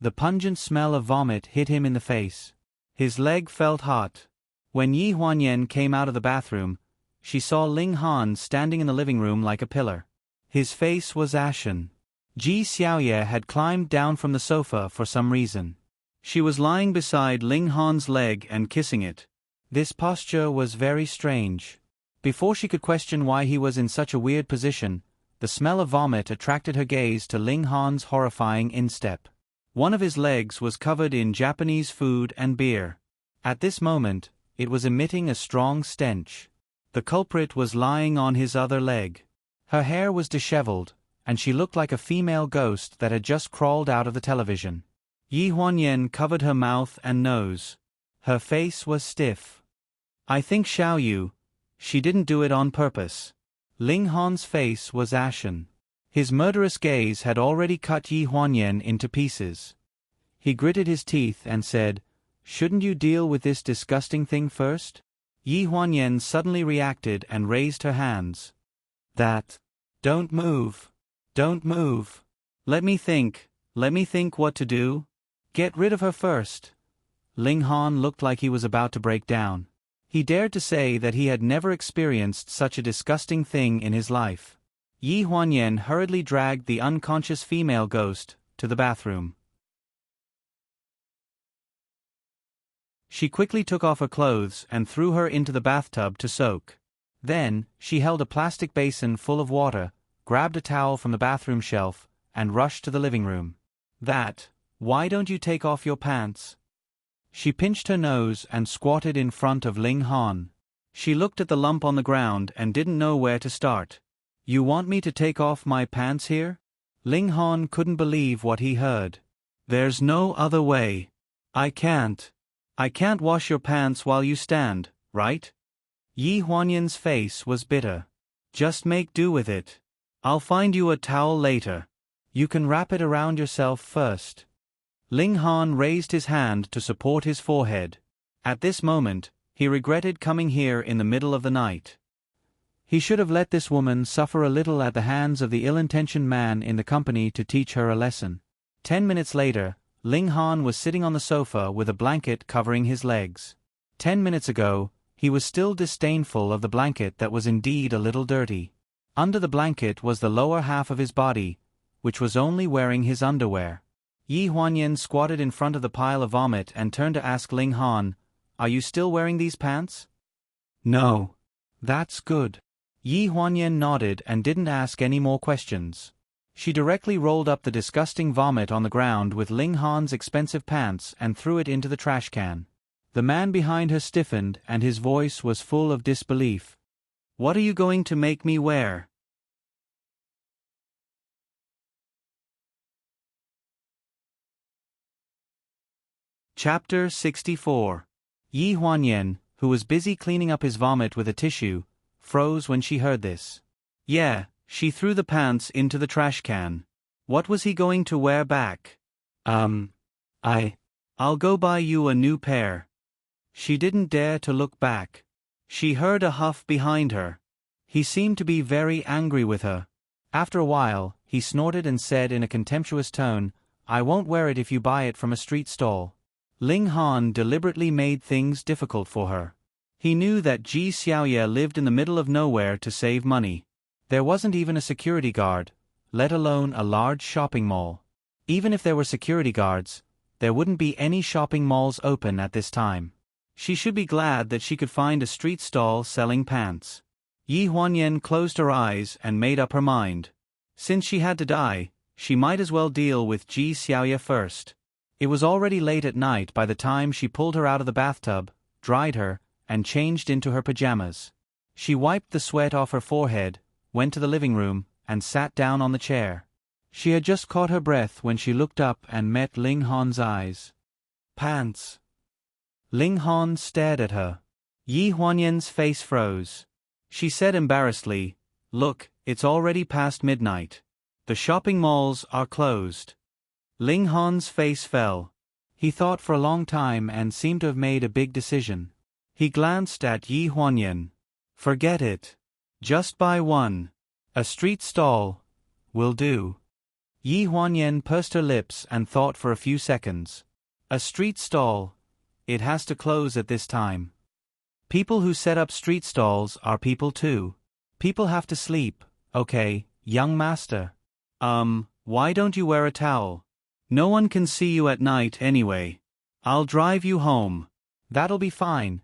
The pungent smell of vomit hit him in the face. His leg felt hot. When Yi Huanyan came out of the bathroom, she saw Ling Han standing in the living room like a pillar. His face was ashen. Ji Xiaoye had climbed down from the sofa for some reason. She was lying beside Ling Han's leg and kissing it. This posture was very strange. Before she could question why he was in such a weird position, the smell of vomit attracted her gaze to Ling Han's horrifying instep. One of his legs was covered in Japanese food and beer. At this moment, it was emitting a strong stench. The culprit was lying on his other leg. Her hair was disheveled, and she looked like a female ghost that had just crawled out of the television. Yi Huanyan covered her mouth and nose. Her face was stiff. I think Xiao Yu. She didn't do it on purpose. Ling Han's face was ashen. His murderous gaze had already cut Yi Huanyan into pieces. He gritted his teeth and said, "Shouldn't you deal with this disgusting thing first?" Yi Huanyan suddenly reacted and raised her hands. Don't move. Don't move. Let me think what to do. Get rid of her first. Ling Han looked like he was about to break down. He dared to say that he had never experienced such a disgusting thing in his life. Yi Huanyan hurriedly dragged the unconscious female ghost to the bathroom. She quickly took off her clothes and threw her into the bathtub to soak. Then, she held a plastic basin full of water, grabbed a towel from the bathroom shelf, and rushed to the living room. Why don't you take off your pants? She pinched her nose and squatted in front of Ling Han. She looked at the lump on the ground and didn't know where to start. You want me to take off my pants here? Ling Han couldn't believe what he heard. There's no other way. I can't wash your pants while you stand, right? Yi Huanyan's face was bitter. Just make do with it. I'll find you a towel later. You can wrap it around yourself first. Ling Han raised his hand to support his forehead. At this moment, he regretted coming here in the middle of the night. He should have let this woman suffer a little at the hands of the ill-intentioned man in the company to teach her a lesson. 10 minutes later, Ling Han was sitting on the sofa with a blanket covering his legs. 10 minutes ago, he was still disdainful of the blanket that was indeed a little dirty. Under the blanket was the lower half of his body, which was only wearing his underwear. Yi Huanyan squatted in front of the pile of vomit and turned to ask Ling Han, "Are you still wearing these pants?" "No." "That's good." Yi Huanyan nodded and didn't ask any more questions. She directly rolled up the disgusting vomit on the ground with Ling Han's expensive pants and threw it into the trash can. The man behind her stiffened and his voice was full of disbelief. "What are you going to make me wear?" Chapter 64. Yi Huanyan, who was busy cleaning up his vomit with a tissue, froze when she heard this. Yeah, she threw the pants into the trash can. What was he going to wear back? I'll go buy you a new pair. She didn't dare to look back. She heard a huff behind her. He seemed to be very angry with her. After a while, he snorted and said in a contemptuous tone, "I won't wear it if you buy it from a street stall." Ling Han deliberately made things difficult for her. He knew that Ji Xiaoye lived in the middle of nowhere to save money. There wasn't even a security guard, let alone a large shopping mall. Even if there were security guards, there wouldn't be any shopping malls open at this time. She should be glad that she could find a street stall selling pants. Yi Huanyan closed her eyes and made up her mind. Since she had to die, she might as well deal with Ji Xiaoye first. It was already late at night by the time she pulled her out of the bathtub, dried her, and changed into her pajamas. She wiped the sweat off her forehead, went to the living room, and sat down on the chair. She had just caught her breath when she looked up and met Ling Han's eyes. Pants. Ling Han stared at her. Yi Huanyan's face froze. She said embarrassedly, "Look, it's already past midnight. The shopping malls are closed." Ling Han's face fell. He thought for a long time and seemed to have made a big decision. He glanced at Yi Huanyan. "Forget it. Just buy one. A street stall will do." Yi Huanyan pursed her lips and thought for a few seconds. A street stall. It has to close at this time. People who set up street stalls are people too. People have to sleep, okay, young master. Why don't you wear a towel? No one can see you at night anyway. I'll drive you home. That'll be fine.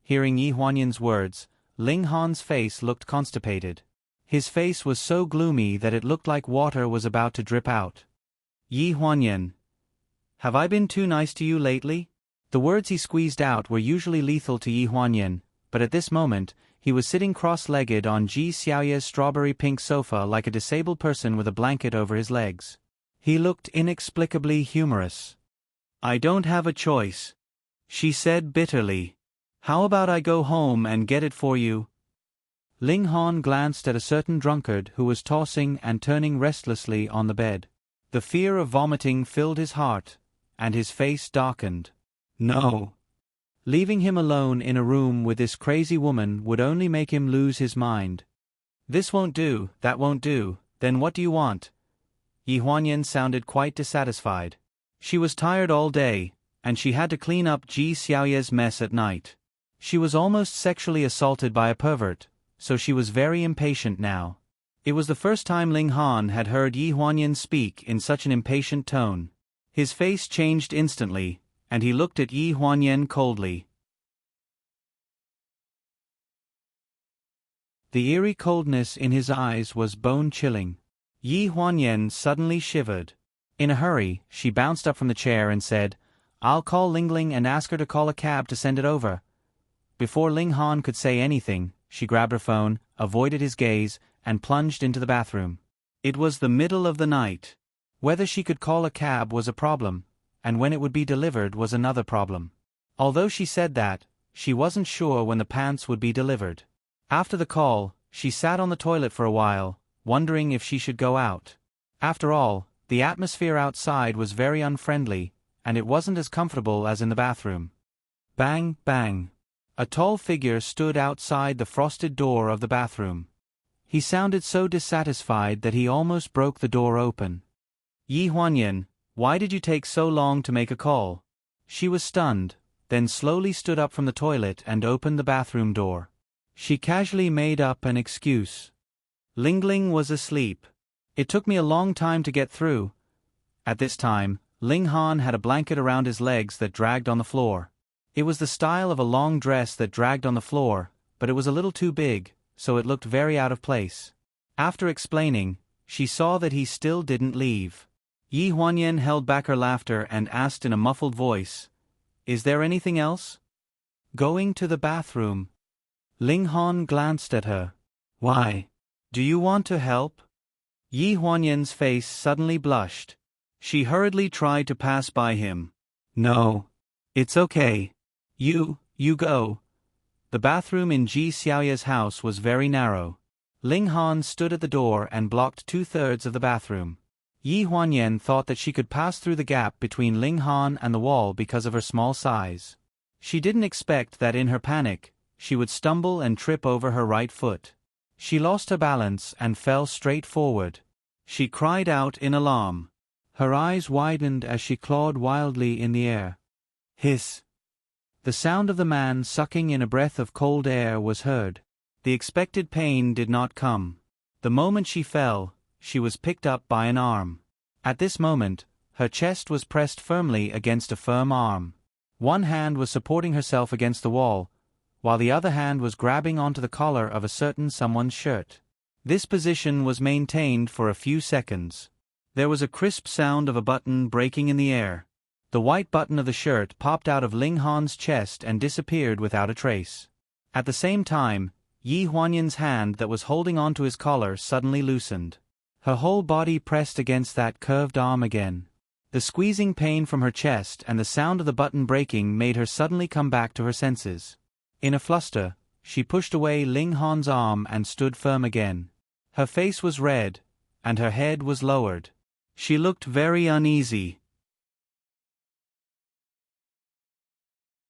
Hearing Yi Huanyan's words, Ling Han's face looked constipated. His face was so gloomy that it looked like water was about to drip out. Yi Huanyan. Have I been too nice to you lately? The words he squeezed out were usually lethal to Yi Huanyan, but at this moment, he was sitting cross-legged on Ji Xiaoye's strawberry-pink sofa like a disabled person with a blanket over his legs. He looked inexplicably humorous. "I don't have a choice," she said bitterly. "How about I go home and get it for you?" Ling Han glanced at a certain drunkard who was tossing and turning restlessly on the bed. The fear of vomiting filled his heart, and his face darkened. No. Leaving him alone in a room with this crazy woman would only make him lose his mind. "This won't do, that won't do, then what do you want?" Yi Huanyan sounded quite dissatisfied. She was tired all day, and she had to clean up Ji Xiaoye's mess at night. She was almost sexually assaulted by a pervert, so she was very impatient now. It was the first time Ling Han had heard Yi Huanyan speak in such an impatient tone. His face changed instantly, and he looked at Yi Huanyan coldly. The eerie coldness in his eyes was bone-chilling. Yi Huanyan suddenly shivered. In a hurry, she bounced up from the chair and said, "I'll call Lingling and ask her to call a cab to send it over." Before Ling Han could say anything, she grabbed her phone, avoided his gaze, and plunged into the bathroom. It was the middle of the night. Whether she could call a cab was a problem, and when it would be delivered was another problem. Although she said that, she wasn't sure when the pants would be delivered. After the call, she sat on the toilet for a while, wondering if she should go out. After all, the atmosphere outside was very unfriendly, and it wasn't as comfortable as in the bathroom. Bang, bang. A tall figure stood outside the frosted door of the bathroom. He sounded so dissatisfied that he almost broke the door open. "Yi Huanyan, why did you take so long to make a call?" She was stunned, then slowly stood up from the toilet and opened the bathroom door. She casually made up an excuse. Lingling was asleep. "It took me a long time to get through." At this time, Ling Han had a blanket around his legs that dragged on the floor. It was the style of a long dress that dragged on the floor, but it was a little too big, so it looked very out of place. After explaining, she saw that he still didn't leave. Yi Huanyan held back her laughter and asked in a muffled voice, "Is there anything else?" "Going to the bathroom." Ling Han glanced at her. "Why? Do you want to help?" Yi Huanyan's face suddenly blushed. She hurriedly tried to pass by him. "No. It's okay. You go." The bathroom in Ji Xiaoye's house was very narrow. Ling Han stood at the door and blocked 2/3 of the bathroom. Yi Huanyan thought that she could pass through the gap between Ling Han and the wall because of her small size. She didn't expect that in her panic, she would stumble and trip over her right foot. She lost her balance and fell straight forward. She cried out in alarm. Her eyes widened as she clawed wildly in the air. Hiss! The sound of the man sucking in a breath of cold air was heard. The expected pain did not come. The moment she fell, she was picked up by an arm. At this moment, her chest was pressed firmly against a firm arm. One hand was supporting herself against the wall, while the other hand was grabbing onto the collar of a certain someone's shirt. This position was maintained for a few seconds. There was a crisp sound of a button breaking in the air. The white button of the shirt popped out of Ling Han's chest and disappeared without a trace. At the same time, Yi Huanyan's hand that was holding onto his collar suddenly loosened. Her whole body pressed against that curved arm again. The squeezing pain from her chest and the sound of the button breaking made her suddenly come back to her senses. In a fluster, she pushed away Ling Han's arm and stood firm again. Her face was red, and her head was lowered. She looked very uneasy.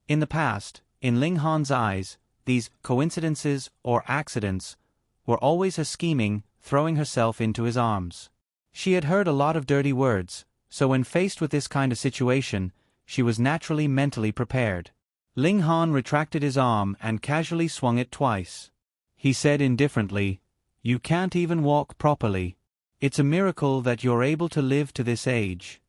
In the past, in Ling Han's eyes, these coincidences or accidents were always her scheming, throwing herself into his arms. She had heard a lot of dirty words, so when faced with this kind of situation, she was naturally mentally prepared. Ling Han retracted his arm and casually swung it twice. He said indifferently, "You can't even walk properly. It's a miracle that you're able to live to this age."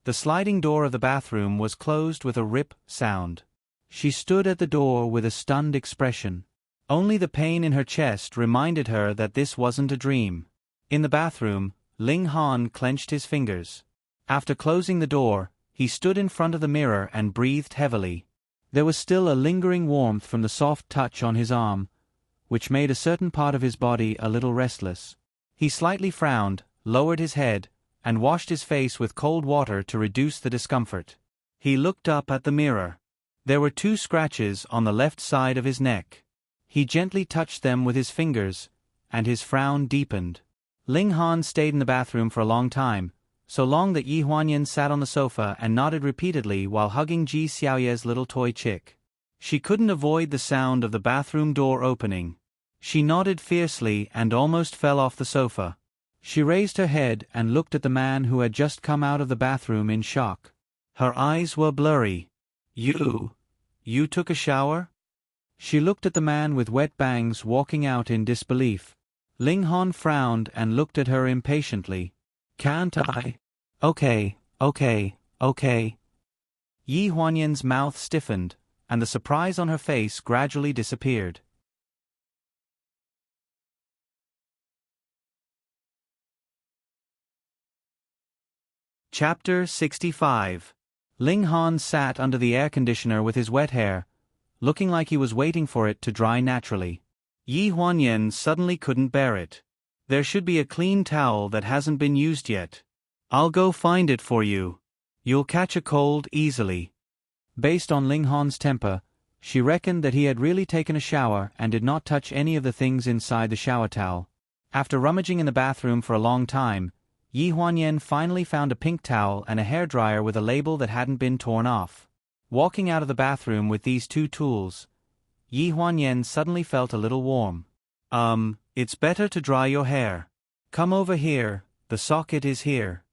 The sliding door of the bathroom was closed with a rip sound. She stood at the door with a stunned expression. Only the pain in her chest reminded her that this wasn't a dream. In the bathroom, Ling Han clenched his fingers. After closing the door, he stood in front of the mirror and breathed heavily. There was still a lingering warmth from the soft touch on his arm, which made a certain part of his body a little restless. He slightly frowned, lowered his head, and washed his face with cold water to reduce the discomfort. He looked up at the mirror. There were 2 scratches on the left side of his neck. He gently touched them with his fingers, and his frown deepened. Ling Han stayed in the bathroom for a long time, so long that Yi Huanyan sat on the sofa and nodded repeatedly while hugging Ji Xiaoye's little toy chick. She couldn't avoid the sound of the bathroom door opening. She nodded fiercely and almost fell off the sofa. She raised her head and looked at the man who had just come out of the bathroom in shock. Her eyes were blurry. You took a shower?" She looked at the man with wet bangs walking out in disbelief. Ling Han frowned and looked at her impatiently. "Can't I?" Okay. Yi Huanyan's mouth stiffened, and the surprise on her face gradually disappeared. Chapter 65. Ling Han sat under the air conditioner with his wet hair, looking like he was waiting for it to dry naturally. Yi Huanyan suddenly couldn't bear it. "There should be a clean towel that hasn't been used yet. I'll go find it for you. You'll catch a cold easily." Based on Ling Han's temper, she reckoned that he had really taken a shower and did not touch any of the things inside the shower towel. After rummaging in the bathroom for a long time, Yi Huanyan finally found a pink towel and a hairdryer with a label that hadn't been torn off. Walking out of the bathroom with these 2 tools, Yi Huanyan suddenly felt a little warm. It's better to dry your hair. Come over here, the socket is here."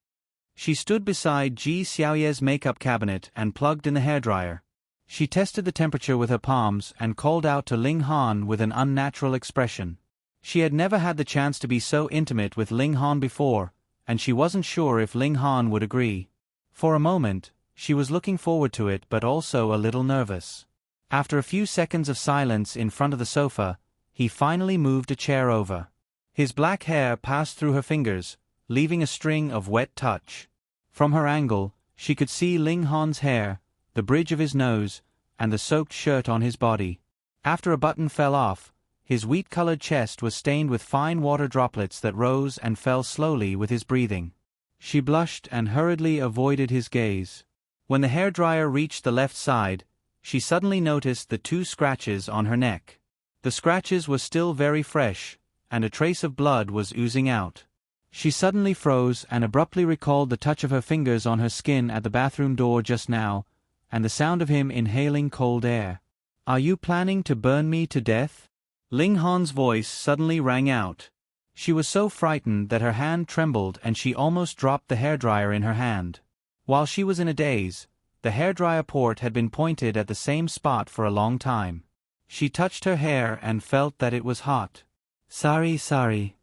She stood beside Ji Xiaoye's makeup cabinet and plugged in the hairdryer. She tested the temperature with her palms and called out to Ling Han with an unnatural expression. She had never had the chance to be so intimate with Ling Han before, and she wasn't sure if Ling Han would agree. For a moment, she was looking forward to it but also a little nervous. After a few seconds of silence in front of the sofa, he finally moved a chair over. His black hair passed through her fingers, leaving a string of wet touch. From her angle, she could see Ling Han's hair, the bridge of his nose, and the soaked shirt on his body. After a button fell off, his wheat-colored chest was stained with fine water droplets that rose and fell slowly with his breathing. She blushed and hurriedly avoided his gaze. When the hairdryer reached the left side, she suddenly noticed the 2 scratches on her neck. The scratches were still very fresh, and a trace of blood was oozing out. She suddenly froze and abruptly recalled the touch of her fingers on her skin at the bathroom door just now, and the sound of him inhaling cold air. "Are you planning to burn me to death?" Ling Han's voice suddenly rang out. She was so frightened that her hand trembled and she almost dropped the hairdryer in her hand. While she was in a daze, the hairdryer port had been pointed at the same spot for a long time. She touched her hair and felt that it was hot. Sorry.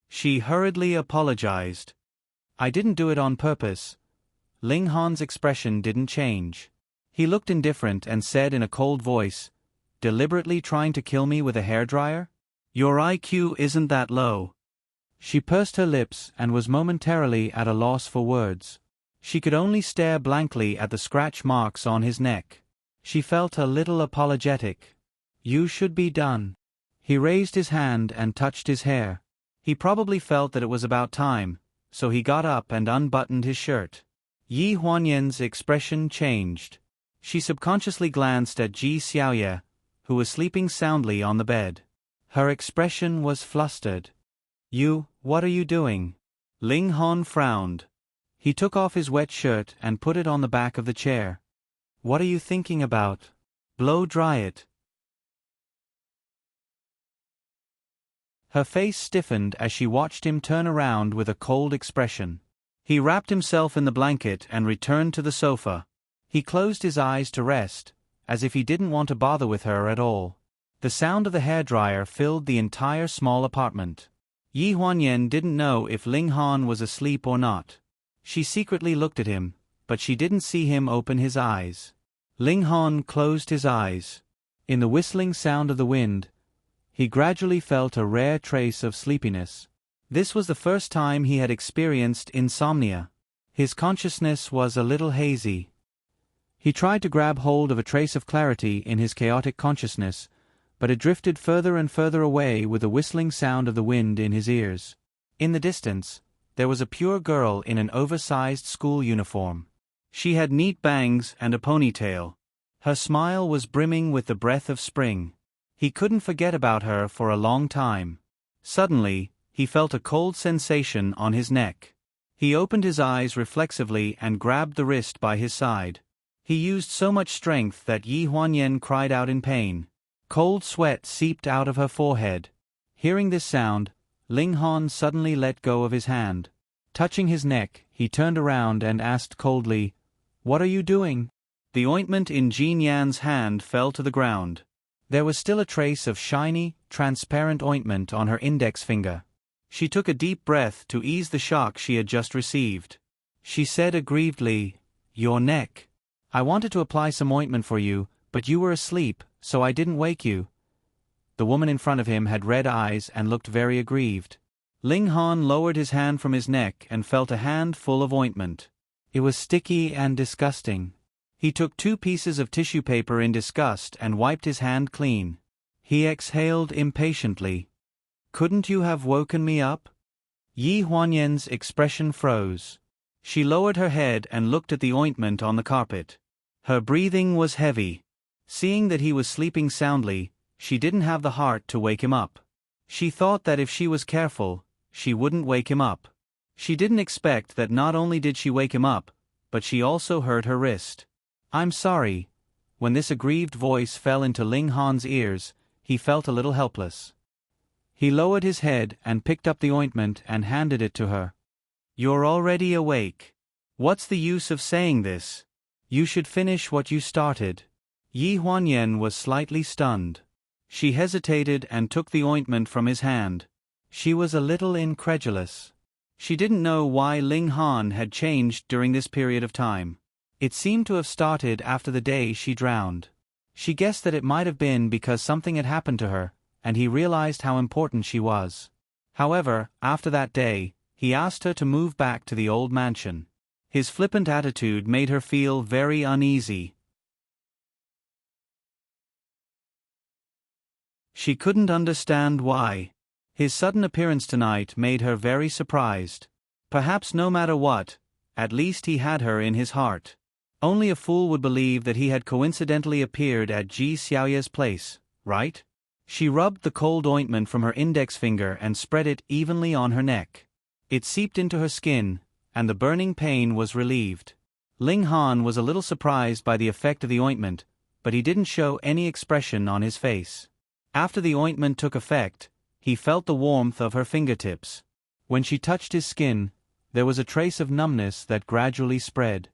She hurriedly apologized. "I didn't do it on purpose." Ling Han's expression didn't change. He looked indifferent and said in a cold voice, "Deliberately trying to kill me with a hairdryer? Your IQ isn't that low." She pursed her lips and was momentarily at a loss for words. She could only stare blankly at the scratch marks on his neck. She felt a little apologetic. "You should be done." He raised his hand and touched his hair. He probably felt that it was about time, so he got up and unbuttoned his shirt. Yi Huanyan's expression changed. She subconsciously glanced at Ji Xiaoye, who was sleeping soundly on the bed. Her expression was flustered. What are you doing?" Ling Han frowned. He took off his wet shirt and put it on the back of the chair. "What are you thinking about? Blow dry it." Her face stiffened as she watched him turn around with a cold expression. He wrapped himself in the blanket and returned to the sofa. He closed his eyes to rest, as if he didn't want to bother with her at all. The sound of the hairdryer filled the entire small apartment. Yi Huanyan didn't know if Ling Han was asleep or not. She secretly looked at him, but she didn't see him open his eyes. Ling Han closed his eyes. In the whistling sound of the wind, he gradually felt a rare trace of sleepiness. This was the first time he had experienced insomnia. His consciousness was a little hazy. He tried to grab hold of a trace of clarity in his chaotic consciousness, but it drifted further and further away with the whistling sound of the wind in his ears. In the distance, there was a pure girl in an oversized school uniform. She had neat bangs and a ponytail. Her smile was brimming with the breath of spring. He couldn't forget about her for a long time. Suddenly, he felt a cold sensation on his neck. He opened his eyes reflexively and grabbed the wrist by his side. He used so much strength that Yi Huanyan cried out in pain. Cold sweat seeped out of her forehead. Hearing this sound, Ling Han suddenly let go of his hand. Touching his neck, he turned around and asked coldly, "What are you doing?" The ointment in Jean Yan's hand fell to the ground. There was still a trace of shiny, transparent ointment on her index finger. She took a deep breath to ease the shock she had just received. She said aggrievedly, "Your neck. I wanted to apply some ointment for you, but you were asleep, so I didn't wake you." The woman in front of him had red eyes and looked very aggrieved. Ling Han lowered his hand from his neck and felt a hand full of ointment. It was sticky and disgusting. He took 2 pieces of tissue paper in disgust and wiped his hand clean. He exhaled impatiently. "Couldn't you have woken me up?" Yi Huanyan's expression froze. She lowered her head and looked at the ointment on the carpet. Her breathing was heavy. Seeing that he was sleeping soundly, she didn't have the heart to wake him up. She thought that if she was careful, she wouldn't wake him up. She didn't expect that not only did she wake him up, but she also hurt her wrist. "I'm sorry." When this aggrieved voice fell into Ling Han's ears, he felt a little helpless. He lowered his head and picked up the ointment and handed it to her. "You're already awake. What's the use of saying this? You should finish what you started." Yi Huanyan was slightly stunned. She hesitated and took the ointment from his hand. She was a little incredulous. She didn't know why Ling Han had changed during this period of time. It seemed to have started after the day she drowned. She guessed that it might have been because something had happened to her, and he realized how important she was. However, after that day, he asked her to move back to the old mansion. His flippant attitude made her feel very uneasy. She couldn't understand why. His sudden appearance tonight made her very surprised. Perhaps no matter what, at least he had her in his heart. Only a fool would believe that he had coincidentally appeared at Ji Xiaoye's place, right? She rubbed the cold ointment from her index finger and spread it evenly on her neck. It seeped into her skin, and the burning pain was relieved. Ling Han was a little surprised by the effect of the ointment, but he didn't show any expression on his face. After the ointment took effect, he felt the warmth of her fingertips. When she touched his skin, there was a trace of numbness that gradually spread.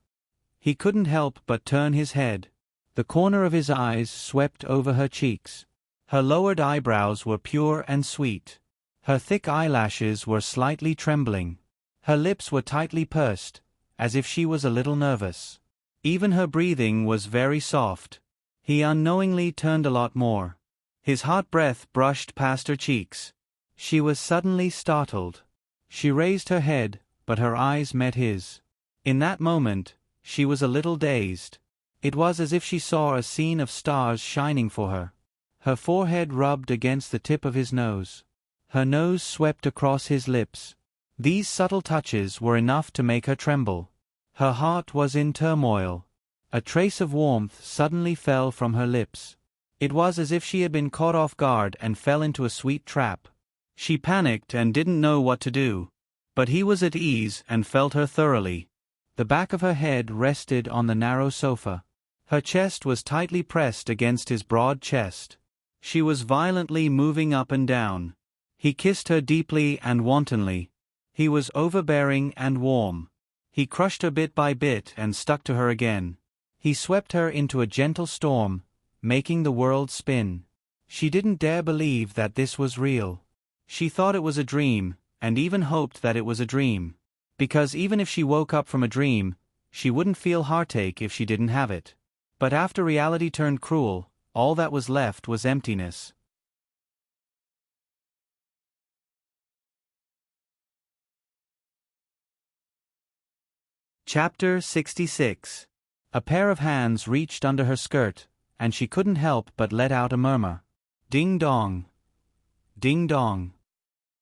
He couldn't help but turn his head. The corner of his eyes swept over her cheeks. Her lowered eyebrows were pure and sweet. Her thick eyelashes were slightly trembling. Her lips were tightly pursed, as if she was a little nervous. Even her breathing was very soft. He unknowingly turned a lot more. His hot breath brushed past her cheeks. She was suddenly startled. She raised her head, but her eyes met his. In that moment, she was a little dazed. It was as if she saw a scene of stars shining for her. Her forehead rubbed against the tip of his nose. Her nose swept across his lips. These subtle touches were enough to make her tremble. Her heart was in turmoil. A trace of warmth suddenly fell from her lips. It was as if she had been caught off guard and fell into a sweet trap. She panicked and didn't know what to do. But he was at ease and felt her thoroughly. The back of her head rested on the narrow sofa. Her chest was tightly pressed against his broad chest. She was violently moving up and down. He kissed her deeply and wantonly. He was overbearing and warm. He crushed her bit by bit and stuck to her again. He swept her into a gentle storm, making the world spin. She didn't dare believe that this was real. She thought it was a dream, and even hoped that it was a dream. Because even if she woke up from a dream, she wouldn't feel heartache if she didn't have it. But after reality turned cruel, all that was left was emptiness. Chapter 66. A pair of hands reached under her skirt, and she couldn't help but let out a murmur. Ding dong. Ding dong.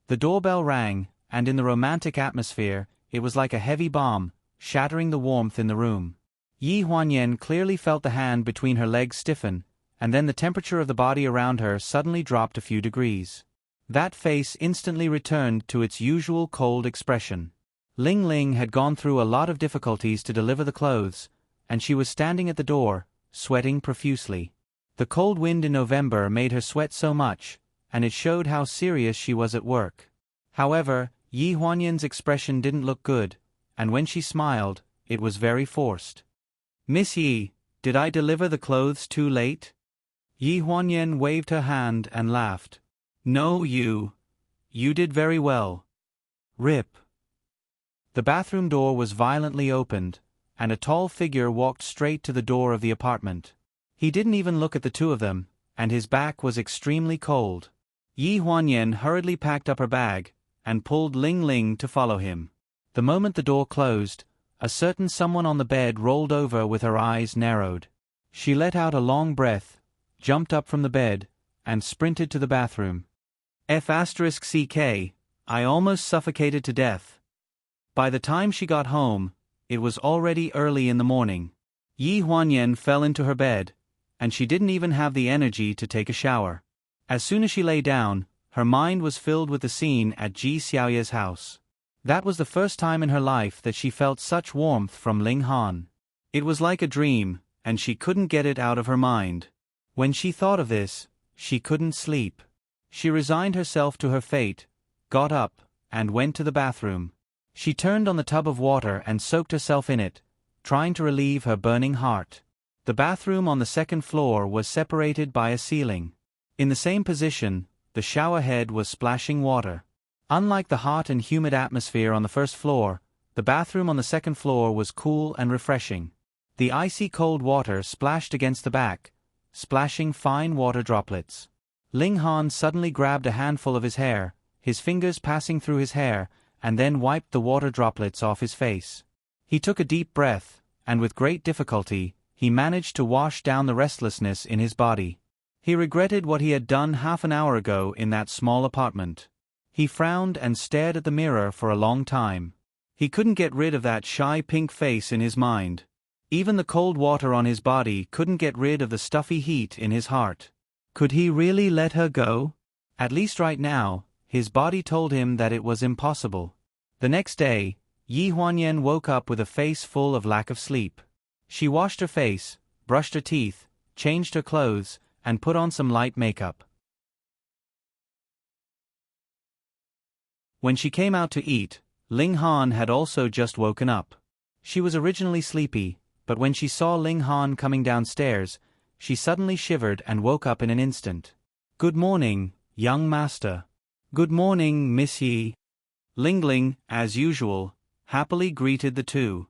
The doorbell rang, and in the romantic atmosphere, it was like a heavy bomb, shattering the warmth in the room. Yi Huanyan clearly felt the hand between her legs stiffen, and then the temperature of the body around her suddenly dropped a few degrees. That face instantly returned to its usual cold expression. Ling Ling had gone through a lot of difficulties to deliver the clothes, and she was standing at the door, sweating profusely. The cold wind in November made her sweat so much, and it showed how serious she was at work. However, Yi Huanyan's expression didn't look good, and when she smiled, it was very forced. Miss Yi, did I deliver the clothes too late? Yi Huanyan waved her hand and laughed. No, you did very well. Rip. The bathroom door was violently opened, and a tall figure walked straight to the door of the apartment. He didn't even look at the two of them, and his back was extremely cold. Yi Huanyan hurriedly packed up her bag, and pulled Ling Ling to follow him. The moment the door closed, a certain someone on the bed rolled over with her eyes narrowed. She let out a long breath, jumped up from the bed, and sprinted to the bathroom. F*CK, I almost suffocated to death. By the time she got home, it was already early in the morning. Yi Huanyan fell into her bed, and she didn't even have the energy to take a shower. As soon as she lay down, her mind was filled with the scene at Ji Xiaoye's house. That was the first time in her life that she felt such warmth from Ling Han. It was like a dream, and she couldn't get it out of her mind. When she thought of this, she couldn't sleep. She resigned herself to her fate, got up, and went to the bathroom. She turned on the tub of water and soaked herself in it, trying to relieve her burning heart. The bathroom on the second floor was separated by a ceiling. In the same position, the shower head was splashing water. Unlike the hot and humid atmosphere on the first floor, the bathroom on the second floor was cool and refreshing. The icy cold water splashed against the back, splashing fine water droplets. Ling Han suddenly grabbed a handful of his hair, his fingers passing through his hair, and then wiped the water droplets off his face. He took a deep breath, and with great difficulty, he managed to wash down the restlessness in his body. He regretted what he had done half an hour ago in that small apartment. He frowned and stared at the mirror for a long time. He couldn't get rid of that shy pink face in his mind. Even the cold water on his body couldn't get rid of the stuffy heat in his heart. Could he really let her go? At least right now, his body told him that it was impossible. The next day, Yi Huanyan woke up with a face full of lack of sleep. She washed her face, brushed her teeth, changed her clothes, and put on some light makeup. When she came out to eat, Ling Han had also just woken up. She was originally sleepy, but when she saw Ling Han coming downstairs, she suddenly shivered and woke up in an instant. Good morning, young master. Good morning, Miss Yi. Ling Ling, as usual, happily greeted the two.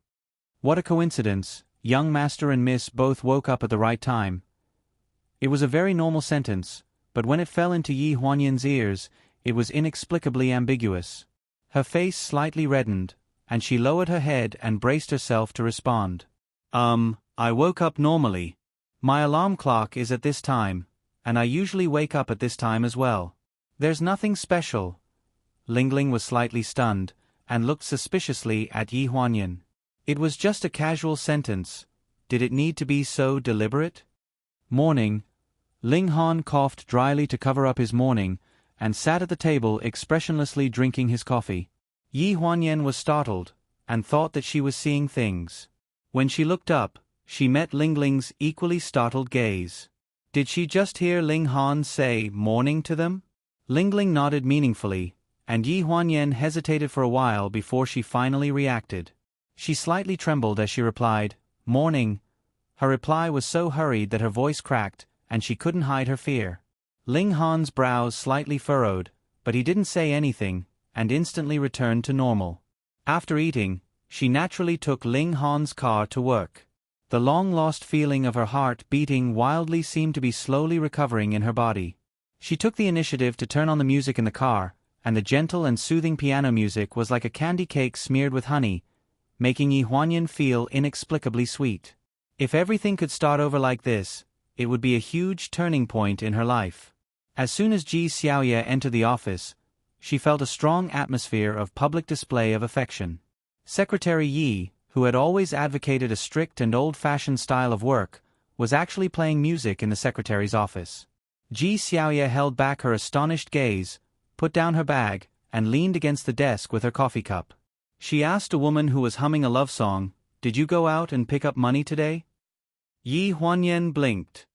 What a coincidence, young master and miss both woke up at the right time. It was a very normal sentence, but when it fell into Yi Huanyan's ears, it was inexplicably ambiguous. Her face slightly reddened, and she lowered her head and braced herself to respond. I woke up normally. My alarm clock is at this time, and I usually wake up at this time as well. There's nothing special. Lingling was slightly stunned, and looked suspiciously at Yi Huanyan. It was just a casual sentence. Did it need to be so deliberate? Morning. Ling Han coughed dryly to cover up his morning, and sat at the table expressionlessly drinking his coffee. Yi Huanyan was startled, and thought that she was seeing things. When she looked up, she met Lingling's equally startled gaze. Did she just hear Ling Han say morning to them? Lingling nodded meaningfully, and Yi Huanyan hesitated for a while before she finally reacted. She slightly trembled as she replied, morning. Her reply was so hurried that her voice cracked, and she couldn't hide her fear. Ling Han's brows slightly furrowed, but he didn't say anything, and instantly returned to normal. After eating, she naturally took Ling Han's car to work. The long-lost feeling of her heart beating wildly seemed to be slowly recovering in her body. She took the initiative to turn on the music in the car, and the gentle and soothing piano music was like a candy cake smeared with honey, making Yi Huanyan feel inexplicably sweet. If everything could start over like this, it would be a huge turning point in her life. As soon as Ji Xiaoye entered the office, she felt a strong atmosphere of public display of affection. Secretary Yi, who had always advocated a strict and old-fashioned style of work, was actually playing music in the secretary's office. Ji Xiaoye held back her astonished gaze, put down her bag, and leaned against the desk with her coffee cup. She asked a woman who was humming a love song, "Did you go out and pick up money today?" Yi Huanyan blinked.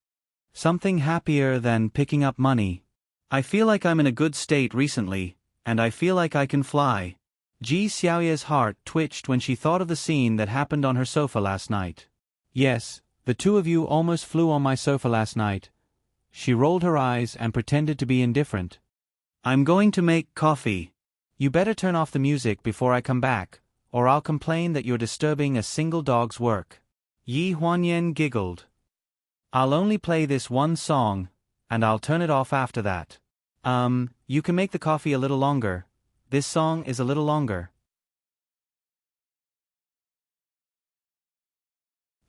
Something happier than picking up money. I feel like I'm in a good state recently, and I feel like I can fly. Ji Xiaoye's heart twitched when she thought of the scene that happened on her sofa last night. Yes, the two of you almost flew on my sofa last night. She rolled her eyes and pretended to be indifferent. I'm going to make coffee. You better turn off the music before I come back, or I'll complain that you're disturbing a single dog's work. Yi Huanyan giggled. I'll only play this one song, and I'll turn it off after that. You can make the coffee a little longer. This song is a little longer.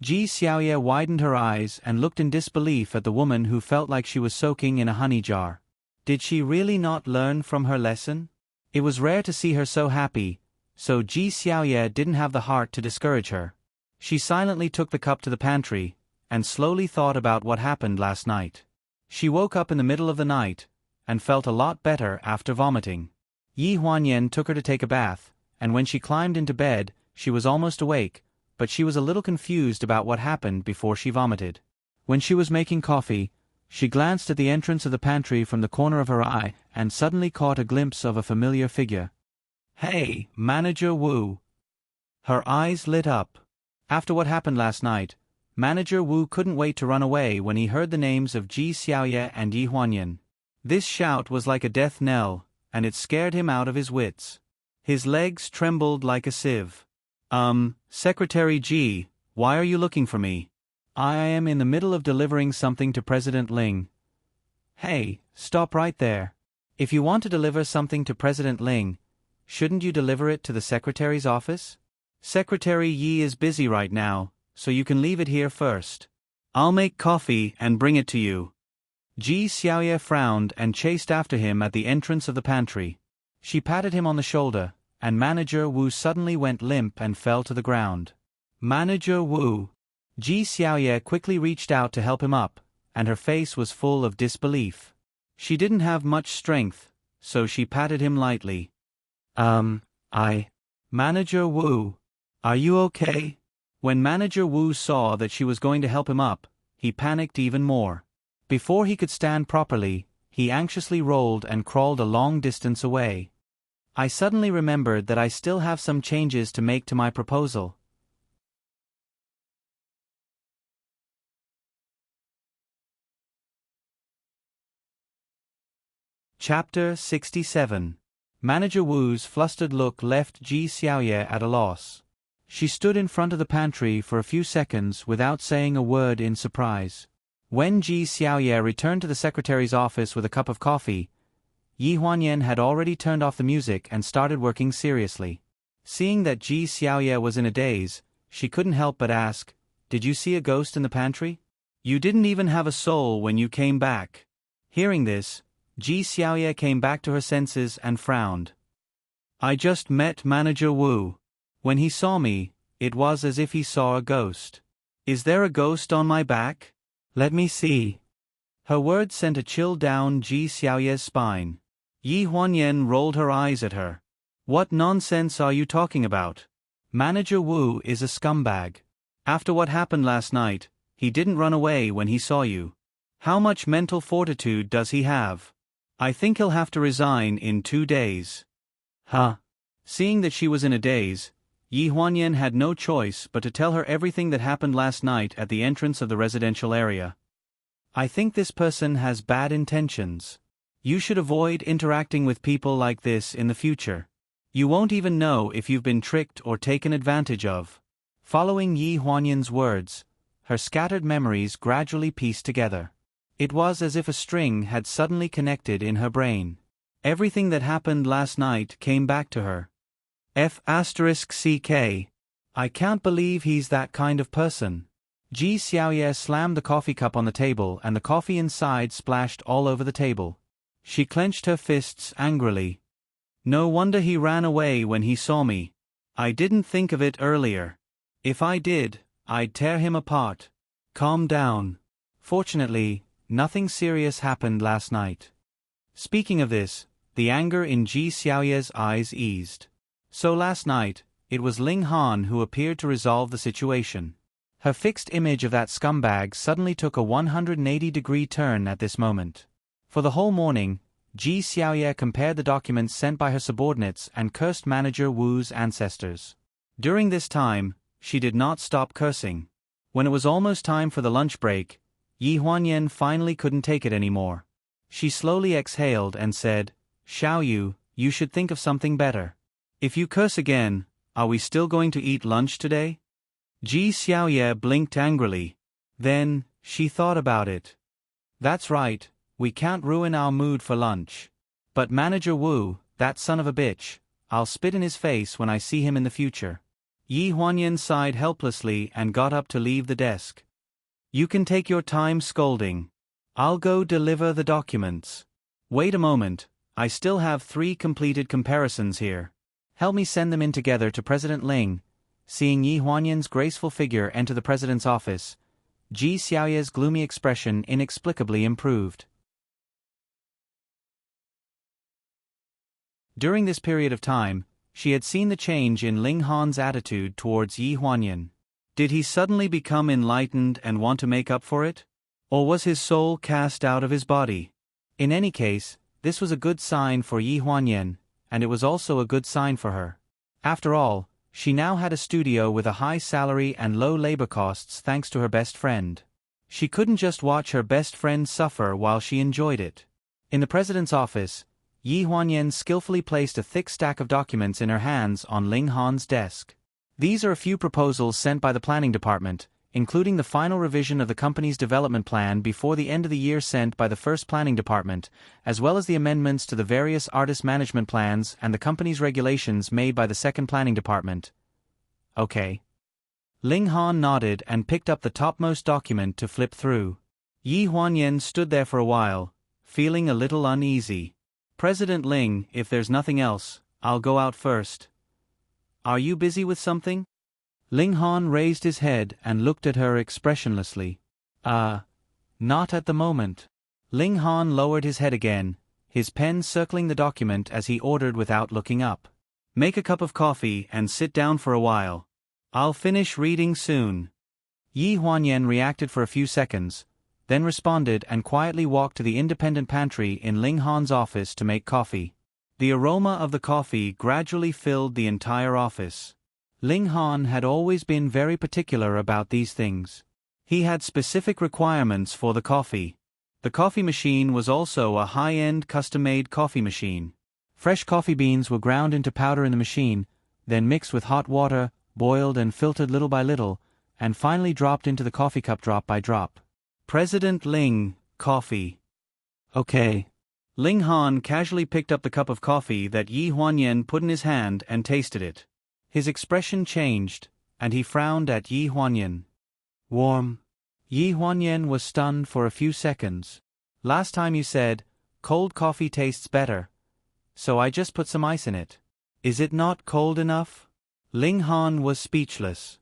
Ji Xiaoye widened her eyes and looked in disbelief at the woman who felt like she was soaking in a honey jar. Did she really not learn from her lesson? It was rare to see her so happy, so Ji Xiaoye didn't have the heart to discourage her. She silently took the cup to the pantry, and slowly thought about what happened last night. She woke up in the middle of the night, and felt a lot better after vomiting. Yi Huanyan took her to take a bath, and when she climbed into bed, she was almost awake, but she was a little confused about what happened before she vomited. When she was making coffee, she glanced at the entrance of the pantry from the corner of her eye and suddenly caught a glimpse of a familiar figure. Hey, Manager Wu! Her eyes lit up. After what happened last night, Manager Wu couldn't wait to run away when he heard the names of Ji Xiaoye and Yi Huanyan. This shout was like a death knell, and it scared him out of his wits. His legs trembled like a sieve. Secretary Ji, why are you looking for me? I am in the middle of delivering something to President Ling. Hey, stop right there. If you want to deliver something to President Ling, shouldn't you deliver it to the secretary's office? Secretary Yi is busy right now, so you can leave it here first. I'll make coffee and bring it to you. Ji Xiaoye frowned and chased after him at the entrance of the pantry. She patted him on the shoulder, and Manager Wu suddenly went limp and fell to the ground. Manager Wu. Ji Xiaoye quickly reached out to help him up, and her face was full of disbelief. She didn't have much strength, so she patted him lightly. Manager Wu. Are you okay? When Manager Wu saw that she was going to help him up, he panicked even more. Before he could stand properly, he anxiously rolled and crawled a long distance away. I suddenly remembered that I still have some changes to make to my proposal. Chapter 67. Manager Wu's flustered look left Ji Xiaoye at a loss. She stood in front of the pantry for a few seconds without saying a word in surprise. When Ji Xiaoye returned to the secretary's office with a cup of coffee, Yi Huanyan had already turned off the music and started working seriously. Seeing that Ji Xiaoye was in a daze, she couldn't help but ask, "Did you see a ghost in the pantry? You didn't even have a soul when you came back." Hearing this, Ji Xiaoye came back to her senses and frowned. "I just met Manager Wu. When he saw me, it was as if he saw a ghost. Is there a ghost on my back? Let me see." Her words sent a chill down Ji Xiaoye's spine. Yi Huanyan rolled her eyes at her. "What nonsense are you talking about? Manager Wu is a scumbag. After what happened last night, he didn't run away when he saw you. How much mental fortitude does he have? I think he'll have to resign in 2 days." Huh? Seeing that she was in a daze, Yi Huanyan had no choice but to tell her everything that happened last night at the entrance of the residential area. "I think this person has bad intentions. You should avoid interacting with people like this in the future. You won't even know if you've been tricked or taken advantage of." Following Yi Huanyan's words, her scattered memories gradually pieced together. It was as if a string had suddenly connected in her brain. Everything that happened last night came back to her. *CK. I can't believe he's that kind of person. Ji Xiaoye slammed the coffee cup on the table and the coffee inside splashed all over the table. She clenched her fists angrily. "No wonder he ran away when he saw me. I didn't think of it earlier. If I did, I'd tear him apart." "Calm down. Fortunately, nothing serious happened last night." Speaking of this, the anger in Ji Xiaoye's eyes eased. So last night, it was Ling Han who appeared to resolve the situation. Her fixed image of that scumbag suddenly took a 180-degree turn at this moment. For the whole morning, Ji Xiaoye compared the documents sent by her subordinates and cursed Manager Wu's ancestors. During this time, she did not stop cursing. When it was almost time for the lunch break, Yi Huanyan finally couldn't take it anymore. She slowly exhaled and said, "Xiao Yu, you should think of something better. If you curse again, are we still going to eat lunch today?" Ji Xiaoye blinked angrily. Then, she thought about it. "That's right, we can't ruin our mood for lunch. But Manager Wu, that son of a bitch, I'll spit in his face when I see him in the future." Yi Huanyan sighed helplessly and got up to leave the desk. "You can take your time scolding. I'll go deliver the documents." "Wait a moment, I still have 3 completed comparisons here. Help me send them in together to President Ling." Seeing Yi Huanyan's graceful figure enter the president's office, Ji Xiaoye's gloomy expression inexplicably improved. During this period of time, she had seen the change in Ling Han's attitude towards Yi Huanyan. Did he suddenly become enlightened and want to make up for it? Or was his soul cast out of his body? In any case, this was a good sign for Yi Huanyan, and it was also a good sign for her. After all, she now had a studio with a high salary and low labor costs thanks to her best friend. She couldn't just watch her best friend suffer while she enjoyed it. In the president's office, Yi Huanyan skillfully placed a thick stack of documents in her hands on Ling Han's desk. These are a few proposals sent by the planning department, including the final revision of the company's development plan before the end of the year sent by the first planning department, as well as the amendments to the various artist management plans and the company's regulations made by the second planning department. Okay. Ling Han nodded and picked up the topmost document to flip through. Yi Huanyan stood there for a while, feeling a little uneasy. "President Ling, if there's nothing else, I'll go out first. Are you busy with something?" Ling Han raised his head and looked at her expressionlessly. Not at the moment." Ling Han lowered his head again, his pen circling the document as he ordered without looking up. "Make a cup of coffee and sit down for a while. I'll finish reading soon." Yi Huanyan reacted for a few seconds, then responded and quietly walked to the independent pantry in Ling Han's office to make coffee. The aroma of the coffee gradually filled the entire office. Ling Han had always been very particular about these things. He had specific requirements for the coffee. The coffee machine was also a high-end custom-made coffee machine. Fresh coffee beans were ground into powder in the machine, then mixed with hot water, boiled and filtered little by little, and finally dropped into the coffee cup drop by drop. "President Ling, coffee." "Okay." Ling Han casually picked up the cup of coffee that Yi Huanyan put in his hand and tasted it. His expression changed, and he frowned at Yi Huanyan. Warm. Yi Huanyan was stunned for a few seconds. Last time you said, cold coffee tastes better. So I just put some ice in it. Is it not cold enough? Ling Han was speechless.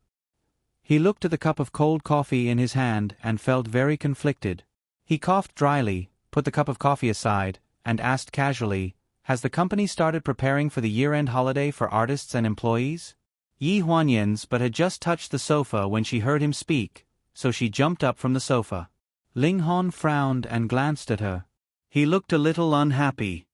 He looked at the cup of cold coffee in his hand and felt very conflicted. He coughed dryly, put the cup of coffee aside, and asked casually, "Has the company started preparing for the year-end holiday for artists and employees?" Yi Huanyan's but had just touched the sofa when she heard him speak, so she jumped up from the sofa. Ling Han frowned and glanced at her. He looked a little unhappy.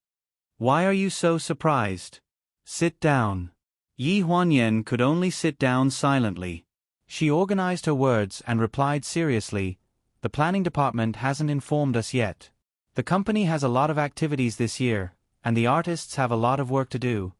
"Why are you so surprised? Sit down." Yi Huanyan could only sit down silently. She organized her words and replied seriously, "The planning department hasn't informed us yet. The company has a lot of activities this year, and the artists have a lot of work to do.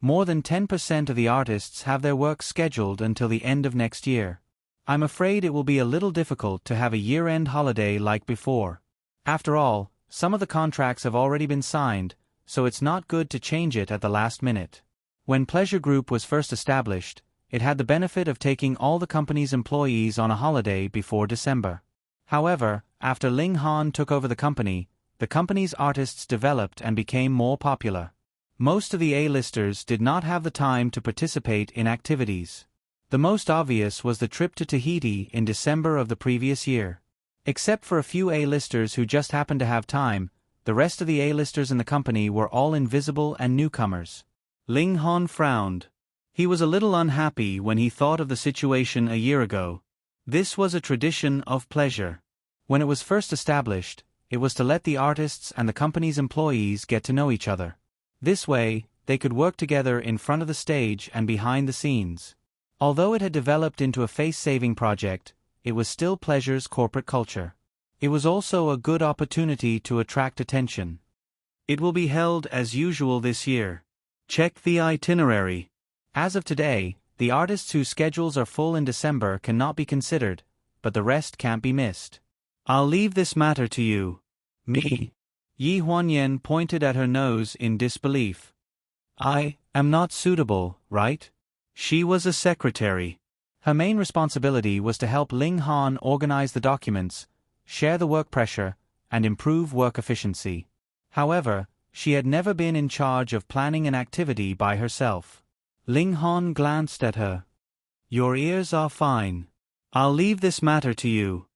More than 10% of the artists have their work scheduled until the end of next year. I'm afraid it will be a little difficult to have a year-end holiday like before. After all, some of the contracts have already been signed, so it's not good to change it at the last minute." When Pleasure Group was first established, it had the benefit of taking all the company's employees on a holiday before December. However, after Ling Han took over the company's artists developed and became more popular. Most of the A-listers did not have the time to participate in activities. The most obvious was the trip to Tahiti in December of the previous year. Except for a few A-listers who just happened to have time, the rest of the A-listers in the company were all invisible and newcomers. Ling Han frowned. He was a little unhappy when he thought of the situation a year ago. This was a tradition of pleasure. When it was first established, it was to let the artists and the company's employees get to know each other. This way, they could work together in front of the stage and behind the scenes. Although it had developed into a face-saving project, it was still Pleasure's corporate culture. It was also a good opportunity to attract attention. It will be held as usual this year. Check the itinerary. As of today, the artists whose schedules are full in December cannot be considered, but the rest can't be missed. I'll leave this matter to you. Me? Yi Huanyan pointed at her nose in disbelief. I am not suitable, right? She was a secretary. Her main responsibility was to help Ling Han organize the documents, share the work pressure, and improve work efficiency. However, she had never been in charge of planning an activity by herself. Ling Han glanced at her. Your ears are fine. I'll leave this matter to you.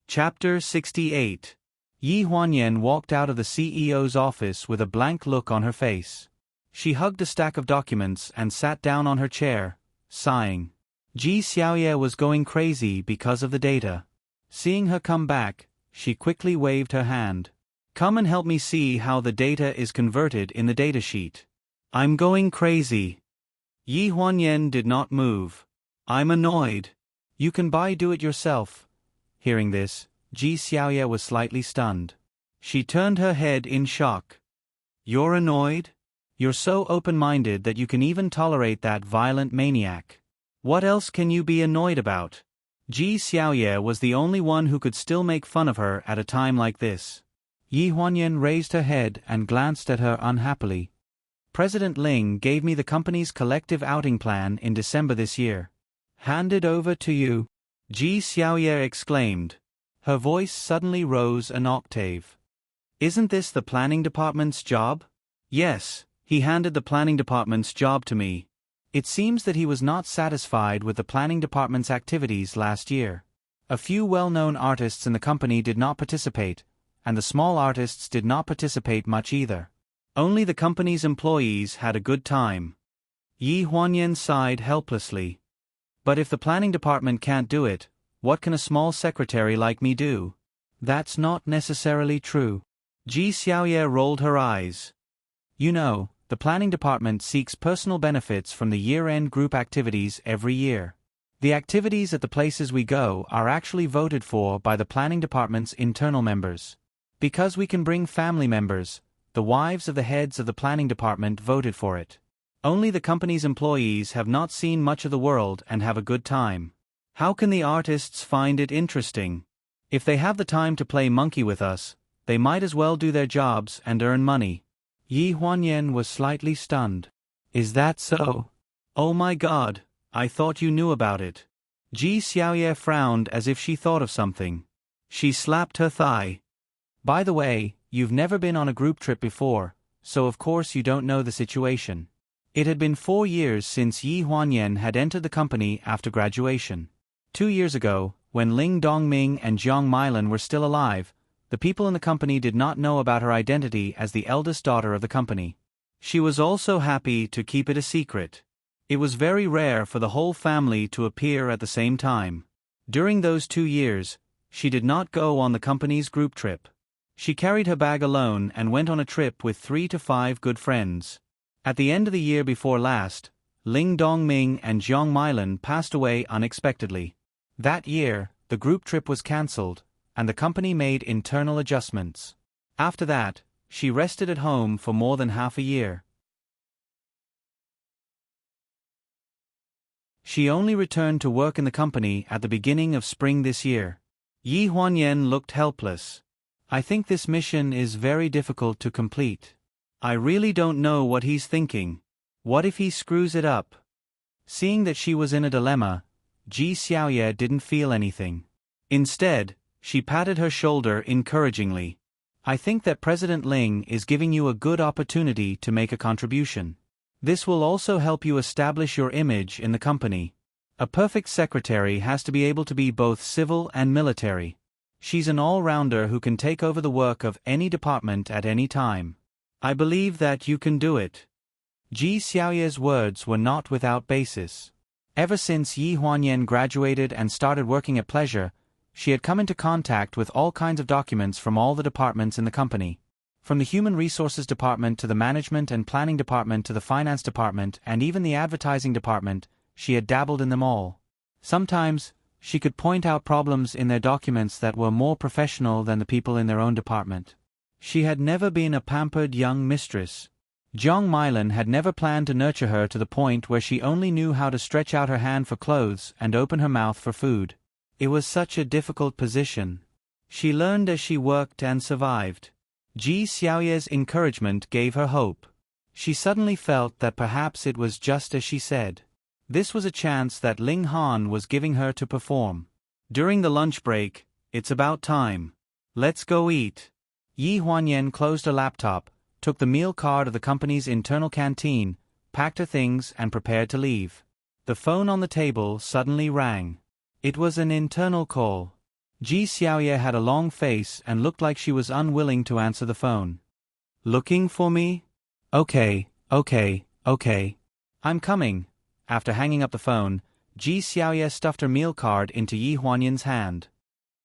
Chapter 68. Yi Huanyan walked out of the CEO's office with a blank look on her face. She hugged a stack of documents and sat down on her chair, sighing. Ji Xiaoye was going crazy because of the data. Seeing her come back, she quickly waved her hand. Come and help me see how the data is converted in the datasheet. I'm going crazy. Yi Huanyan did not move. I'm annoyed. You can buy do-it-yourself. Hearing this, Ji Xiaoye was slightly stunned. She turned her head in shock. You're annoyed? You're so open-minded that you can even tolerate that violent maniac. What else can you be annoyed about? Ji Xiaoye was the only one who could still make fun of her at a time like this. Yi Huanyan raised her head and glanced at her unhappily. President Ling gave me the company's collective outing plan in December this year. Handed over to you? Ji Xiaoye exclaimed. Her voice suddenly rose an octave. Isn't this the planning department's job? Yes, he handed the planning department's job to me. It seems that he was not satisfied with the planning department's activities last year. A few well-known artists in the company did not participate, and the small artists did not participate much either. Only the company's employees had a good time. Yi Huanyan sighed helplessly. But if the planning department can't do it, what can a small secretary like me do? That's not necessarily true. Ji Xiaoye rolled her eyes. You know, the planning department seeks personal benefits from the year-end group activities every year. The activities at the places we go are actually voted for by the planning department's internal members. Because we can bring family members, the wives of the heads of the planning department voted for it. Only the company's employees have not seen much of the world and have a good time. How can the artists find it interesting? If they have the time to play monkey with us, they might as well do their jobs and earn money. Yi Huanyan was slightly stunned. Is that so? Oh my God, I thought you knew about it. Ji Xiaoye frowned as if she thought of something. She slapped her thigh. By the way, you've never been on a group trip before, so of course you don't know the situation. It had been 4 years since Yi Huanyan had entered the company after graduation. 2 years ago, when Ling Dongming and Jiang Meilan were still alive, the people in the company did not know about her identity as the eldest daughter of the company. She was also happy to keep it a secret. It was very rare for the whole family to appear at the same time. During those 2 years, she did not go on the company's group trip. She carried her bag alone and went on a trip with 3 to 5 good friends. At the end of the year before last, Ling Dongming and Jiang Meilan passed away unexpectedly. That year, the group trip was cancelled, and the company made internal adjustments. After that, she rested at home for more than half a year. She only returned to work in the company at the beginning of spring this year. Yi Huanyan looked helpless. I think this mission is very difficult to complete. I really don't know what he's thinking. What if he screws it up? Seeing that she was in a dilemma, Ji Xiaoye didn't feel anything. Instead, she patted her shoulder encouragingly. I think that President Ling is giving you a good opportunity to make a contribution. This will also help you establish your image in the company. A perfect secretary has to be able to be both civil and military. She's an all-rounder who can take over the work of any department at any time. I believe that you can do it. Ji Xiaoye's words were not without basis. Ever since Yi Huanyan graduated and started working at Pleasure, she had come into contact with all kinds of documents from all the departments in the company. From the Human Resources Department to the Management and Planning Department to the Finance Department and even the Advertising Department, she had dabbled in them all. Sometimes, she could point out problems in their documents that were more professional than the people in their own department. She had never been a pampered young mistress. Jiang Meilan had never planned to nurture her to the point where she only knew how to stretch out her hand for clothes and open her mouth for food. It was such a difficult position. She learned as she worked and survived. Ji Xiaoye's encouragement gave her hope. She suddenly felt that perhaps it was just as she said. This was a chance that Ling Han was giving her to perform. During the lunch break, it's about time. Let's go eat. Yi Huanyan closed her laptop, took the meal card of the company's internal canteen, packed her things and prepared to leave. The phone on the table suddenly rang. It was an internal call. Ji Xiaoye had a long face and looked like she was unwilling to answer the phone. Looking for me? Okay. I'm coming. After hanging up the phone, Ji Xiaoye stuffed her meal card into Yi Huanyan's hand.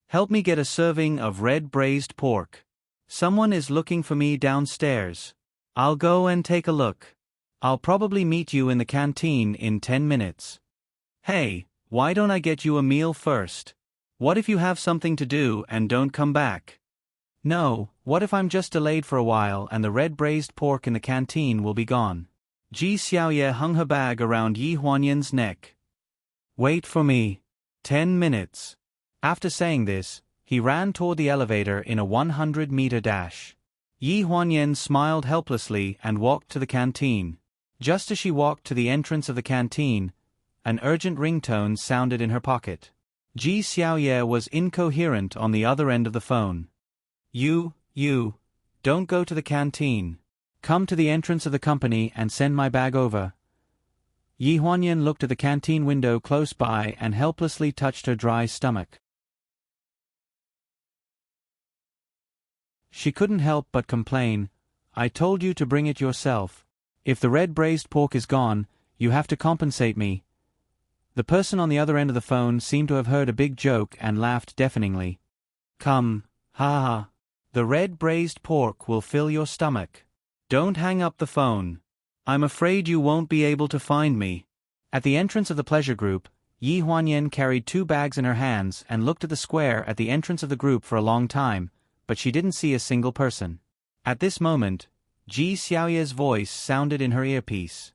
Help me get a serving of red braised pork. Someone is looking for me downstairs. I'll go and take a look. I'll probably meet you in the canteen in 10 minutes. Hey, why don't I get you a meal first? What if you have something to do and don't come back? No, what if I'm just delayed for a while and the red braised pork in the canteen will be gone? Ji Xiaoye hung her bag around Yi Huanyan's neck. Wait for me. 10 minutes. After saying this, he ran toward the elevator in a 100-meter dash. Yi Huanyan smiled helplessly and walked to the canteen. Just as she walked to the entrance of the canteen, an urgent ringtone sounded in her pocket. Ji Xiaoye was incoherent on the other end of the phone. You, don't go to the canteen. Come to the entrance of the company and send my bag over. Yi Huanyan looked at the canteen window close by and helplessly touched her dry stomach. She couldn't help but complain. I told you to bring it yourself. If the red braised pork is gone, you have to compensate me. The person on the other end of the phone seemed to have heard a big joke and laughed deafeningly. Come, ha ha. The red braised pork will fill your stomach. Don't hang up the phone. I'm afraid you won't be able to find me. At the entrance of the pleasure group, Yi Huanyan carried 2 bags in her hands and looked at the square at the entrance of the group for a long time, but she didn't see a single person. At this moment, Ji Xiaoye's voice sounded in her earpiece.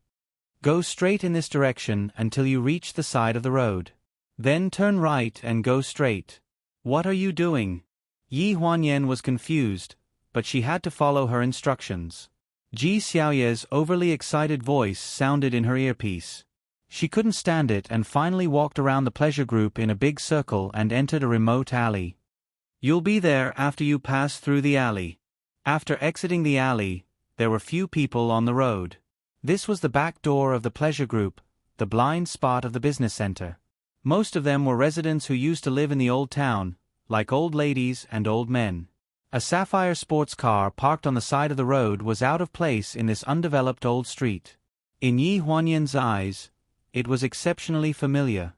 Go straight in this direction until you reach the side of the road. Then turn right and go straight. What are you doing? Yi Huanyan was confused, but she had to follow her instructions. Ji Xiaoye's overly excited voice sounded in her earpiece. She couldn't stand it and finally walked around the pleasure group in a big circle and entered a remote alley. You'll be there after you pass through the alley. After exiting the alley, there were few people on the road. This was the back door of the pleasure group, the blind spot of the business center. Most of them were residents who used to live in the old town, like old ladies and old men. A sapphire sports car parked on the side of the road was out of place in this undeveloped old street. In Yi Huanyan's eyes, it was exceptionally familiar.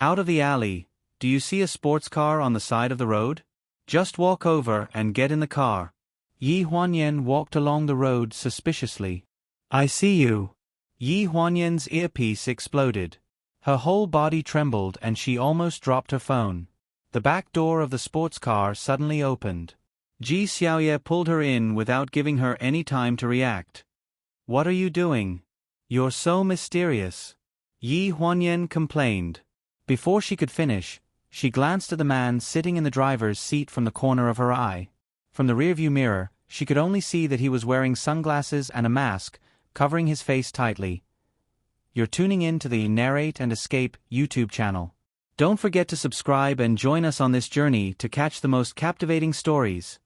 Out of the alley, do you see a sports car on the side of the road? Just walk over and get in the car. Yi Huanyan walked along the road suspiciously. I see you. Yi Huanyan's earpiece exploded. Her whole body trembled and she almost dropped her phone. The back door of the sports car suddenly opened. Ji Xiaoye pulled her in without giving her any time to react. What are you doing? You're so mysterious. Yi Huanyan complained. Before she could finish, she glanced at the man sitting in the driver's seat from the corner of her eye. From the rearview mirror, she could only see that he was wearing sunglasses and a mask, covering his face tightly. You're tuning in to the Narrate and Escape YouTube channel. Don't forget to subscribe and join us on this journey to catch the most captivating stories.